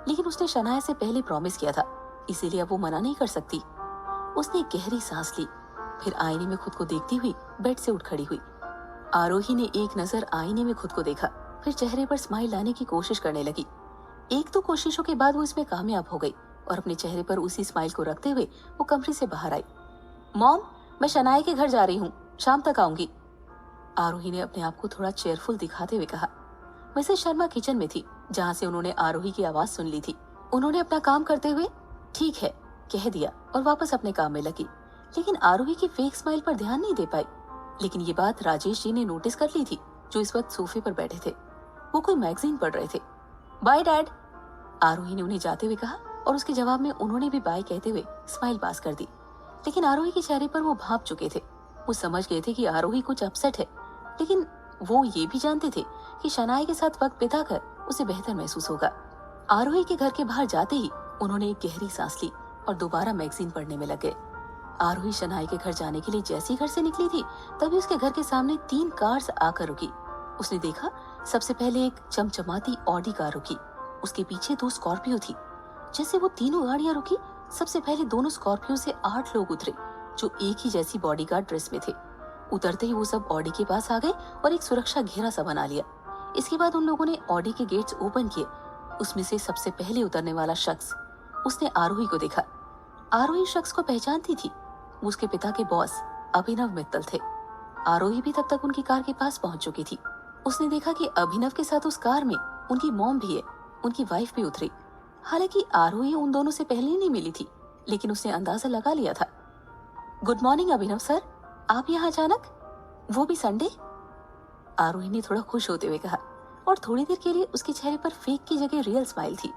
लेकिन उसने शनाया से पहले प्रॉमिस किया था, इसीलिए अब वो मना नहीं कर सकती। उसने एक गहरी सांस ली, फिर आईने में खुद को देखती हुई बेड से उठ खड़ी हुई। आरोही ने एक नजर आईने में खुद को देखा, फिर चेहरे पर स्माइल लाने की कोशिश करने लगी। 1-2 कोशिशों के बाद वो इसमें कामयाब हो गई और अपने चेहरे पर उसी स्माइल को रखते हुए वो कमरे से बाहर आई। मॉम, मैं शनाया के घर जा रही हूँ, शाम तक आऊंगी। आरोही ने अपने आप को थोड़ा चेयरफुल दिखाते हुए कहा। मिसेस शर्मा किचन में थी, जहाँ से उन्होंने आरोही की आवाज सुन ली थी। उन्होंने अपना काम करते हुए ठीक है कह दिया और वापस अपने काम में लगी, लेकिन आरोही की फेक स्माइल पर ध्यान नहीं दे पाई। लेकिन ये बात राजेश जी ने नोटिस कर ली थी, जो इस वक्त सोफे पर बैठे थे। वो कोई मैगजीन पढ़ रहे थे। बाय डैड, आरोही ने उन्हें जाते हुए कहा और उसके जवाब में उन्होंने भी बाय कहते हुए स्माइल पास कर दी। लेकिन आरोही के चेहरे पर वो भांप चुके थे। वो समझ गए थे कि आरोही कुछ अपसेट है, लेकिन वो ये भी जानते थे कि शनाया के साथ वक्त बिताकर उसे बेहतर महसूस होगा। आरोही के घर के बाहर जाते ही उन्होंने एक गहरी सांस ली और दोबारा मैगजीन पढ़ने में लग गए। आरोही शनाया के घर जाने के लिए जैसी घर से निकली थी तभी उसके घर के सामने 3 कार्स आकर रुकी। उसने देखा सबसे पहले एक चमचमाती ऑडी कार रुकी, उसके पीछे 2 स्कॉर्पियो थी। जैसे वो तीनों गाड़ियां रुकी, सबसे पहले दोनों स्कॉर्पियो से 8 लोग उतरे जो एक ही जैसी बॉडीगार्ड ड्रेस में थे। उतरते ही वो सब ऑडी के पास आ गए और एक सुरक्षा घेरा सा बना लिया। इसके बाद उन लोगों ने ऑडी के गेट्स ओपन किए। उसमें से सबसे पहले उतरने वाला शख्स, उसने आरोही को देखा। आरोही शख्स को पहचानती थी, वो उसके पिता के बॉस अभिनव मित्तल थे। आरोही भी तब तक उनकी कार के पास पहुंच चुकी थी। उसने देखा कि अभिनव के साथ उस कार में उनकी मॉम भी है, उनकी वाइफ भी उतरी। हालांकि आरोही उन दोनों से पहले ही नहीं मिली थी, लेकिन उसने अंदाजा लगा लिया था। गुड मॉर्निंग अभिनव सर, आप यहाँ अचानक, वो भी संडे? आरोही ने थोड़ा खुश होते हुए कहा और थोड़ी देर के लिए उसके चेहरे पर फेक की जगह रियल स्माइल थी।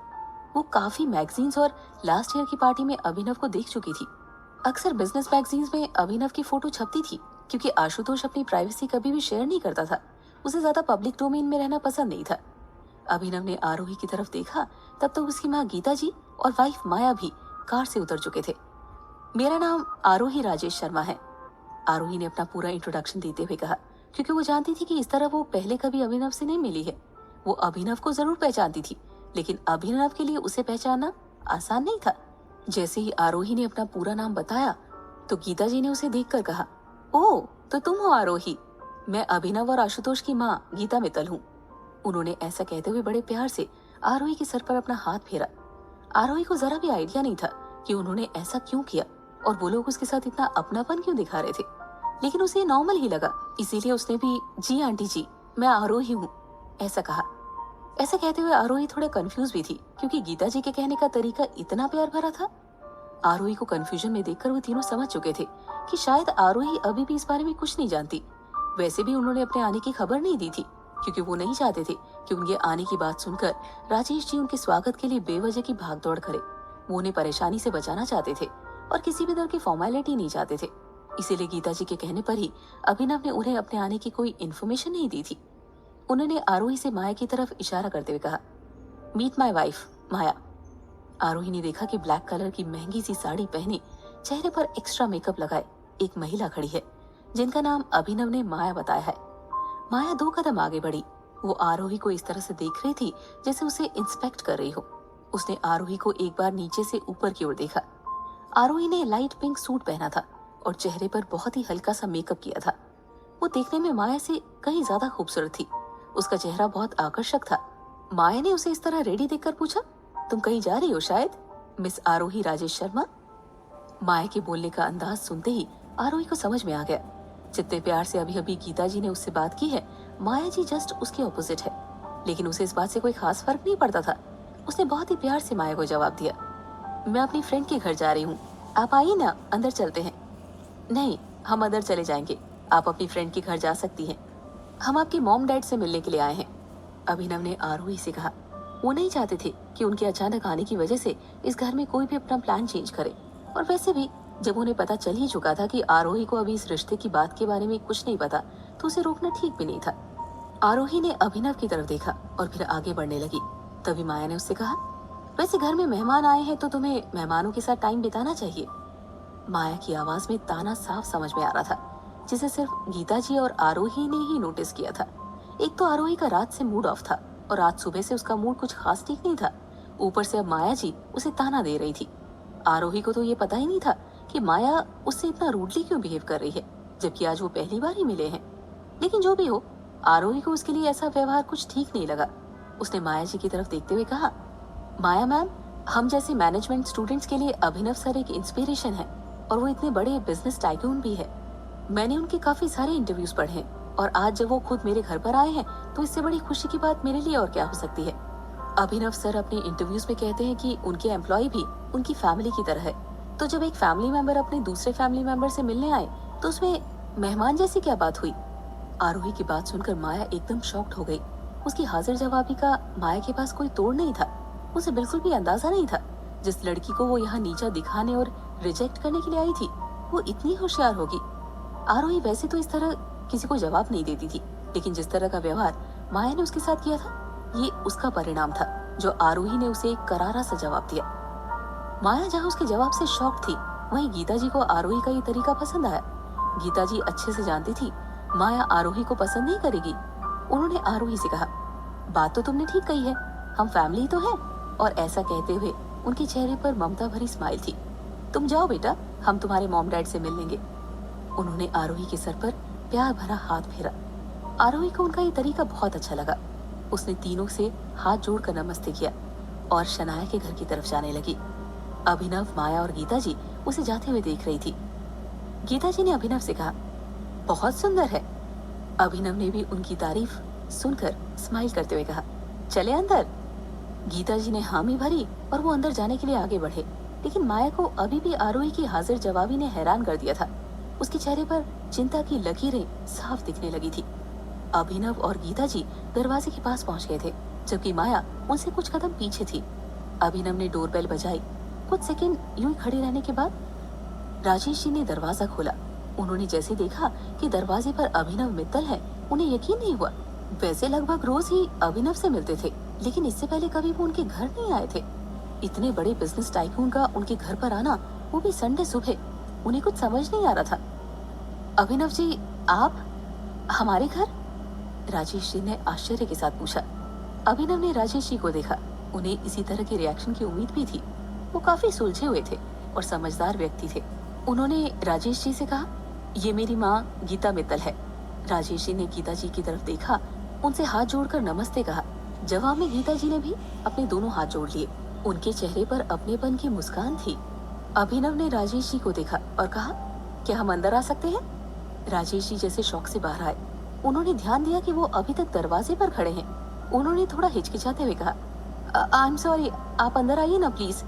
वो काफी मैगजीन्स और लास्ट ईयर की पार्टी में अभिनव को देख चुकी थी। अक्सर बिजनेस मैगजीन्स में अभिनव की फोटो छपती थी क्योंकि आशुतोष अपनी प्राइवेसी कभी भी शेयर नहीं करता था। उसे ज्यादा पब्लिक डोमेन में रहना पसंद नहीं था। अभिनव ने आरोही की तरफ देखा, तब तक उसकी माँ गीता जी और वाइफ माया भी कार से उतर चुके थे। मेरा नाम आरोही राजेश शर्मा है, आरोही ने अपना पूरा इंट्रोडक्शन देते हुए कहा, क्योंकि वो जानती थी कि इस तरह वो पहले कभी अभिनव से नहीं मिली है। वो अभिनव को जरूर पहचानती थी, लेकिन अभिनव के लिए उसे पहचानना आसान नहीं था। जैसे ही आरोही ने अपना पूरा नाम बताया तो गीता जी ने उसे देखकर कहा, ओह तो तुम हो आरोही, मैं अभिनव और आशुतोष की माँ गीता मित्तल हूँ। उन्होंने ऐसा कहते हुए बड़े प्यार से आरोही के सर पर अपना हाथ फेरा। आरोही को जरा भी आइडिया नहीं था कि उन्होंने ऐसा क्यों किया और वो लोग उसके साथ इतना अपनापन क्यों दिखा रहे थे, लेकिन उसे नॉर्मल ही लगा, इसीलिए उसने भी जी आंटी जी मैं आरोही हूँ ऐसा कहा। ऐसा कहते हुए आरोही थोड़ा कंफ्यूज भी थी क्योंकि गीता जी के कहने का तरीका इतना प्यार भरा था। आरोही को कंफ्यूजन में देखकर वो तीनों समझ चुके थे कि शायद आरोही अभी भी इस बारे में कुछ नहीं जानती। वैसे भी उन्होंने अपने आने की खबर नहीं दी थी क्योंकि वो नहीं चाहते थे कि उनके आने की बात सुनकर राजेश जी उनके स्वागत के लिए बेवजह की भागदौड़ करे। वो उन्हें परेशानी से बचाना चाहते थे और किसी भी तरह की फॉर्मेलिटी नहीं चाहते थे। इसीलिए गीता जी के कहने पर ही अभिनव ने उन्हें अपने आने की कोई इन्फॉर्मेशन नहीं दी थी। उन्होंने आरोही से माया की तरफ इशारा करते हुए कहा, मीट माई वाइफ माया। आरोही ने देखा कि ब्लैक कलर की महंगी सी साड़ी पहने, चेहरे पर एक्स्ट्रा मेकअप लगाए एक महिला खड़ी है जिनका नाम अभिनव ने माया बताया है। माया 2 कदम आगे बढ़ी। वो आरोही को इस तरह से देख रही थी जैसे उसे इंस्पेक्ट कर रही हो। उसने आरोही को एक बार नीचे से ऊपर की ओर देखा। आरोही ने लाइट पिंक सूट पहना था और चेहरे पर बहुत ही हल्का सा मेकअप किया था। वो देखने में माया से कहीं ज्यादा खूबसूरत थी। उसका चेहरा बहुत आकर्षक था। माया ने उसे इस तरह रेडी देखकर पूछा, तुम कहीं जा रही हो शायद, मिस आरोही राजेश शर्मा? माया के बोलने का अंदाज सुनते ही आरोही को समझ में आ गया। जितने प्यार से अभी अभी गीता जी ने उससे बात की है, माया जी जस्ट उसके ऑपोजिट है, लेकिन उसे इस बात से कोई खास फर्क नहीं पड़ता था। उसने बहुत ही प्यार से माया को जवाब दिया, मैं अपनी फ्रेंड के घर जा रही हूँ, आप आइए ना, अंदर चलते हैं। नहीं, हम अंदर चले जाएंगे, आप अपनी फ्रेंड के घर जा सकती हैं, हम आपके मॉम डैड से मिलने के लिए आए हैं, अभिनव ने आरोही से कहा। वो नहीं चाहते थे कि उनके अचानक आने की वजह से इस घर में कोई भी अपना प्लान चेंज करे, और वैसे भी जब उन्हें पता चल ही चुका था कि आरोही को अभी इस रिश्ते की बात के बारे में कुछ नहीं पता, तो उसे रोकना ठीक भी नहीं था। आरोही ने अभिनव की तरफ देखा और फिर आगे बढ़ने लगी। तभी माया ने उससे कहा, वैसे घर में मेहमान आए हैं तो तुम्हें मेहमानों के साथ टाइम बिताना चाहिए। माया की आवाज में ताना साफ समझ में आ रहा था, जिसे सिर्फ गीता जी और आरोही ने ही नोटिस किया था। एक तो आरोही का रात से मूड ऑफ था और आज सुबह से उसका मूड कुछ खास ठीक नहीं था। ऊपर से अब माया जी उसे ताना दे रही थी। आरोही को तो ये पता ही नहीं था कि माया उससे इतना रूडली क्यों बिहेव कर रही है, जबकि आज वो पहली बार ही मिले हैं। लेकिन जो भी हो, आरोही को उसके लिए ऐसा व्यवहार कुछ ठीक नहीं लगा। उसने माया जी की तरफ देखते हुए कहा, माया मैम, हम जैसे मैनेजमेंट स्टूडेंट्स के लिए अभिनव सर एक इंस्पिरेशन है और वो इतने बड़े बिजनेस टाइकून भी है। मैंने उनके काफी सारे इंटरव्यूज पढ़े हैं और आज जब वो खुद मेरे घर पर आए हैं तो इससे बड़ी खुशी की बात मेरे लिए और क्या हो सकती है। अभिनव सर अपने इंटरव्यूज में कहते हैं कि उनके एम्प्लॉय भी उनकी फैमिली की तरह है, तो जब एक फैमिली मेंबर अपने दूसरे फैमिली मेंबर से मिलने आए तो उसमें मेहमान जैसी क्या बात हुई। आरोही की बात सुनकर माया एकदम शॉक्ड हो गई। उसकी हाजिर जवाबी का माया के पास कोई तोड़ नहीं था। उसे बिल्कुल भी अंदाजा नहीं था जिस लड़की को वो यहाँ नीचा दिखाने और रिजेक्ट करने के लिए आई थी वो इतनी होशियार होगी। आरोही वैसे तो इस तरह किसी को जवाब नहीं देती थी, लेकिन जिस तरह का व्यवहार माया ने उसके साथ किया था, ये उसका परिणाम था, जो आरोही ने उसे एक करारा सा जवाब दिया। माया जहाँ उसके जवाब से शॉक थी, वहीं गीता जी को आरोही का ये तरीका पसंद आया। गीता जी अच्छे से जानती थी माया आरोही को पसंद नहीं करेगी। उन्होंने आरोही से कहा, बात तो तुमने ठीक कही है, हम फैमिली तो हैं। और ऐसा कहते हुए उनके चेहरे पर ममता भरी स्माइल थी। तुम जाओ बेटा, हम तुम्हारे मॉम डैड से मिल लेंगे। उन्होंने आरोही के सर पर प्यार भरा हाथ फेरा। आरोही को उनका ये तरीका बहुत अच्छा लगा। उसने तीनों से हाथ जोड़कर नमस्ते किया और शनाया के घर की तरफ जाने लगी। अभिनव, माया और गीता जी उसे जाते हुए देख रही थी। गीता जी ने अभिनव से कहा, बहुत सुंदर है। अभिनव ने भी उनकी तारीफ सुनकर स्माइल करते हुए कहा, चले अंदर। गीता जी ने हामी भरी और वो अंदर जाने के लिए आगे बढ़े, लेकिन माया को अभी भी आरोही की हाजिर जवाबी ने हैरान कर दिया था। उसके चेहरे पर चिंता की लकीरें साफ दिखने लगी थी। अभिनव और गीता जी दरवाजे के पास पहुंच गए थे, जबकि माया उनसे कुछ कदम पीछे थी। अभिनव ने डोरबेल बजाई। कुछ सेकंड यूं ही खड़े रहने के बाद राजेश जी ने दरवाजा खोला। उन्होंने जैसे देखा कि दरवाजे पर अभिनव मित्तल है, उन्हें यकीन नहीं हुआ। वैसे लगभग रोज ही अभिनव से मिलते थे, लेकिन इससे पहले कभी वो उनके घर नहीं आए थे। इतने बड़े बिजनेस टाइकून का उनके घर पर आना, वो भी संडे सुबह, उन्हें कुछ समझ नहीं आ रहा था। अभिनव जी, आप हमारे घर? राजेश जी ने आश्चर्य के साथ पूछा। अभिनव ने राजेश जी को देखा। उन्हें इसी तरह के रिएक्शन की उम्मीद भी थी। वो काफी सुलझे हुए थे और समझदार व्यक्ति थे। उन्होंने राजेश जी से कहा, ये मेरी माँ गीता मित्तल है। राजेश जी ने गीता जी की तरफ देखा, उनसे हाथ जोड़कर नमस्ते कहा। जवाब में गीता जी ने भी अपने दोनों हाथ जोड़ लिए। उनके चेहरे पर अपनेपन की मुस्कान थी। अभिनव ने राजेश जी को देखा और कहा, क्या हम अंदर आ सकते हैं? राजेश जी जैसे शौक से बाहर आए। उन्होंने ध्यान दिया कि वो अभी तक दरवाजे पर खड़े हैं। उन्होंने थोड़ा हिचकिचाते हुए कहा, आई एम सॉरी, आप अंदर आइए ना प्लीज।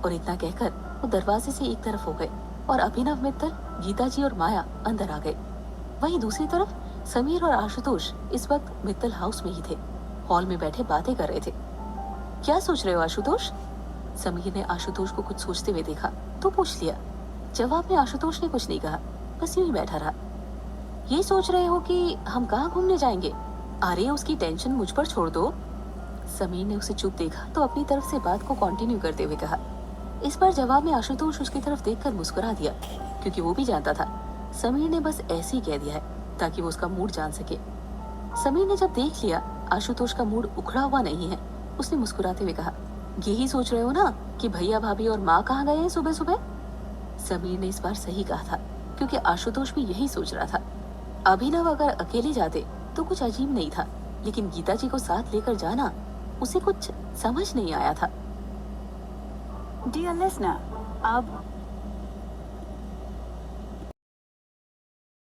और इतना कहकर वो दरवाजे से एक तरफ हो गए और अभिनव मित्तल, गीता जी और माया अंदर आ गए। वहीं दूसरी तरफ समीर और आशुतोष इस वक्त मित्तल हाउस में ही थे। हॉल में बैठे बातें कर रहे थे। क्या सोच रहे हो आशुतोष? समीर ने आशुतोष को कुछ सोचते हुए देखा तो पूछ लिया। जवाब में आशुतोष ने कुछ नहीं कहा, बस यूं ही बैठा रहा। ये सोच रहे हो कि हम कहाँ घूमने जाएंगे? अरे उसकी टेंशन मुझ पर छोड़ दो। समीर ने उसे चुप देखा तो अपनी तरफ से बात को कंटिन्यू करते हुए कहा। इस बार जवाब में आशुतोष उसकी तरफ देखकर मुस्कुरा दिया, क्योंकि वो भी जानता था समीर ने बस ऐसे ही कह दिया है ताकि वो उसका मूड जान सके। समीर ने जब देख लिया आशुतोष का मूड उखड़ा हुआ नहीं है, उसने मुस्कुराते हुए कहा, यही सोच रहे हो ना कि भैया भाभी और माँ कहाँ गए हैं सुबह सुबह? समीर ने इस बार सही कहा था, क्योंकि आशुतोष भी यही सोच रहा था। अभिनव अगर अकेले जाते तो कुछ अजीब नहीं था, लेकिन गीता जी को साथ लेकर जाना उसे कुछ समझ नहीं आया था। डियर लिसनर, अब